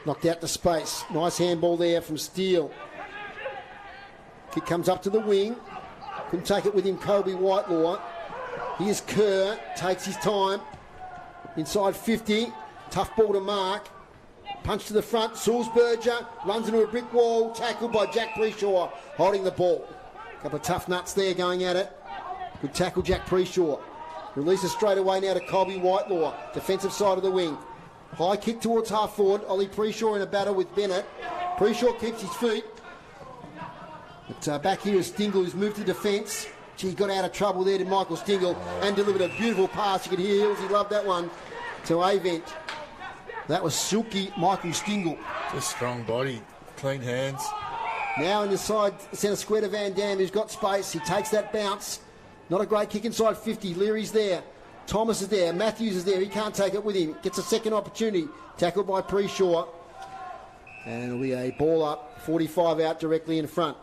Knocked out to space. Nice handball there from Steele. Kick comes up to the wing. Couldn't take it with him, Kobe Whitelaw. Here's Kerr. Takes his time. Inside 50. Tough ball to mark. Punch to the front. Sulzberger runs into a brick wall. Tackled by Jack Preshaw. Holding the ball. Couple of tough nuts there going at it. Good tackle, Jack Preshaw. Releases straight away now to Colby Whitelaw. Defensive side of the wing. High kick towards half forward. Ollie Preshaw in a battle with Bennett. Preshaw keeps his feet. But back here is Stingle, who's moved to defence. Gee, got out of trouble there to Michael Stingle and delivered a beautiful pass. You could hear Hills, he loved that one, to Avent. That was silky Michael Stingle. Just strong body, clean hands. Now in the side centre square to Van Dam, who's got space. He takes that bounce. Not a great kick inside 50. Leary's there. Thomas is there. Matthews is there. He can't take it with him. Gets a second opportunity. Tackled by Preshaw. And it'll be a ball up, 45 out directly in front.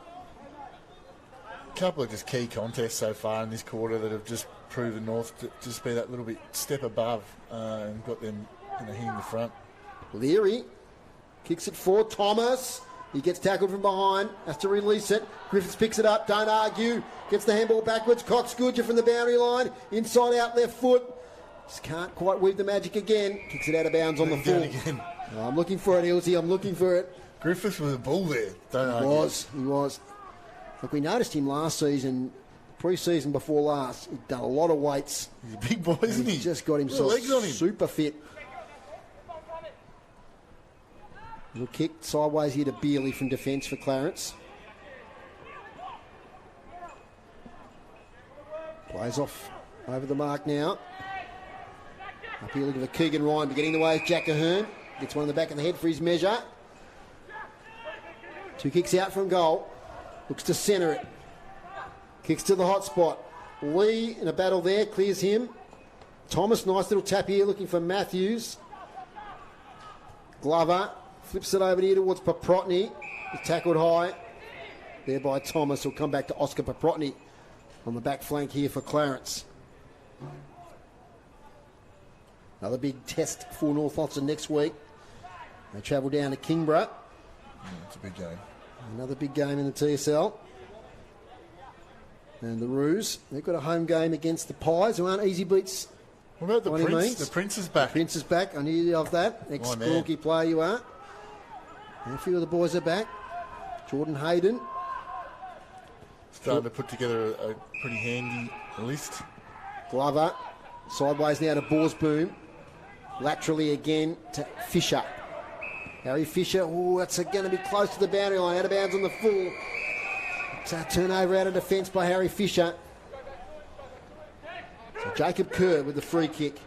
Couple of just key contests so far in this quarter that have just proven North to just be that little bit step above and got them hitting the front. Leary kicks it forward. Thomas, he gets tackled from behind, has to release it. Griffiths picks it up, don't argue, gets the handball backwards. Cox Goodger from the boundary line, inside out left foot. Just can't quite weave the magic again. Kicks it out of bounds on the full. Again. Oh, I'm looking for it, Hilsey, I'm looking for it. Griffiths was a bull there, don't argue. He was. Look, we noticed him last season, pre-season before last. He'd done a lot of weights. He's a big boy, isn't he? He's just got himself legs on him. Super fit. Little kick sideways here to Bealey from defence for Clarence. Plays off over the mark now. Up here looking for Keegan Ryan, but getting in the way is Jack Ahern. Gets one in the back of the head for his measure. Two kicks out from goal. Looks to centre it. Kicks to the hot spot. Lee in a battle there, clears him. Thomas, nice little tap here, looking for Matthews. Glover flips it over here towards Paprotny. He's tackled high. There by Thomas. He'll come back to Oscar Paprotny on the back flank here for Clarence. Another big test for North Launceston next week. They travel down to Kingborough. It's a big game. Another big game in the TSL. And the Roos, they've got a home game against the Pies, who aren't easy beats. What about the Prince? The Prince is back. The Prince is back. I knew you of that. Ex-Gawky player you are. And a few of the boys are back. Jordan Hayden. Starting to put together a pretty handy list. Glover. Sideways now to Borsboom. Laterally again to Fisher. Harry Fisher, that's going to be close to the boundary line. Out of bounds on the full. It's a turnover out of defence by Harry Fisher. So Jacob Kerr with the free kick.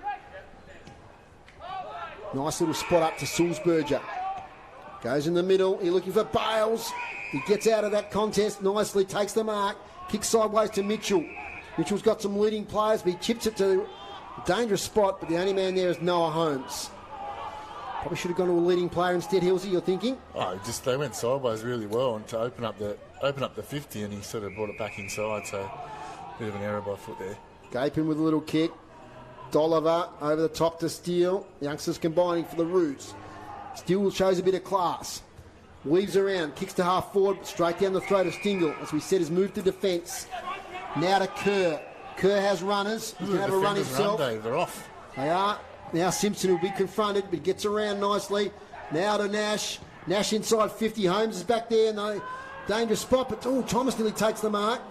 Nice little spot up to Sulzberger. Goes in the middle. You're looking for Bales. He gets out of that contest nicely, takes the mark. Kicks sideways to Mitchell. Mitchell's got some leading players, but he chips it to a dangerous spot, but the only man there is Noah Holmes. Probably should have gone to a leading player instead, Hilsey, you're thinking? Oh, they went sideways really well and to open up the 50, and he sort of brought it back inside, so a bit of an error by foot there. Gaping with a little kick. Dolliver over the top to Steele. Youngsters combining for the Roos. Steele shows a bit of class. Weaves around, kicks to half forward, straight down the throat of Stingle. As we said, has moved to defence. Now to Kerr. Kerr has runners. He's going to have a run himself. They're off. They are. Now Simpson will be confronted, but gets around nicely. Now to Nash. Nash inside 50. Holmes is back there. No dangerous spot, but Thomas nearly takes the mark.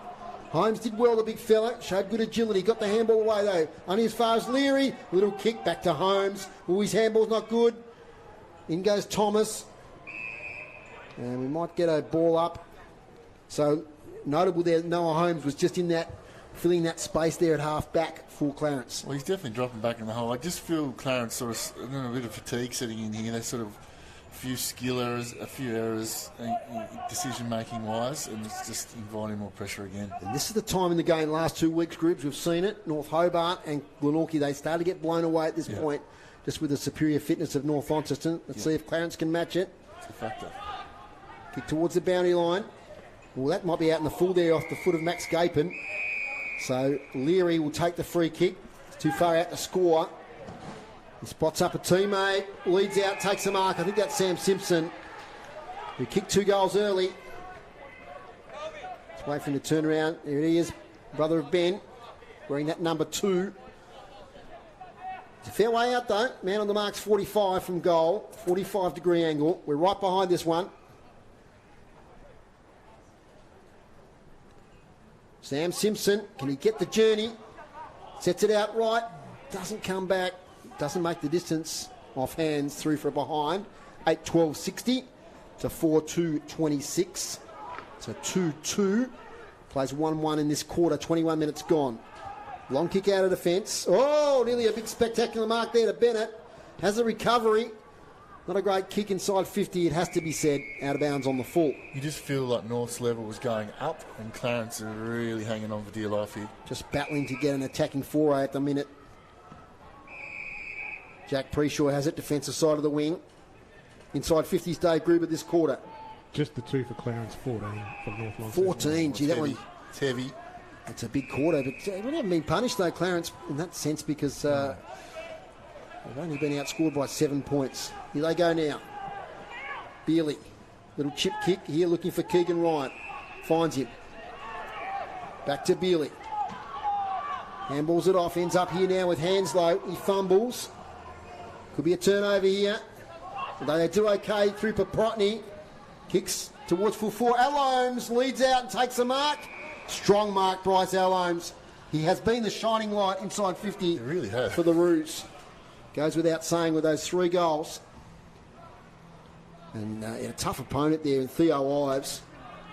Holmes did well, the big fella. Showed good agility. Got the handball away, though. Only as far as Leary. Little kick back to Holmes. His handball's not good. In goes Thomas. And we might get a ball up. So notable there, Noah Holmes was just in that, filling that space there at half back for Clarence. Well, he's definitely dropping back in the hole. I just feel Clarence sort of a bit of fatigue setting in here. They sort of a few skill errors, a few errors decision making wise, and it's just inviting more pressure again. And this is the time in the game, last 2 weeks, groups, we've seen it. North Hobart and Glenorchy, they started to get blown away at this point, just with the superior fitness of North Launceston. Let's see if Clarence can match it. It's a factor. Kick towards the boundary line. Well, that might be out in the full there off the foot of Max Gapin. So Leary will take the free kick. It's too far out to score. He spots up a teammate, leads out, takes the mark. I think that's Sam Simpson, who kicked 2 goals early. Let's wait for him to turn around. There he is, brother of Ben, wearing that number 2. It's a fair way out though. Man on the mark's 45 from goal, 45-degree angle. We're right behind this one. Sam Simpson, can he get the journey? Sets it out right, doesn't come back, doesn't make the distance off hands, through for a behind. 8-12-60 to 4-2-26. So 2-2. Plays 1-1 in this quarter, 21 minutes gone. Long kick out of defence. Oh, nearly a big spectacular mark there to Bennett. Has the recovery. Not a great kick inside 50, it has to be said. Out of bounds on the full. You just feel like North's level was going up, and Clarence are really hanging on for dear life here. Just battling to get an attacking foray at the minute. Jack Preshaw has it, defensive side of the wing. Inside 50's Dave Gruber this quarter. Just the 2 for Clarence, 14 for North Launceston. 14, gee, that one. It's heavy. It's a big quarter, but we haven't been punished though, Clarence, in that sense, because they've only been outscored by 7 points. Here they go now. Bealey, little chip kick here, looking for Keegan Ryan. Finds him. Back to Bealey. Handballs it off, ends up here now with Hanslow. He fumbles. Could be a turnover here. Although they do okay through Paprotny. Kicks towards full 4. Alholmes leads out and takes the mark. Strong mark, Bryce Alholmes. He has been the shining light inside 50 He really has. for the Roos. Goes without saying with those 3 goals. And a tough opponent there in Theo Ives,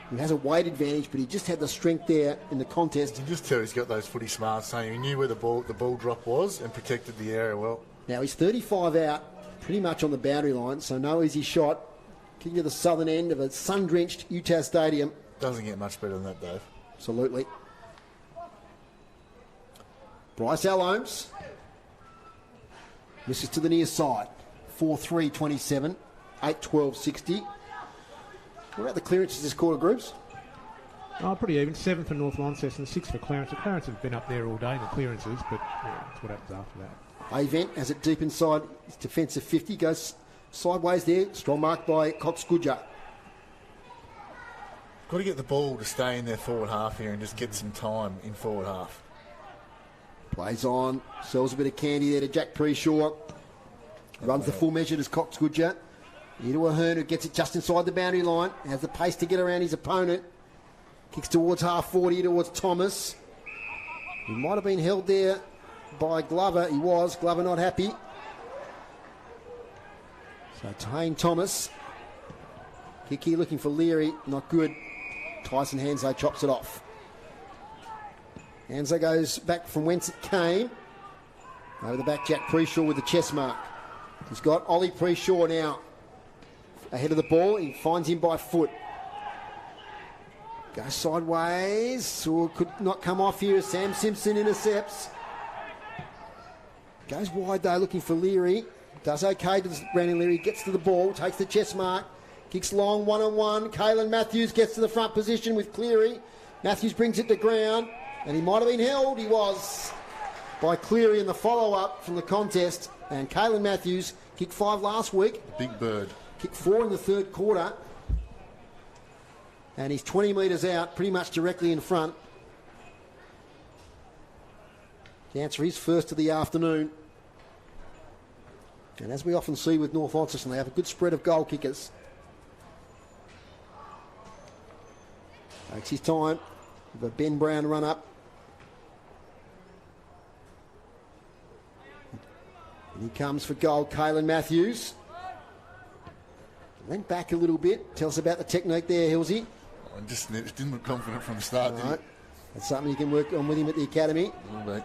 who has a weight advantage, but he just had the strength there in the contest. You can just tell he's got those footy smarts, saying he knew where the ball drop was and protected the area well. Now he's 35 out, pretty much on the boundary line, so no easy shot. Kicking to the southern end of a sun-drenched UTAS Stadium. Doesn't get much better than that, Dave. Absolutely. Bryce Alholmes misses to the near side. 4-3-27, 8-12-60. What about the clearances this quarter, groups? Oh, pretty even. 7 for North Launceston, 6 for Clarence. The Clarence have been up there all day, the clearances, but that's what happens after that. Avent has it deep inside his defensive 50, goes sideways there. Strong mark by Cox Goodger. Got to get the ball to stay in their forward half here and just get some time in forward half. Plays on, sells a bit of candy there to Jack Preshaw. Runs the full measure to Cox Goodger. Here to Ahern, who gets it just inside the boundary line. Has the pace to get around his opponent. Kicks towards half 40, towards Thomas. He might have been held there by Glover. He was. Glover not happy. So Tahane Thomas. Kick here looking for Leary. Not good. Tyson Hanslow chops it off. Hanslow goes back from whence it came. Over the back, Jack Preshaw with the chest mark. He's got Ollie Preshaw now ahead of the ball. He finds him by foot. Goes sideways. Or could not come off here as Sam Simpson intercepts. Goes wide though, looking for Leary. Does okay to Brandon Leary. Gets to the ball, takes the chest mark. Kicks long, 1-on-1. Caelan Matthews gets to the front position with Cleary. Matthews brings it to ground. And he might have been held. He was by Cleary in the follow-up from the contest. And Caelan Matthews kicked 5 last week. Big bird. Kicked 4 in the third quarter. And he's 20 metres out, pretty much directly in front. The answer is first of the afternoon. And as we often see with North Launceston, they have a good spread of goal kickers. Takes his time. We've got Ben Brown run up. And he comes for goal, Kalen Matthews. Went back a little bit. Tell us about the technique there, Hilsey. I just didn't look confident from the start, did he? That's something you can work on with him at the academy. A little bit.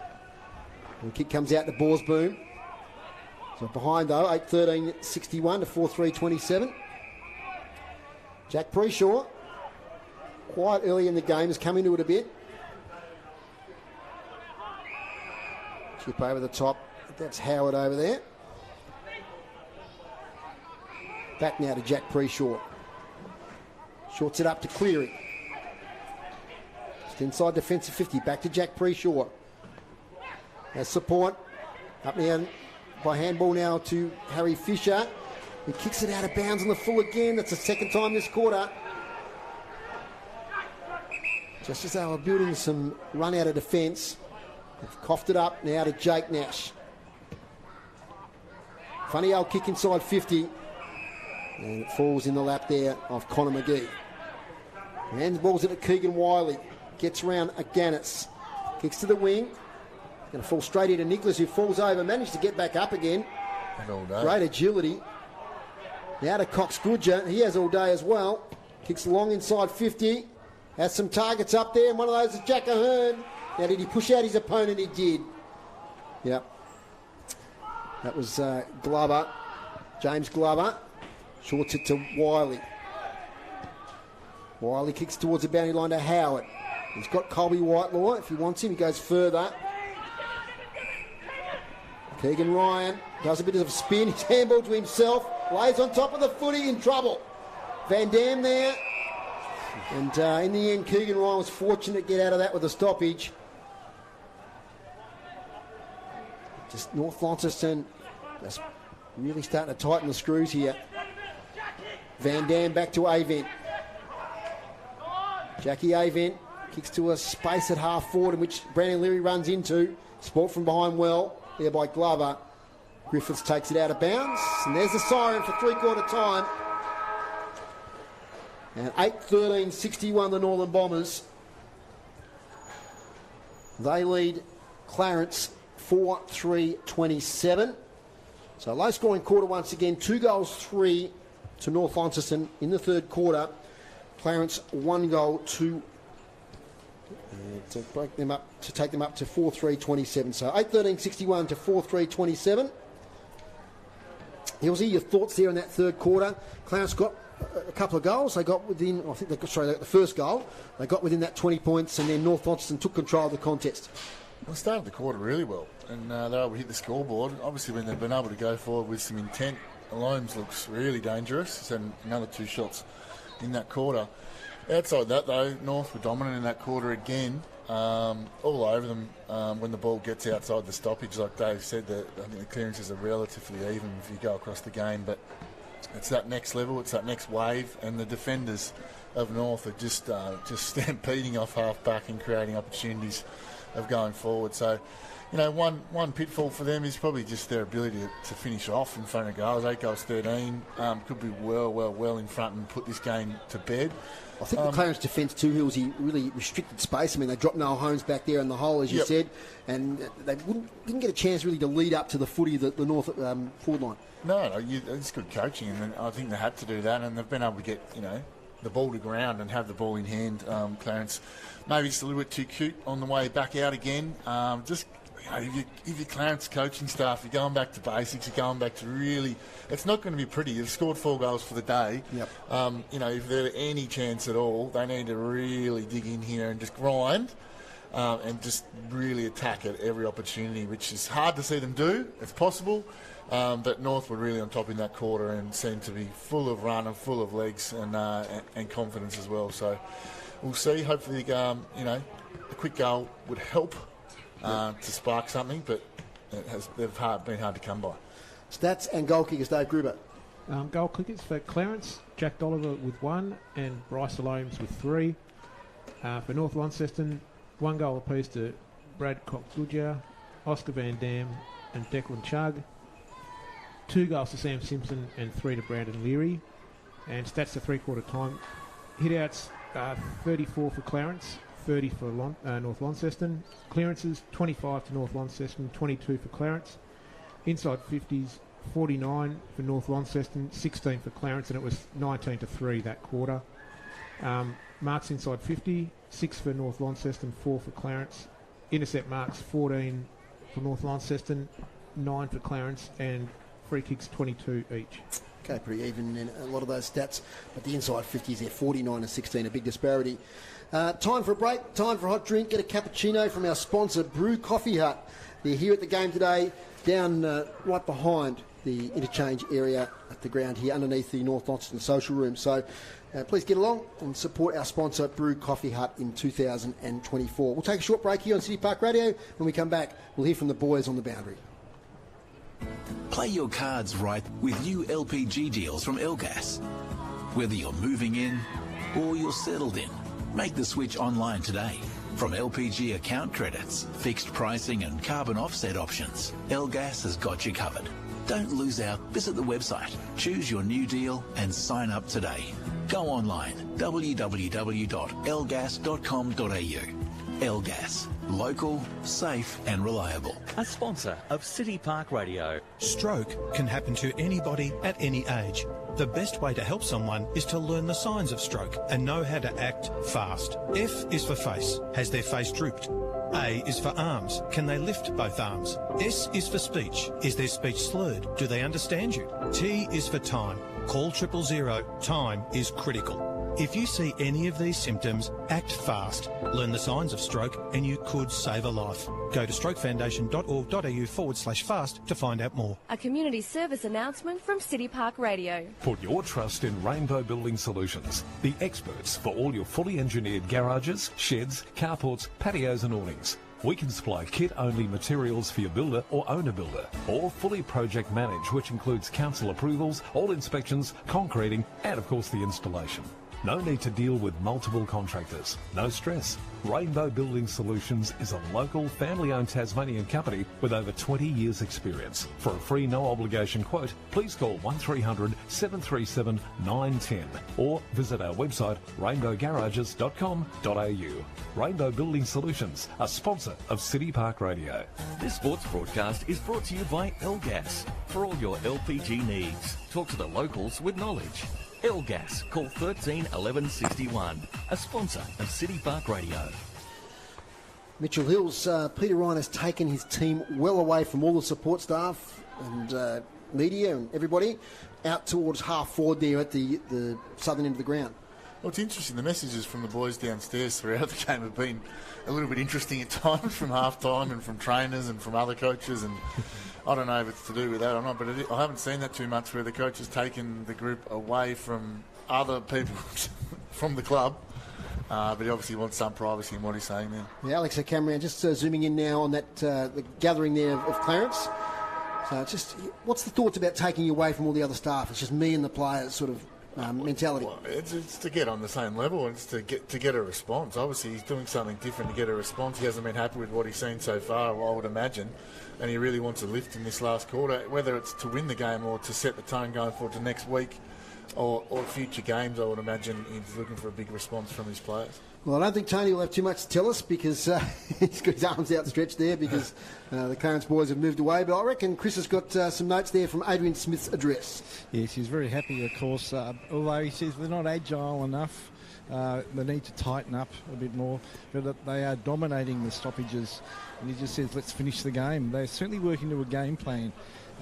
And the kick comes out to Borsboom. So behind though, 8-13-61 to 4-3-27. Jack Preshaw, quite early in the game, has come into it a bit. Chip over the top. That's Howard over there. Back now to Jack Preshaw. Shorts it up to Cleary. Just inside defensive 50. Back to Jack Preshaw. Has support. Up now by handball now to Harry Fisher. He kicks it out of bounds on the full again. That's the second time this quarter. Just as they were building some run out of defence. They've coughed it up now to Jake Nash. Funny old kick inside 50. And it falls in the lap there of Connor McGee. Handballs it to Keegan Wiley. Gets around Aganis. Kicks to the wing. Going to fall straight into Nicholas, who falls over. Managed to get back up again. Great agility. Now to Cox Goodger. He has all day as well. Kicks long inside 50. Has some targets up there. And one of those is Jack Ahern. Now, did he push out his opponent? He did. Yep. That was Glover. James Glover. Shorts it to Wiley. Wiley kicks towards the boundary line to Howard. He's got Colby Whitelaw. If he wants him, he goes further. Keegan Ryan does a bit of a spin. He's handball to himself. Lays on top of the footy, in trouble. Van Dam there. And in the end, Keegan Ryan was fortunate to get out of that with a stoppage. Just North Launceston just really starting to tighten the screws here. Van Dam back to Avent. Jackie Avent kicks to a space at half forward in which Brandon Leary runs into. Sport from behind well, there by Glover. Griffiths takes it out of bounds. And there's the siren for three-quarter time. And 8-13-61 the Northern Bombers. They lead Clarence 4-3-27. So low-scoring quarter once again. 2 goals, 3 to North Launceston in the third quarter. Clarence 1 goal, 2 to break them up, to take them up to 4-3-27. So 8-13-61 to 4-3-27. Hilsey, your thoughts there in that third quarter? Clarence got a couple of goals. They got within, I think they got the first goal. They got within that 20 points, and then North Launceston took control of the contest. Well, started the quarter really well, and they were able to hit the scoreboard. Obviously, when they've been able to go forward with some intent, Loams looks really dangerous. He's had another 2 shots in that quarter. Outside that, though, North were dominant in that quarter again. All over them when the ball gets outside the stoppage. Like Dave said, I think the clearances are relatively even if you go across the game, but it's that next level, it's that next wave, and the defenders of North are just stampeding off half-back and creating opportunities of going forward. So, you know, one pitfall for them is probably just their ability to finish off in front of goals. 8 goals, 13. Could be well in front and put this game to bed. I think the Clarence defence too, Hillsy, really restricted space. I mean, they dropped Noel Holmes back there in the hole, as you said, and they didn't get a chance really to lead up to the footy, the North forward line. No, it's good coaching, and I think they had to do that, and they've been able to get, you know, the ball to ground and have the ball in hand. Clarence maybe just a little bit too cute on the way back out again. If your Clarence coaching staff, you're going back to basics, you're going back to really, it's not going to be pretty. You've scored 4 goals for the day. Yep. If there's any chance at all, they need to really dig in here and just grind and just really attack at every opportunity, which is hard to see them do. It's possible. But North were really on top in that quarter and seemed to be full of run and full of legs and confidence as well. So we'll see. Hopefully, a quick goal would help to spark something, but they've been hard to come by. Stats and goal kickers, Dave Gruber. Goal kickers for Clarence, Jack Dolliver with 1 and Bryce Alomes with 3. For North Launceston, 1 goal apiece to Brad Cox-Goodyear, Oscar Van Dam and Declan Chugg. 2 goals to Sam Simpson and 3 to Brandon Leary. And stats to three-quarter time. Hit-outs, 34 for Clarence, 30 for North Launceston. Clearances, 25 to North Launceston, 22 for Clarence. Inside 50s, 49 for North Launceston, 16 for Clarence, and it was 19-3 that quarter. Marks inside 50, 6 for North Launceston, 4 for Clarence. Intercept marks, 14 for North Launceston, 9 for Clarence, and free kicks, 22 each. Okay, pretty even in a lot of those stats, but the inside 50s there, 49 and 16, a big disparity. Time for a break, time for a hot drink. Get a cappuccino from our sponsor, Brew Coffee Hut. They're here at the game today, down right behind the interchange area at the ground here, underneath the North Launceston Social Room. So please get along and support our sponsor, Brew Coffee Hut, in 2024. We'll take a short break here on City Park Radio. When we come back, we'll hear from the boys on the boundary. Play your cards right with new LPG deals from Elgas. Whether you're moving in or you're settled in, make the switch online today. From LPG account credits, fixed pricing and carbon offset options, Elgas has got you covered. Don't lose out. Visit the website, choose your new deal and sign up today. Go online, www.elgas.com.au. Elgas. Local, safe and reliable. A sponsor of City Park Radio. Stroke can happen to anybody at any age. The best way to help someone is to learn the signs of stroke and know how to act fast. F is for face. Has their face drooped? A is for arms. Can they lift both arms? S is for speech. Is their speech slurred? Do they understand you? T is for time. Call 000. Time is critical. If you see any of these symptoms, act fast. Learn the signs of stroke and you could save a life. Go to strokefoundation.org.au/fast to find out more. A community service announcement from City Park Radio. Put your trust in Rainbow Building Solutions, the experts for all your fully engineered garages, sheds, carports, patios and awnings. We can supply kit-only materials for your builder or owner-builder, or fully project manage, which includes council approvals, all inspections, concreting and of course the installation. No need to deal with multiple contractors. No stress. Rainbow Building Solutions is a local, family-owned Tasmanian company with over 20 years' experience. For a free, no-obligation quote, please call 1300 737 910 or visit our website rainbowgarages.com.au. Rainbow Building Solutions, a sponsor of City Park Radio. This sports broadcast is brought to you by Elgas. For all your LPG needs, talk to the locals with knowledge. Elgas, call 13 11 61, a sponsor of City Park Radio. Mitchell Hills, Peter Ryan has taken his team well away from all the support staff and media and everybody out towards half forward there at the southern end of the ground. Well, it's interesting. The messages from the boys downstairs throughout the game have been a little bit interesting at times from half-time and from trainers and from other coaches. And I don't know if it's to do with that or not, but I haven't seen that too much where the coach has taken the group away from other people from the club. But he obviously wants some privacy in what he's saying there. Yeah, Alex Cameron, just zooming in now on that the gathering there of Clarence. So just, what's the thoughts about taking you away from all the other staff? It's just me and the players sort of mentality. Well, it's to get on the same level and it's to get a response. Obviously, he's doing something different to get a response. He hasn't been happy with what he's seen so far, I would imagine, and he really wants a lift in this last quarter, whether it's to win the game or to set the tone going forward to next week or future games. I would imagine he's looking for a big response from his players. Well, I don't think Tony will have too much to tell us because he's got his arms outstretched there because the Clarence boys have moved away. But I reckon Chris has got some notes there from Adrian Smith's address. Yes, he's very happy, of course, although he says they're not agile enough. They need to tighten up a bit more, but they are dominating the stoppages. And he just says, let's finish the game. They're certainly working to a game plan.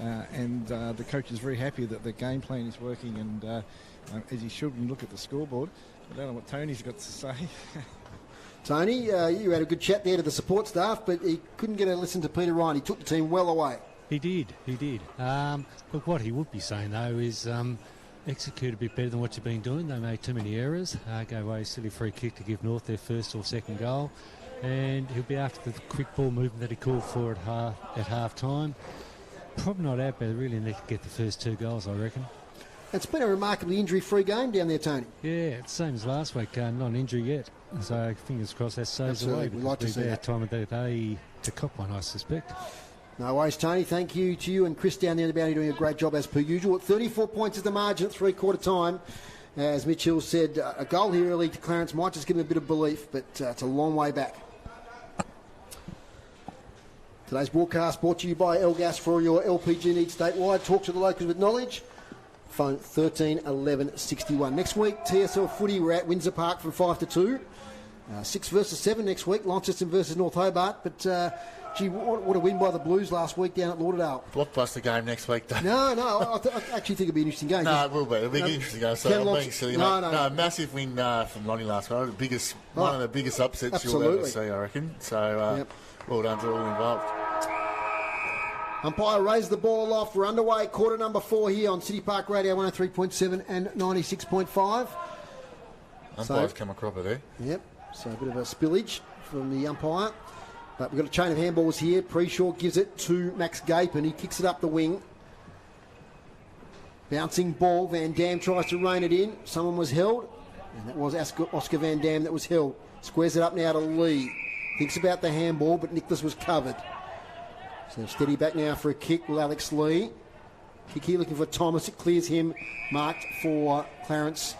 And the coach is very happy that the game plan is working, and as he should, and look at the scoreboard. I don't know what Tony's got to say. Tony, you had a good chat there to the support staff, but he couldn't get a listen to Peter Ryan. He took the team well away. He did. Look, what he would be saying, though, is execute a bit better than what you've been doing. They made too many errors. Go away, silly free kick to give North their first or second goal. And he'll be after the quick ball movement that he called for at half time. Probably not out, but they really need to get the first 2 goals, I reckon. It's been a remarkably injury-free game down there, Tony. Yeah, it's the same as last week. Not injury yet. So fingers crossed that stays away. We'd like to see that. Time of the day to cop one, I suspect. No worries, Tony. Thank you to you and Chris down there in the boundary doing a great job as per usual. At 34 points is the margin at three-quarter time. As Mitch Hill said, a goal here early to Clarence might just give him a bit of belief, but it's a long way back. Today's broadcast brought to you by Elgas for all your LPG needs statewide. Talk to the locals with knowledge. Phone 13 11 61. Next week, TSL footy, we're at Windsor Park from 5 to 2. 6 versus 7 next week, Launceston versus North Hobart. But, gee, what a win by the Blues last week down at Lauderdale. Blockbuster game next week, though. No, I actually think it'll be an interesting game. No, it will be. It'll be an interesting game. So I'm being silly. No, massive win from Lonnie last night. One of the biggest upsets you'll ever see, I reckon. So, well done to all involved. Umpire raised the ball off. We're underway. Quarter number 4 here on City Park Radio 103.7 and 96.5. Umpire's come a cropper there. Yep. So a bit of a spillage from the umpire. But we've got a chain of handballs here. Preshaw gives it to Max Gapin. He kicks it up the wing. Bouncing ball. Van Dam tries to rein it in. Someone was held. And that was Oscar Van Dam that was held. Squares it up now to Lee. Thinks about the handball, but Nicholas was covered. So steady back now for a kick with Alex Lee. Kick here looking for Thomas. It clears him. Marked for Clarence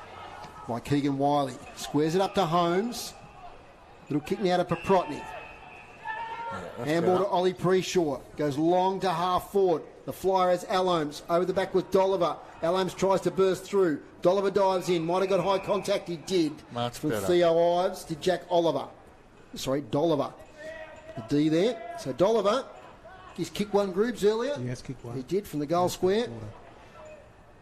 by Keegan Wiley. Squares it up to Holmes. Little kick now to Paprotny. Handball to Ollie Preshaw. Goes long to half forward. The flyer has Alholmes. Over the back with Dolliver. Alholmes tries to burst through. Dolliver dives in. Might have got high contact. He did. Much from better. Theo Ives to Jack Oliver. Sorry, Dolliver. The D there. So Dolliver. He's kicked one Groobs earlier. Yes, kicked one. He did from the goal square.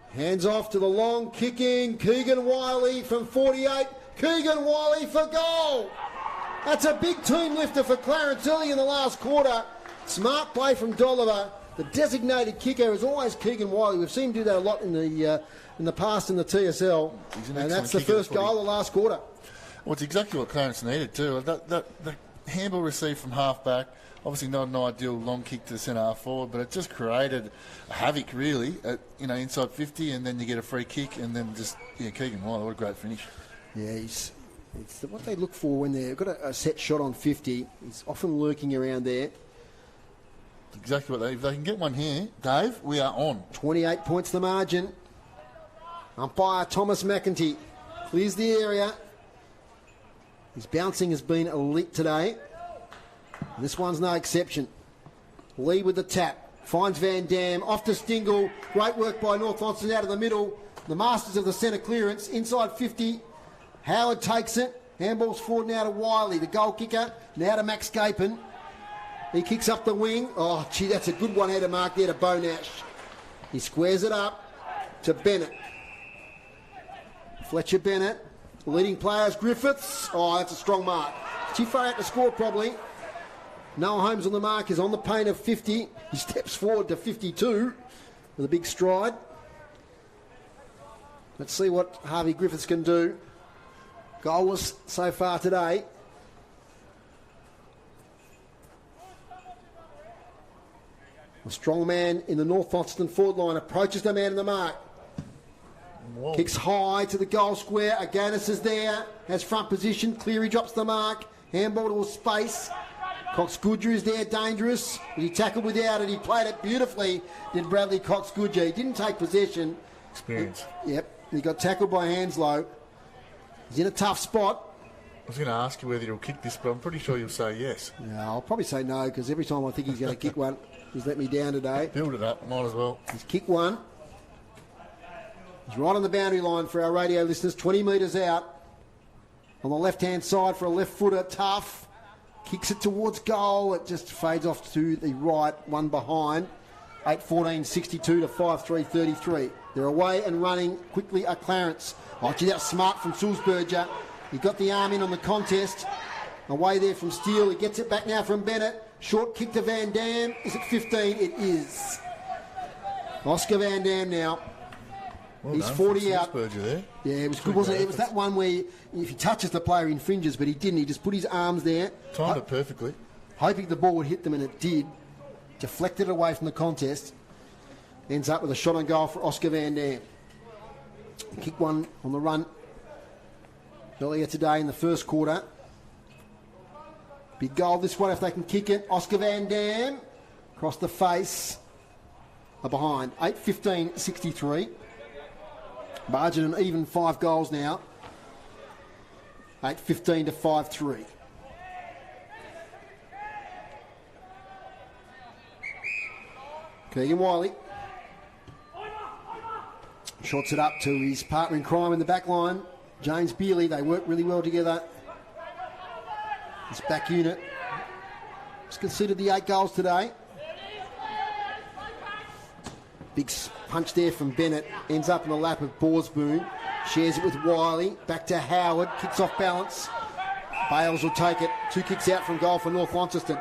Hands off to the long kicking. Keegan Wiley from 48. Keegan Wiley for goal. That's a big team lifter for Clarence early in the last quarter. Smart play from Dolliver. The designated kicker is always Keegan Wiley. We've seen him do that a lot in the past in the TSL. And that's the first goal of the last quarter. Well, it's exactly what Clarence needed too. The handball received from half back. Obviously not an ideal long kick to the centre half forward, but it just created a havoc really at, inside 50, and then you get a free kick, and then just Keegan Wiley, what a great finish. Yeah, it's what they look for when they've got a set shot on 50. He's often lurking around there. Exactly what if they can get one here, Dave, we are on. 28 points the margin. Umpire Thomas McEntee clears the area. His bouncing has been elite today. This one's no exception. Lee with the tap. Finds Van Dam. Off to Stingle. Great work by North Launceston out of the middle. The masters of the centre clearance. Inside 50. Howard takes it. Handball's forward now to Wiley, the goal kicker. Now to Max Gapin. He kicks up the wing. Oh, gee, that's a good one-header mark there to Bo Nash. He squares it up to Bennett. Fletcher Bennett. The leading players, Griffiths. Oh, that's a strong mark. Too far out to score probably. Noah Holmes on the mark is on the paint of 50. He steps forward to 52 with a big stride. Let's see what Harvey Griffiths can do. Goalless so far today. A strong man in the North Launceston forward line approaches the man in the mark. Whoa. Kicks high to the goal square. Aganis is there. Has front position. Cleary drops the mark. Handball to a space. Cox Goodger is there, dangerous. He tackled without it. He played it beautifully, did Bradley Cox Goodger. He didn't take possession. Experience. He got tackled by Hanslow. He's in a tough spot. I was going to ask you whether he'll kick this, but I'm pretty sure you'll say yes. No, I'll probably say no, because every time I think he's going to kick one, he's let me down today. Build it up, might as well. He's kicked one. He's right on the boundary line for our radio listeners, 20 metres out. On the left-hand side for a left footer, tough. Kicks it towards goal. It just fades off to the right, one behind. 8-14-62 to 5-3-33. They're away and running quickly are Clarence. Oh, gee, that was smart from Sulzberger. He got the arm in on the contest. Away there from Steele. He gets it back now from Bennett. Short kick to Van Dam. Is it 15? It is. Oscar Van Dam now. Well He's done, 40 out. There. Yeah, it was good, wasn't it? It was that one where if he touches the player, he infringes, but he didn't. He just put his arms there. Timed it perfectly. Hoping the ball would hit them, and it did. Deflected away from the contest. Ends up with a shot on goal for Oscar Van Dam. Kick one on the run earlier today in the first quarter. Big goal this one if they can kick it. Oscar Van Dam across the face. Are behind. 8-15-63. Margin an even 5 goals now. 8-15 to 5-3. Keegan Wiley shots it up to his partner in crime in the back line, James Bealey. They work really well together. His back unit has conceded the 8 goals today. Big punch there from Bennett. Ends up in the lap of Borsboom. Shares it with Wiley. Back to Howard. Kicks off balance. Bales will take it. 2 kicks out from goal for North Launceston.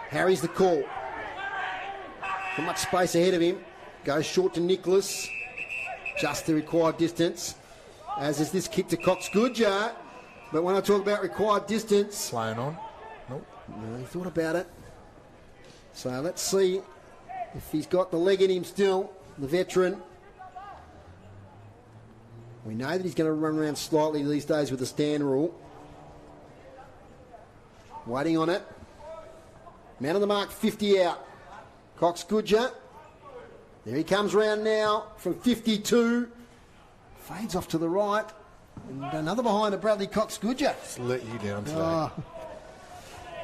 Harry's the call. Not much space ahead of him. Goes short to Nicholas. Just the required distance. As is this kick to Cox Goodger. But when I talk about required distance... Playing on. Nope. No, he thought about it. So let's see if he's got the leg in him still, the veteran. We know that he's going to run around slightly these days with the stand rule. Waiting on it. Man on the mark, 50 out. Cox Goodger. There he comes round now from 52. Fades off to the right. And another behind to Bradley Cox Goodger. Just let you down today.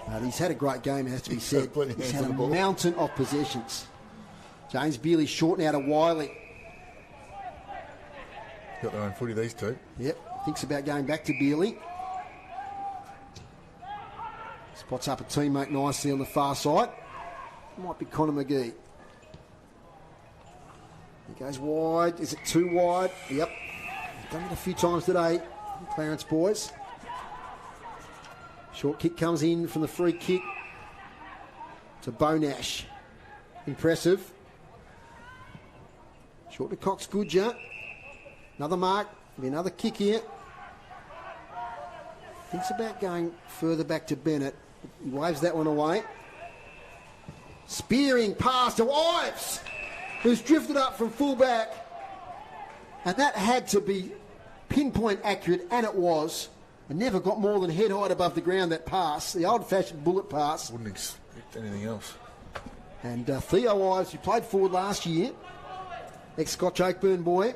But he's had a great game, it has to be said. He's had a mountain of possessions. James Bealey short now to Wiley. Got their own footy, these two. Yep, thinks about going back to Bealey. Spots up a teammate nicely on the far side. Might be Connor McGee. He goes wide. Is it too wide? Yep. Done it a few times today, Clarence boys. Short kick comes in from the free kick to Bonash. Impressive. Short to Cox Goodger. Another mark. Be another kick here. Thinks about going further back to Bennett. He waves that one away. Spearing pass to Ives, who's drifted up from fullback. And that had to be pinpoint accurate, and it was. And never got more than head height above the ground, that pass. The old-fashioned bullet pass. Wouldn't expect anything else. And Theo Ives, who played forward last year, ex-Scotch Oakburn boy.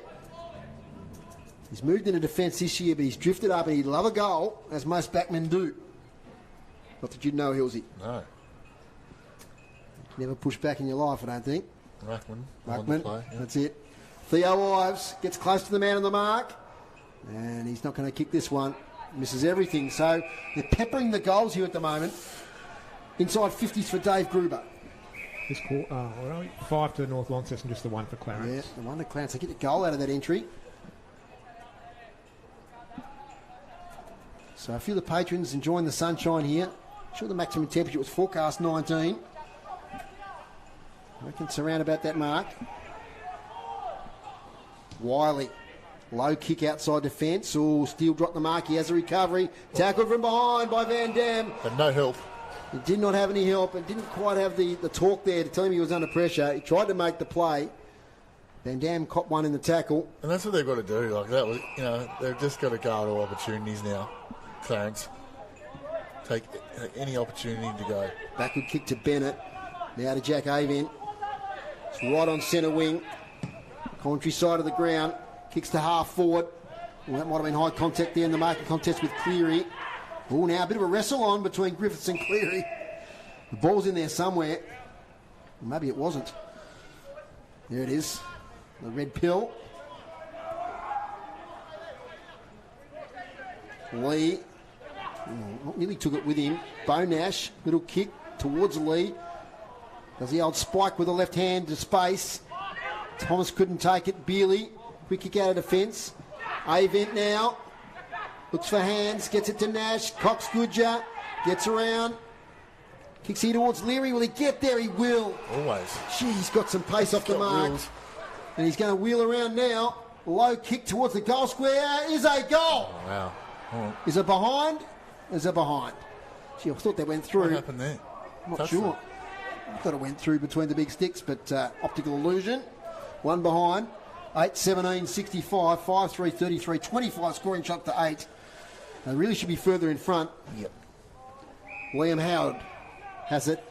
He's moved into defence this year, but he's drifted up and he'd love a goal, as most backmen do. Not that you'd know, Hilsey. No. Never push back in your life, I don't think. Ruckman. Play, yeah. That's it. Theo Ives gets close to the man on the mark. And he's not going to kick this one. Misses everything. So they're peppering the goals here at the moment. Inside 50s for Dave Gruber. This call, 5 to North Launceston, just the 1 for Clarence. Yeah, the 1 to Clarence. They get a goal out of that entry. So a few of the patrons enjoying the sunshine here. Sure, the maximum temperature was forecast 19. I reckon it's around about that mark. Wiley. Low kick outside defence. Oh, Steele dropped the mark. He has a recovery. Tackled from behind by Van Dam. But no help. He did not have any help and didn't quite have the talk there to tell him he was under pressure. He tried to make the play. Van Dam caught one in the tackle. And that's what they've got to do. Like that was, they've just got to go at all opportunities now. Clarence. Take any opportunity to go. Backward kick to Bennett. Now to Jack Avent. It's right on centre wing. Commentary side of the ground. Kicks to half forward. Well, that might have been high contact there in the marking contest with Cleary. Oh, now a bit of a wrestle on between Griffiths and Cleary. The ball's in there somewhere. Maybe it wasn't. There it is. The red pill. Lee. Not really took it with him. Bonash. Little kick towards Lee. Does the old spike with the left hand to space. Thomas couldn't take it. Bealey. Quick kick out of defence. Avent now. Looks for hands. Gets it to Nash. Cox Goodger. Gets around. Kicks here towards Leary. Will he get there? He will. Always. Gee, he's got some pace off the mark. Wheels. And he's going to wheel around now. Low kick towards the goal square. Is a goal. Oh, wow. Oh. Is it behind? Is it behind? Gee, I thought they went through. What happened there? I'm not sure. I thought it went through between the big sticks, but optical illusion. One behind. 8-17, 65, 5-3, 33, 25 scoring shot to 8. They really should be further in front. Yep. Liam Howard has it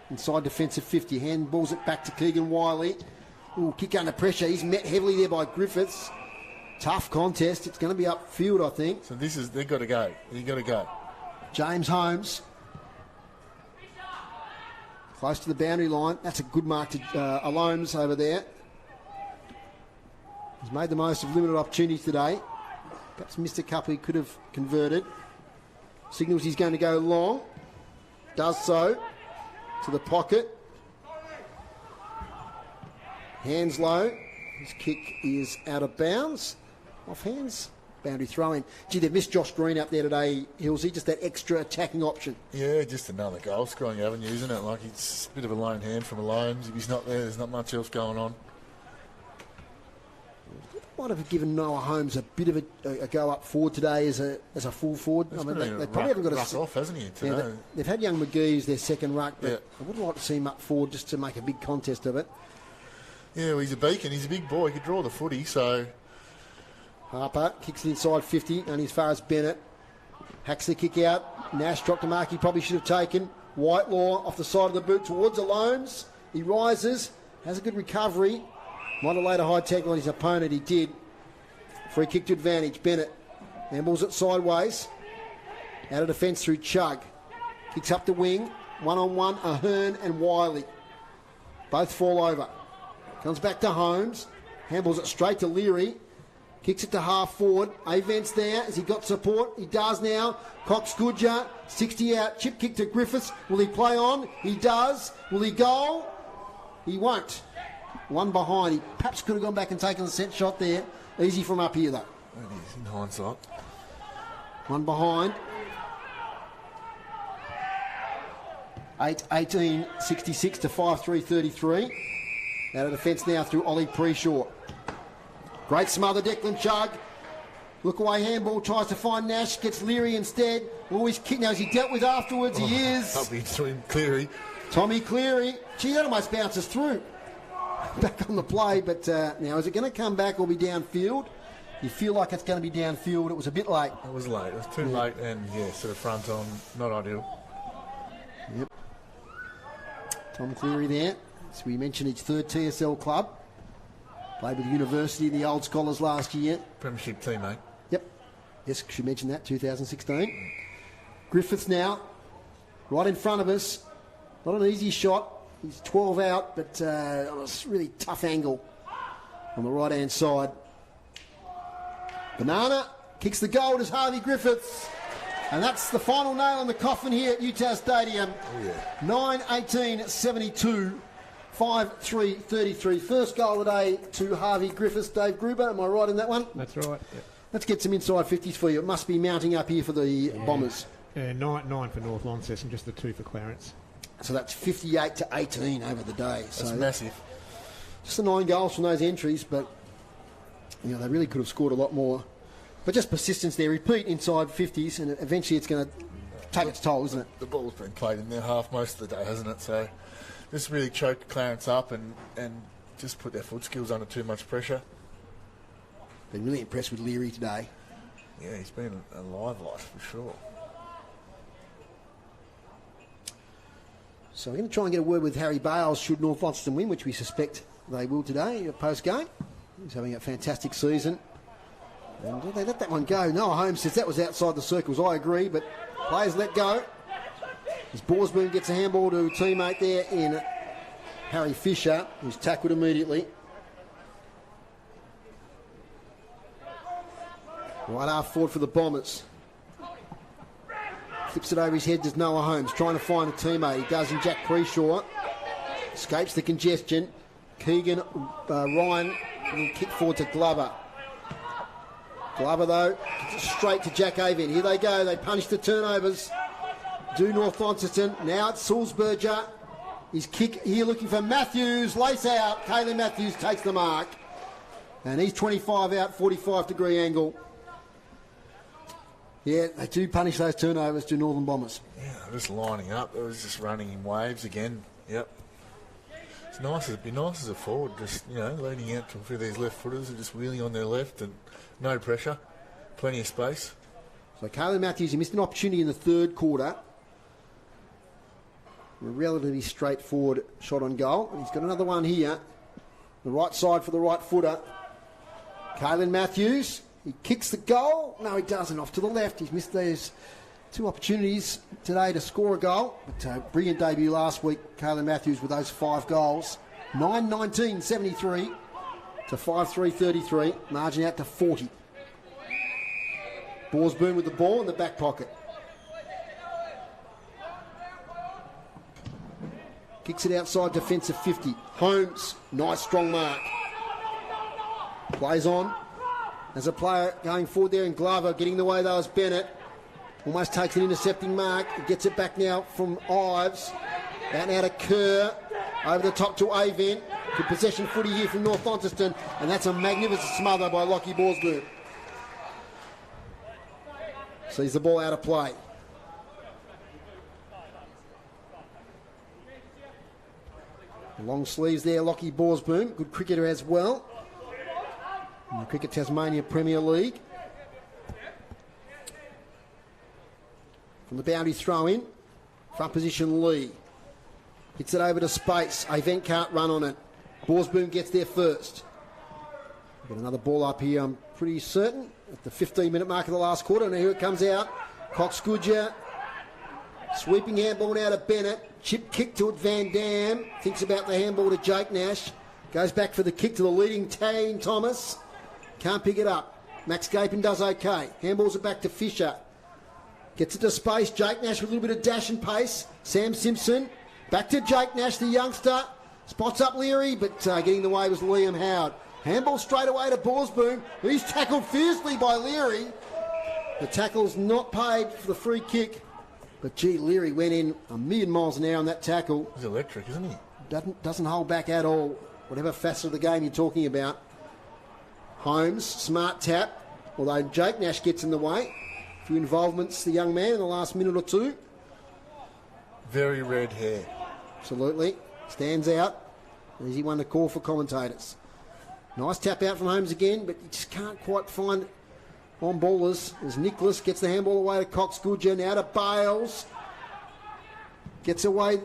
inside defensive 50. Handballs it back to Keegan Wiley. Ooh, kick under pressure. He's met heavily there by Griffiths. Tough contest. It's going to be upfield, I think. So they've got to go. You've got to go. James Holmes. Close to the boundary line. That's a good mark to Alomes over there. He's made the most of limited opportunities today. Perhaps missed a couple he could have converted. Signals he's going to go long. Does so. To the pocket. Hands low. His kick is out of bounds. Off hands. Boundary throw-in. Gee, they've missed Josh Green up there today, Hillsy. Just that extra attacking option. Yeah, just another goal-scoring avenue, isn't it? Like, it's a bit of a lone hand from Alomes. If he's not there, there's not much else going on. Might have given Noah Holmes a bit of a go up forward today as a full forward. They probably haven't got ruck off, hasn't he? Today? Yeah, they've had young McGee as their second ruck, but I would like to see him up forward just to make a big contest of it. Yeah, well, he's a beacon. He's a big boy. He could draw the footy, so... Harper kicks it inside 50, only as far as Bennett. Hacks the kick out. Nash dropped a mark he probably should have taken. Whitelaw off the side of the boot towards Alomes. He rises, has a good recovery. Might have laid a high tackle on his opponent. He did. Free kick to advantage. Bennett handballs it sideways. Out of defence through Chugg. Kicks up the wing. One-on-one, Ahern and Wiley. Both fall over. Comes back to Holmes. Handballs it straight to Leary. Kicks it to half forward. Avent's there. Has he got support? He does now. Cox Goodger, 60 out. Chip kick to Griffiths. Will he play on? He does. Will he goal? He won't. One behind. He perhaps could have gone back and taken the set shot there. Easy from up here, though. It is, in hindsight. One behind. 8-18, 66 to 5-3, 33. Out of defence now through Ollie Preshaw. Great smother, Declan Chugg. Look away handball, tries to find Nash, gets Leary instead. Always kick now. Is he dealt with afterwards? He is. Up between Cleary. Tommy Cleary. Gee, that almost bounces through. Back on the play, but now is it going to come back or be downfield? You feel like it's going to be downfield. It was a bit late. It was late. It was too late and, sort of front on. Not ideal. Yep. Tom Cleary there. So we mentioned his third TSL club. Played with the University of the Old Scholars last year. Premiership team, mate. Yep. Yes, should mention that, 2016. Griffiths now, right in front of us. Not an easy shot. He's 12 out, but on a really tough angle on the right-hand side. Banana kicks the goal as Harvey Griffiths. And that's the final nail in the coffin here at UTAS Stadium. 9-18-72. 5-3-33. First goal of the day to Harvey Griffiths. Dave Gruber, am I right in that one? That's right. Yep. Let's get some inside 50s for you. It must be mounting up here for the Bombers. 9 for North Launceston, just the 2 for Clarence. So that's 58 to 18 over the day. That's so massive. Just the 9 goals from those entries, but they really could have scored a lot more. But just persistence there. Repeat inside 50s, and eventually it's going to take its toll, isn't it? The ball's been played in their half most of the day, hasn't it? So just really choked Clarence up and just put their foot skills under too much pressure. Been really impressed with Leary today. Yeah, he's been a live light for sure. So we're going to try and get a word with Harry Bales should North Launceston win, which we suspect they will today, post-game. He's having a fantastic season. And they let that one go. Noah Holmes says that was outside the circles. I agree, but players let go. As Borsboom gets a handball to a teammate there in Harry Fisher, who's tackled immediately. Right half forward for the Bombers. Flips it over his head, does Noah Holmes, trying to find a teammate. He does in Jack Preshaw. Escapes the congestion. Keegan Ryan will kick forward to Glover. Glover, though, straight to Jack Avent. Here they go. They punish the turnovers. Do North Launceston. Now it's Sulzberger. His kick here looking for Matthews. Lace out. Kaylee Matthews takes the mark. And he's 25 out, 45-degree angle. Yeah, they do punish those turnovers to Northern Bombers. Yeah, just lining up. It was just running in waves again. Yep. It's nice. It'd be nice as a forward, just leaning out to a few of these left footers and just wheeling on their left and no pressure, plenty of space. So Kalen Matthews, he missed an opportunity in the third quarter. A relatively straightforward shot on goal. And he's got another one here. The right side for the right footer. Kalen Matthews, he kicks the goal. No, he doesn't. Off to the left. He's missed those 2 opportunities today to score a goal. But brilliant debut last week, Kalen Matthews, with those 5 goals. 9-19-73 to 5-3-33. Margin out to 40. Borsboom with the ball in the back pocket. Kicks it outside defensive 50. Holmes, nice strong mark. Plays on. There's a player going forward there in Glover, getting the way though is Bennett. Almost takes an intercepting mark. He gets it back now from Ives. Out now to Kerr. Over the top to Avent. Good possession footy here from North Launceston. And that's a magnificent smother by Lockie Borsboom. Sees the ball out of play. Long sleeves there, Lockie Borsboom. Good cricketer as well. In the Cricket Tasmania Premier League. From the boundary throw in. Front position Lee. Hits it over to space. Avent can't run on it. Borsboom gets there first. Got another ball up here, I'm pretty certain. At the 15-minute mark of the last quarter. And here it comes out. Cox Goodger. Sweeping handball now to Bennett. Chip kick to it, Van Dam. Thinks about the handball to Jake Nash. Goes back for the kick to the leading Tane Thomas. Can't pick it up. Max Gapin does okay. Handballs it back to Fisher. Gets it to space. Jake Nash with a little bit of dash and pace. Sam Simpson. Back to Jake Nash, the youngster. Spots up Leary, but getting in the way was Liam Howard. Handball straight away to Borsboom. He's tackled fiercely by Leary. The tackle's not paid for the free kick. But gee, Leary went in a million miles an hour on that tackle. He's electric, isn't he? Doesn't hold back at all, whatever facet of the game you're talking about. Holmes, smart tap, although Jake Nash gets in the way. A few involvements, the young man, in the last minute or two. Very red hair. Absolutely. Stands out. An easy one to call for commentators. Nice tap out from Holmes again, but you just can't quite find on ballers. As Nicholas gets the handball away to Cox Goodger, now to Bales. Gets away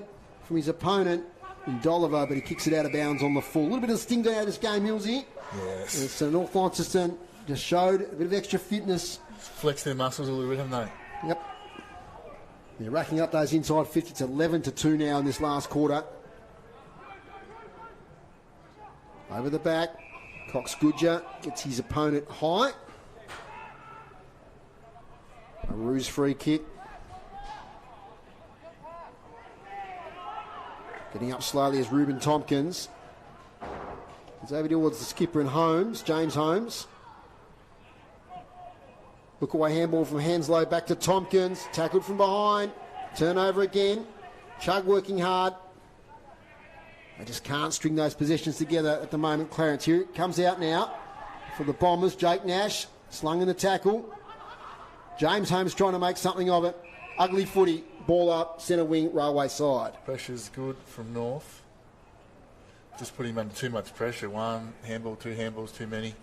from his opponent in Dolliver, but he kicks it out of bounds on the full. A little bit of sting out of this game, Millsy. Yes. And so North Launceston just showed a bit of extra fitness. Flex their muscles a little bit, haven't they? Yep. They're racking up those inside 50. It's 11-2 now in this last quarter. Over the back. Cox Goodger gets his opponent high. A ruse free kick. Getting up slowly is Ruben Tompkins. It's over towards the skipper and Holmes, James Holmes. Look away handball from Henslow back to Tompkins. Tackled from behind. Turnover again. Chug working hard. They just can't string those possessions together at the moment. Clarence, here it comes out now for the Bombers. Jake Nash slung in the tackle. James Holmes trying to make something of it. Ugly footy. Ball up, centre wing, railway side. Pressure's good from North. Just put him under too much pressure. One handball, two handballs, too many.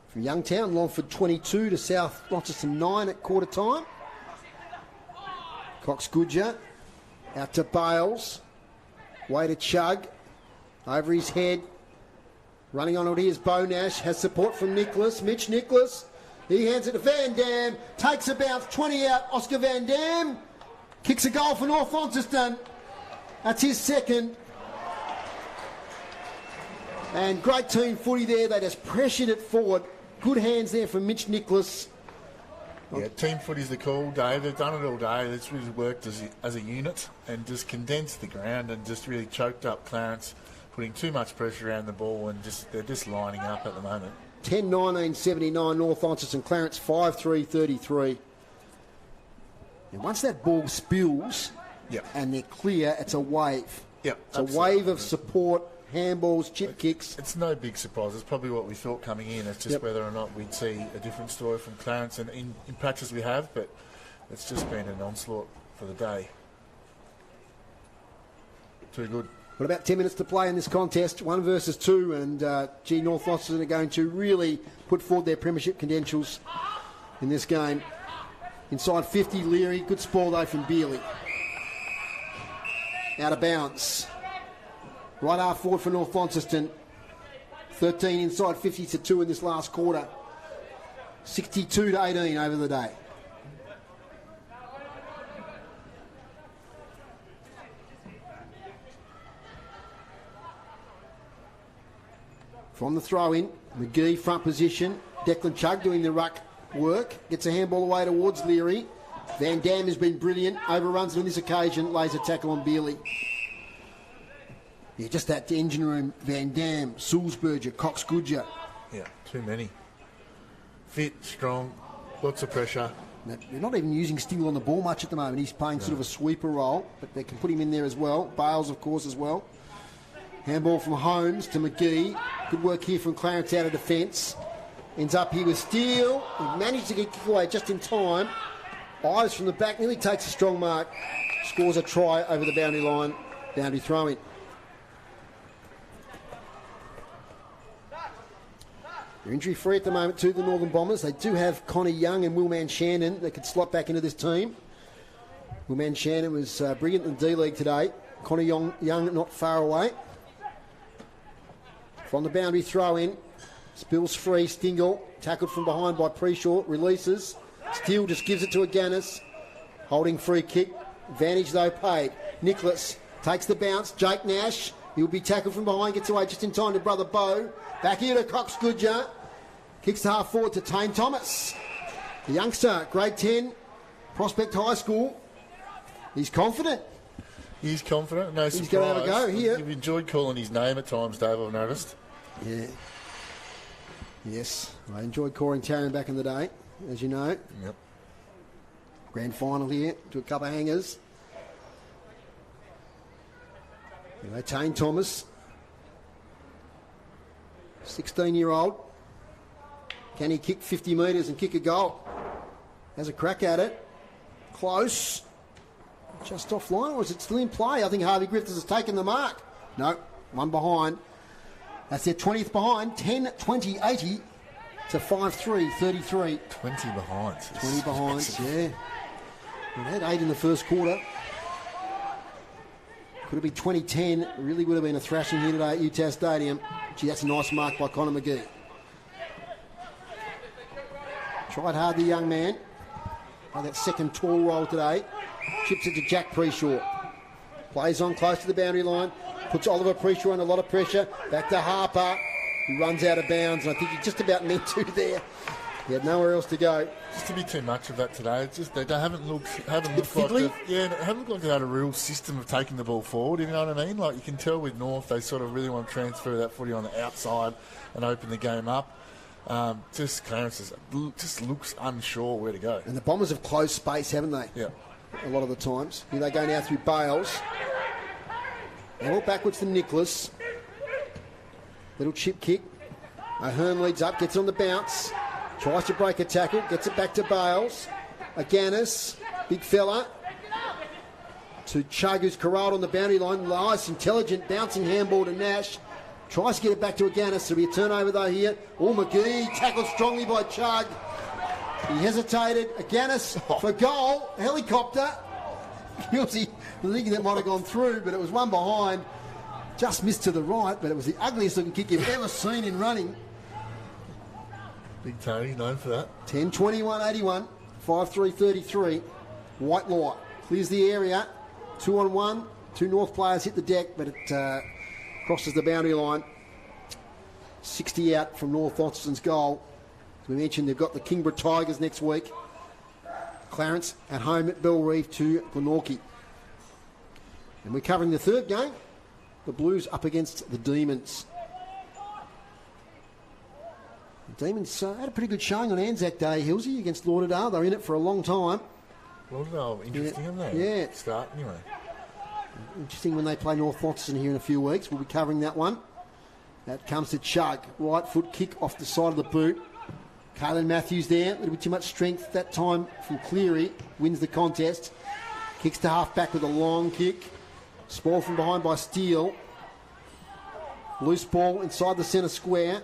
From Youngtown, Longford 22 to South Launceston 9 at quarter time. Cox Goodger out to Bales. Way to Chug. Over his head. Running on it here is Bo Nash. Has support from Nicholas. Mitch Nicholas. He hands it to Van Dam. Takes a bounce. 20 out. Oscar Van Dam. Kicks a goal for North Launceston. That's his second. And great team footy there. They just pressured it forward. Good hands there from Mitch Nicholas. Yeah, team footy's the call, Dave. They've done it all day. It's really worked as a unit and just condensed the ground and just really choked up Clarence, putting too much pressure around the ball, and they're just lining up at the moment. 10-19-79 North Launceston. Clarence 5-3-33. And once that ball spills and they're clear, it's a wave. Yep, it's a wave of support, handballs, chip kicks. It's no big surprise. It's probably what we thought coming in. It's just whether or not we'd see a different story from Clarence, and in patches we have, but it's just been an onslaught for the day. Too good. Got about 10 minutes to play in this contest, 1 versus 2, and North Launceston are going to really put forward their premiership credentials in this game. Inside 50, Leary, good spoil though from Bealey. Out of bounds. Right half forward for North Launceston. 13 inside 50 to 2 in this last quarter. 62 to 18 over the day. From the throw-in, McGee front position. Declan Chugg doing the ruck work. Gets a handball away towards Leary. Van Dam has been brilliant. Overruns it on this occasion. Lays a tackle on Bealey. Yeah, just that engine room. Van Dam, Sulzberger, Cox Goodger. Yeah, too many. Fit, strong, lots of pressure. They're not even using Stingle on the ball much at the moment. He's playing sort of a sweeper role, but they can put him in there as well. Bales, of course, as well. Handball from Holmes to McGee. Good work here from Clarence out of defence. Ends up here with Steele. He managed to get kick away just in time. Ives from the back nearly takes a strong mark. Scores a try over the boundary line. Boundary throw-in. They're injury-free at the moment to the Northern Bombers. They do have Connor Young and Willman Shannon that could slot back into this team. Willman Shannon was brilliant in the D-League today. Connor Young not far away. From the boundary throw-in. Spills free. Stingle tackled from behind by Preshaw. Releases. Steele just gives it to Aganis. Holding free kick. Advantage though paid. Nicholas takes the bounce. Jake Nash. He'll be tackled from behind. Gets away just in time to brother Bow. Back here to Cox Goodger. Kicks the half forward to Tane Thomas. The youngster, grade 10, Prospect High School. He's confident. He's confident, no surprise. He's going to have a go here. You've enjoyed calling his name at times, Dave, I've noticed. Yeah. Yes, I enjoyed calling Taryn back in the day, as you know. Yep. Grand final here, to a couple of hangers. Anyway, Tane Thomas, 16-year-old. Can he kick 50 metres and kick a goal? Has a crack at it. Close. Just offline, or is it still in play? I think Harvey Griffiths has taken the mark. No, one behind. That's their 20th behind. 10, 20, 80 to 5-3, 33. 20 behind. 20 behind, yeah. Well, they had 8 in the first quarter. Could have been 2010. Really would have been a thrashing here today at UTAS Stadium. Gee, that's a nice mark by Connor McGee. Tried hard, the young man. By that second tall roll today. Chips it to Jack Preshaw. Plays on close to the boundary line. Puts Oliver Preshaw under a lot of pressure. Back to Harper. He runs out of bounds, and I think he just about meant to there. He had nowhere else to go. Just to be too much of that today. It's just they haven't looked like they had a real system of taking the ball forward. You know what I mean? Like you can tell with North, they sort of really want to transfer that footy on the outside and open the game up. Just Clarence just looks unsure where to go. And the Bombers have closed space, haven't they? Yeah. A lot of the times. Here they go now through Bales. And all backwards to Nicholas. Little chip kick. Ahern leads up, gets it on the bounce. Tries to break a tackle, gets it back to Bales. Aganis, big fella. To Chugg, who's corralled on the boundary line. Nice, intelligent, bouncing handball to Nash. Tries to get it back to Aganis. There'll be a turnover though here. McGee tackled strongly by Chugg. He hesitated. Aganis for goal. Helicopter. Guilty. I'm thinking that might have gone through, but it was one behind. Just missed to the right, but it was the ugliest looking kick you've ever seen in running. Big Tony, known for that. 10, 21, 81. 5-3, 33. Whitelaw clears the area. 2-on-1. 2 North players hit the deck, but it crosses the boundary line. 60 out from North Launceston's goal. As we mentioned, they've got the Kingborough Tigers next week. Clarence at home at Bellreef to Glenorchy. And we're covering the third game. The Blues up against the Demons. The Demons had a pretty good showing on Anzac Day, Hillsey, against Lauderdale. They're in it for a long time. Lauderdale, interesting, Yeah. haven't they? Yeah. Start, anyway. Interesting when they play North Launceston here in a few weeks. We'll be covering that one. That comes to Chugg. Right foot kick off the side of the boot. Kalen Matthews there. A little bit too much strength that time from Cleary. Wins the contest. Kicks to half back with a long kick. Spoiled from behind by Steele. Loose ball inside the centre square.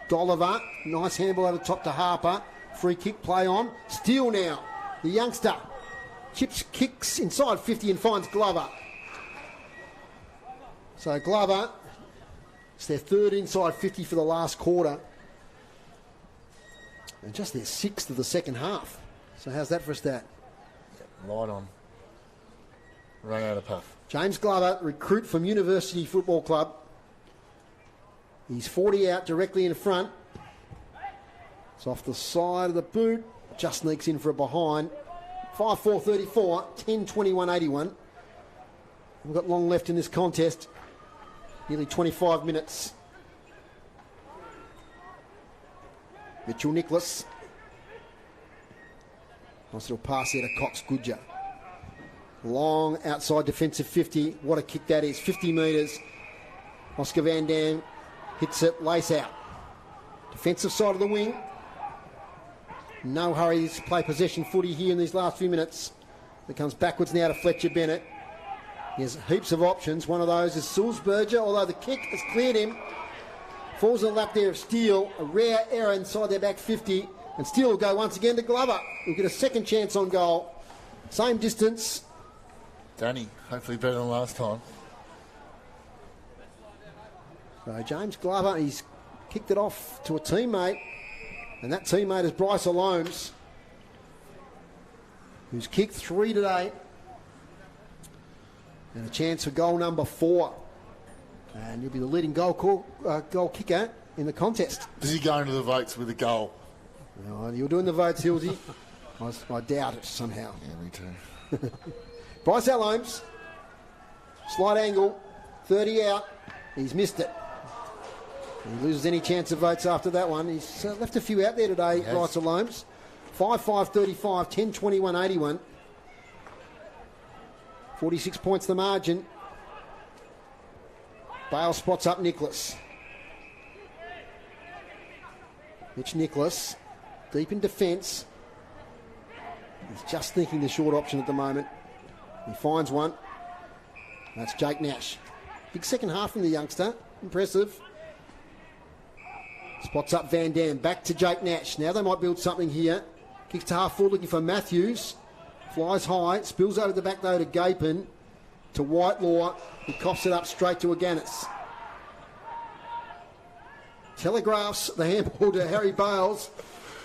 Dolliver, nice handball over the top to Harper. Free kick, play on. Steele now. The youngster kicks inside 50 and finds Glover. So Glover, it's their third inside 50 for the last quarter. And just their sixth of the second half. So how's that for a stat? Light on. Run out of puff. James Glover, recruit from University Football Club. He's 40 out directly in front. It's off the side of the boot. Just sneaks in for a behind. 5-4-34, 10-21-81. We've got long left in this contest. Nearly 25 minutes. Mitchell Nicholas. Nice little pass there to Cox Goodger. Long outside defensive 50. What a kick that is. 50 metres. Oscar Van Dam hits it, lace out. Defensive side of the wing. No hurry to play possession footy here in these last few minutes. It comes backwards now to Fletcher Bennett. He has heaps of options. One of those is Sulzberger, although the kick has cleared him. Falls in the lap there of Steele. A rare error inside their back 50. And Steele will go once again to Glover. He'll get a second chance on goal. Same distance. Danny, hopefully better than last time. So James Glover, he's kicked it off to a teammate. And that teammate is Bryce Alomes, who's kicked 3 today. And a chance for goal number 4. And he'll be the leading goal kicker in the contest. Does he go into the votes with a goal? No, you're doing the votes, Hilsey. I doubt it somehow. Yeah, me too. Bryce Alomes, slight angle, 30 out. He's missed it. He loses any chance of votes after that one. He's left a few out there today, Bryce Alomes. 5-5-35, 10-21-81. 46 points the margin. Bale spots up Nicholas. Mitch Nicholas, deep in defence. He's just thinking the short option at the moment. He finds one. That's Jake Nash. Big second half from the youngster. Impressive. Spots up Van Dam. Back to Jake Nash. Now they might build something here. Kicks to half forward looking for Matthews. Flies high. Spills over the back though to Gapin. To Whitelaw. He coughs it up straight to Aganis. Telegraphs the handball to Harry Bales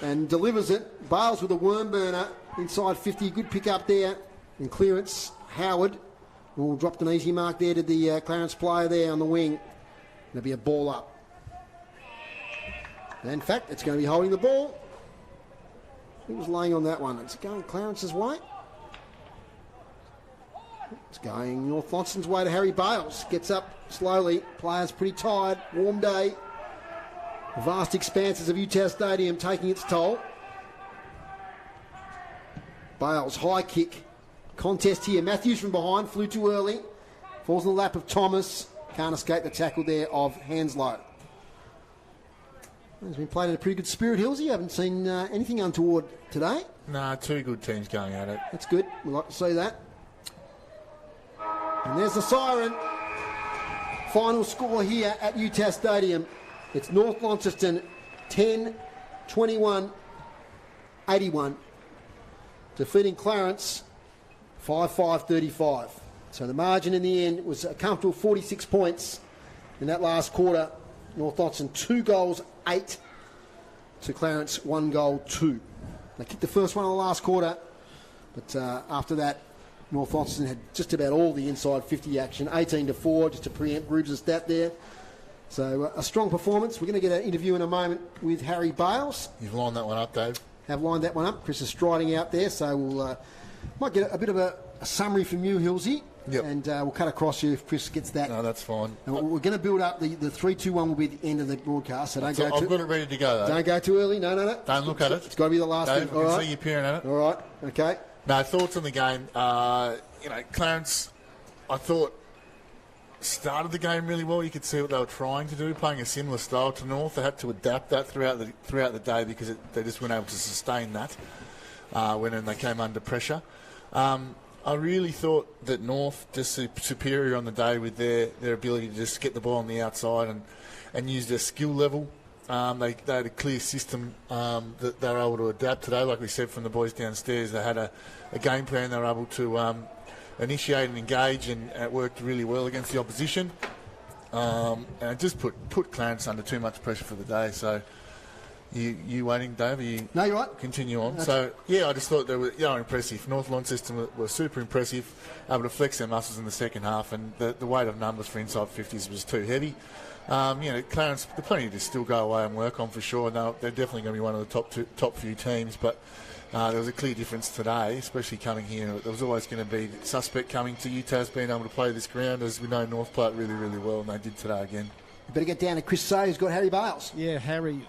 and delivers it. Bales with a worm burner inside 50. Good pick up there. And clearance. Howard will drop an easy mark there to the Clarence player there on the wing. There'll be a ball up. And in fact, it's going to be holding the ball. He was laying on that one. It's going Clarence's way. It's going North Launceston's way to Harry Bales. Gets up slowly. Players pretty tired. Warm day. Vast expanses of UTAS Stadium taking its toll. Bales, high kick. Contest here. Matthews from behind. Flew too early. Falls in the lap of Thomas. Can't escape the tackle there of Hanslow. It's been played in a pretty good spirit, Hills. You haven't seen anything untoward today. Nah, 2 good teams going at it. That's good. We like to see that. And there's the siren. Final score here at UTAS Stadium. It's North Launceston 10, 21, 81. Defeating Clarence 5-5-35. So the margin in the end was a comfortable 46 points in that last quarter. North Launceston 2 goals, 8 to Clarence, 1 goal, 2. They kicked the first one in the last quarter, but after that, North Launceston had just about all the inside 50 action, 18-4, just to preempt Rubes' stat there. So a strong performance. We're going to get an interview in a moment with Harry Bales. You've lined that one up, Dave. Have lined that one up. Chris is striding out there, so we'll might get a bit of a summary from you, Hilsey. Yep. And we'll cut across you if Chris gets that. No, that's fine. And we're going to build up the 3-2-1 will be the end of the broadcast. So I've got it ready to go, though. Don't go too early. No. Don't look at it. It's got to be the last Dave, thing. I can see you peering at it. All right. Okay. No, thoughts on the game. Clarence, I thought, started the game really well. You could see what they were trying to do, playing a similar style to North. They had to adapt that throughout the day because they just weren't able to sustain that when they came under pressure. I really thought that North just superior on the day with their ability to just get the ball on the outside and use their skill level. They had a clear system that they were able to adapt today. Like we said from the boys downstairs, they had a game plan they were able to initiate and engage, and it worked really well against the opposition. And it just put Clarence under too much pressure for the day. So you waiting, Dave? No, you're right. Continue on. So, yeah, I just thought they were impressive. North Launceston were super impressive, able to flex their muscles in the second half, and the weight of numbers for inside 50s was too heavy. Clarence, there's plenty to still go away and work on for sure. They're definitely going to be one of the top few teams, but there was a clear difference today, especially coming here. There was always going to be suspect coming to UTAS being able to play this ground, as we know North play it really, really well, and they did today again. You better get down to Chris Say, who's got Harry Bales. Yeah, Harry,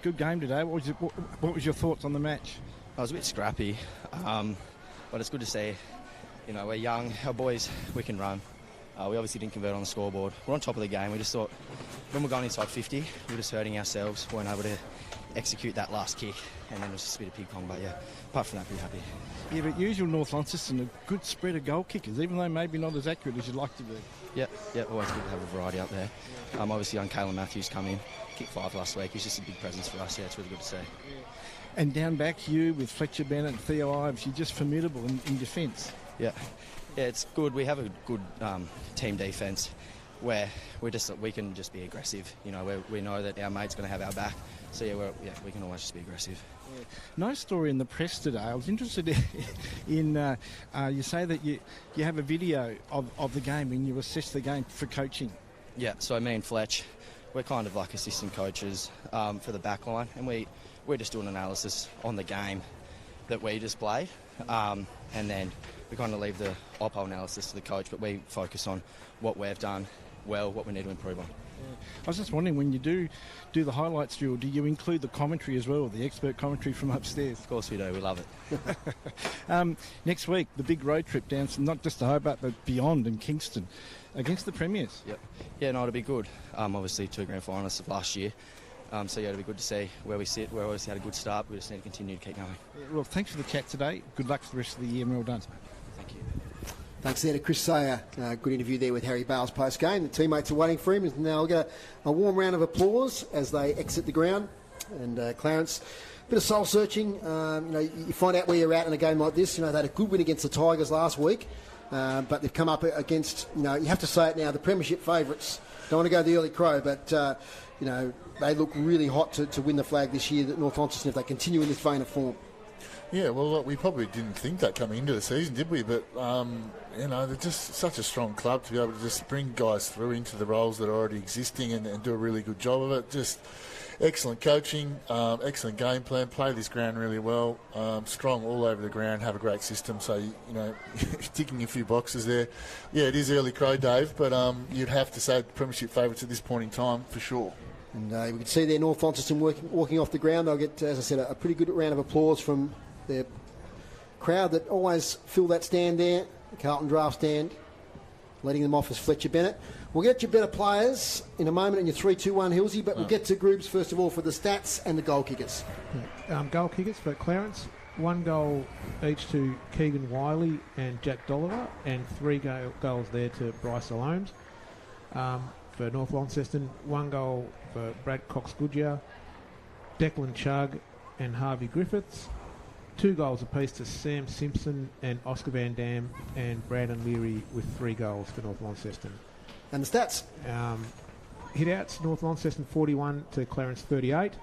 good game today. What was your thoughts on the match? I was a bit scrappy, but it's good to see. We're young, our boys, we can run. We obviously didn't convert on the scoreboard. We're on top of the game. We just thought when we're going inside 50, we're just hurting ourselves. We weren't able to execute that last kick, and then it was just a bit of ping-pong. But yeah, apart from that, pretty happy. Yeah, but usual North Launceston, a good spread of goal kickers, even though maybe not as accurate as you'd like to be. Yeah, always good to have a variety up there. Obviously, young Kalen Matthews come in, kicked 5 last week. He's just a big presence for us. Yeah, it's really good to see. And down back, you with Fletcher Bennett and Theo Ives, you're just formidable in defence. Yeah, it's good. We have a good team defence where we can just be aggressive. We know that our mate's going to have our back. So we can always just be aggressive. Yeah. No story in the press today. I was interested in you say that you have a video of the game and you assess the game for coaching. Yeah, so me and Fletch, we're kind of like assistant coaches for the back line, and we're just doing analysis on the game that we just play, and then we kind of leave the oppo analysis to the coach, but we focus on what we've done well, what we need to improve on. Yeah. I was just wondering, when you do the highlights drill, do you include the commentary as well, the expert commentary from upstairs? Of course we do, we love it. Next week, the big road trip down, not just to Hobart, but beyond in Kingston, against the Premiers. Yep. Yeah, no, it'll be good. Obviously, 2 grand finalists of last year. It'll be good to see where we sit. We've obviously had a good start. We just need to continue to keep going. Yeah, well, thanks for the chat today. Good luck for the rest of the year, and well done. Thank you. Thanks there to Chris Sayer. Good interview there with Harry Bales post-game. The teammates are waiting for him. And now we'll get a warm round of applause as they exit the ground. And Clarence, a bit of soul-searching. You find out where you're at in a game like this. They had a good win against the Tigers last week. But they've come up against, you have to say it now, the premiership favourites. Don't want to go the early crow, but, they look really hot to win the flag this year, North Launceston, if they continue in this vein of form. Yeah, well, we probably didn't think that coming into the season, did we? But, they're just such a strong club to be able to just bring guys through into the roles that are already existing and do a really good job of it. Just excellent coaching, excellent game plan, play this ground really well, strong all over the ground, have a great system. So, ticking a few boxes there. Yeah, it is early crow, Dave, but you'd have to say premiership favourites at this point in time for sure. And we can see there North Launceston walking off the ground. They'll get, as I said, a pretty good round of applause from their crowd that always fill that stand there, the Carlton draft stand, letting them off as Fletcher Bennett. We'll get your better players in a moment in your 3-2-1 Hillsy, but we'll get to groups first of all for the stats and the goal kickers. Goal kickers for Clarence, 1 goal each to Keegan Wiley and Jack Dolliver, and 3 goals there to Bryce Alomes. For North Launceston, 1 goal for Brad Cox-Goodyear, Declan Chugg and Harvey Griffiths. 2 goals apiece to Sam Simpson and Oscar Van Dam, and Brandon Leary with 3 goals for North Launceston. And the stats? Hit-outs, North Launceston 41 to Clarence 38.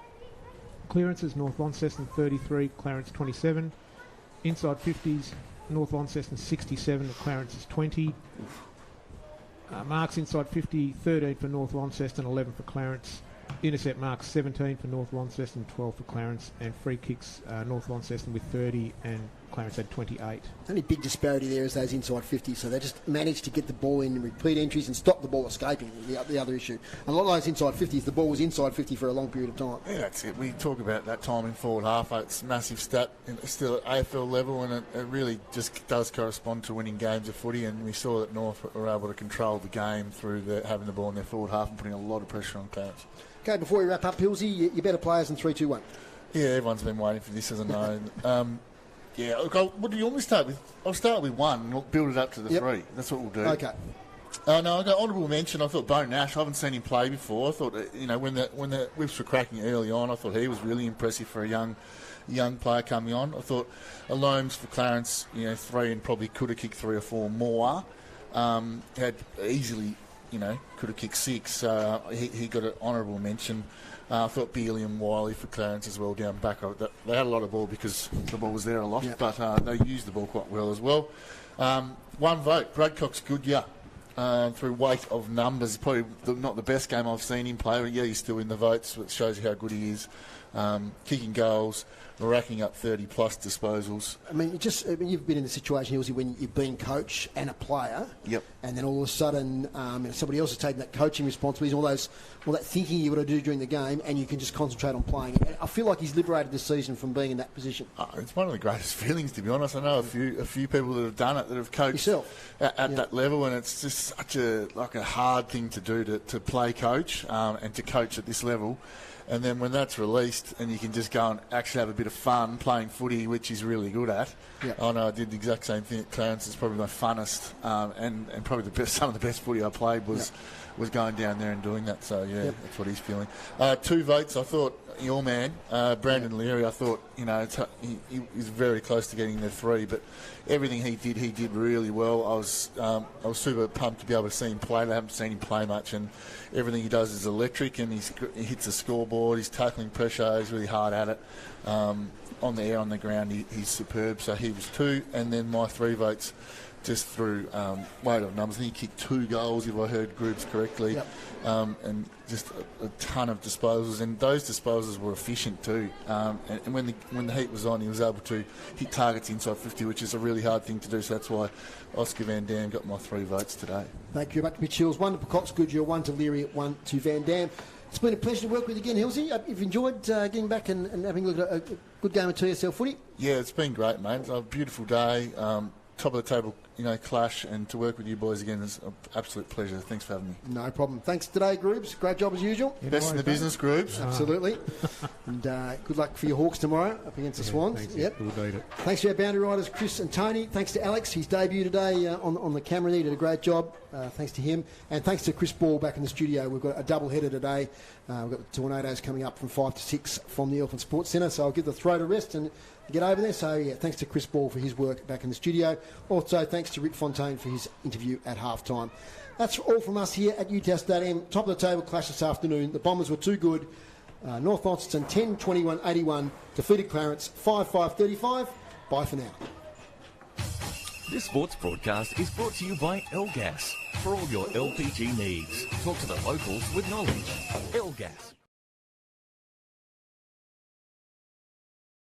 Clearances, North Launceston 33, Clarence 27. Inside 50s, North Launceston 67 to Clarence's 20. Marks inside 50, 13 for North Launceston, 11 for Clarence. Intercept marks 17 for North Launceston, 12 for Clarence, and free kicks North Launceston with 30 and Clarence had 28. Only big disparity there is those inside 50s, so they just managed to get the ball in repeat entries and stop the ball escaping, the other issue. And a lot of those inside 50s, the ball was inside 50 for a long period of time. Yeah, that's it. We talk about that time in forward half. It's a massive stat. It's still at AFL level, and it really just does correspond to winning games of footy, and we saw that North were able to control the game through having the ball in their forward half and putting a lot of pressure on Clarence. Okay, before we wrap up, Hillsy, your better players in 3-2-1. Yeah, everyone's been waiting for this, as I know. Yeah, look, what do you want me to start with? I'll start with one and we'll build it up to the three. That's what we'll do. Okay. No, I got honourable mention. I thought Bo Nash, I haven't seen him play before. I thought, when the whips were cracking early on, I thought he was really impressive for a young player coming on. I thought Alomes for Clarence, 3 and probably could have kicked 3 or 4 more. Had easily, could have kicked 6. He got an honourable mention. I thought Bealey and Wiley for Clarence as well down back. They had a lot of ball because the ball was there a lot, but they used the ball quite well as well. 1 vote, Bradcock's Goodyear. Through weight of numbers, probably not the best game I've seen him play, but he's still in the votes, which shows you how good he is. Kicking goals, racking up 30-plus disposals. I mean, you've been in the situation, Hilsey, when you've been coach and a player, and then all of a sudden somebody else has taken that coaching responsibility, all that thinking you've got to do during the game, and you can just concentrate on playing. I feel like he's liberated this season from being in that position. It's one of the greatest feelings, to be honest. I know a few people that have done it, that have coached at that level, and it's just such a hard thing to do to play coach and to coach at this level. And then when that's released and you can just go and actually have a bit of fun playing footy, which he's really good at. I know I did the exact same thing at Clarence. It's probably my funnest and probably some of the best footy I played was going down there and doing that. So, that's what he's feeling. 2 votes, I thought, your man, Brandon Leary, I thought, he was very close to getting the 3, but everything he did really well. I was super pumped to be able to see him play. I haven't seen him play much, and everything he does is electric, and he hits the scoreboard, he's tackling pressure, he's really hard at it. On the air, on the ground, he's superb. So he was 2, and then my 3 votes just through weight of numbers. I think he kicked 2 goals, if I heard groups correctly, and just a ton of disposals, and those disposals were efficient too. And when the heat was on, he was able to hit targets inside 50, which is a really hard thing to do. So that's why Oscar Van Dam got my 3 votes today. Thank you very much, Mitch Hills. 1 to Pecot's Goodyear, 1 to Leary, 1 to Van Dam. It's been a pleasure to work with you again, Hilsey. You've enjoyed getting back and having a look at a good game of TSL footy? Yeah, it's been great, mate. It's a beautiful day. Top of the table, clash, and to work with you boys again is an absolute pleasure. Thanks for having me. No problem. Thanks today, Groups. Great job as usual. Best in the business, Groups. Absolutely. And good luck for your Hawks tomorrow up against the Swans. Thanks. We'll need it. Thanks to our boundary riders, Chris and Tony. Thanks to Alex, his debut today on the camera. He did a great job. Thanks to him. And thanks to Chris Ball back in the studio. We've got a double-header today. We've got the Tornadoes coming up from 5 to 6 from the Elephant Sports Centre. So I'll give the throat a rest and get over there. So, thanks to Chris Ball for his work back in the studio. Also, thanks to Rick Fontaine for his interview at halftime. That's all from us here at UTAS Stadium. Top of the table clash this afternoon. The Bombers were too good. North Launceston 10-21-81. Defeated Clarence 5-5-35. Bye for now. This sports broadcast is brought to you by Elgas. For all your LPG needs, talk to the locals with knowledge. Elgas.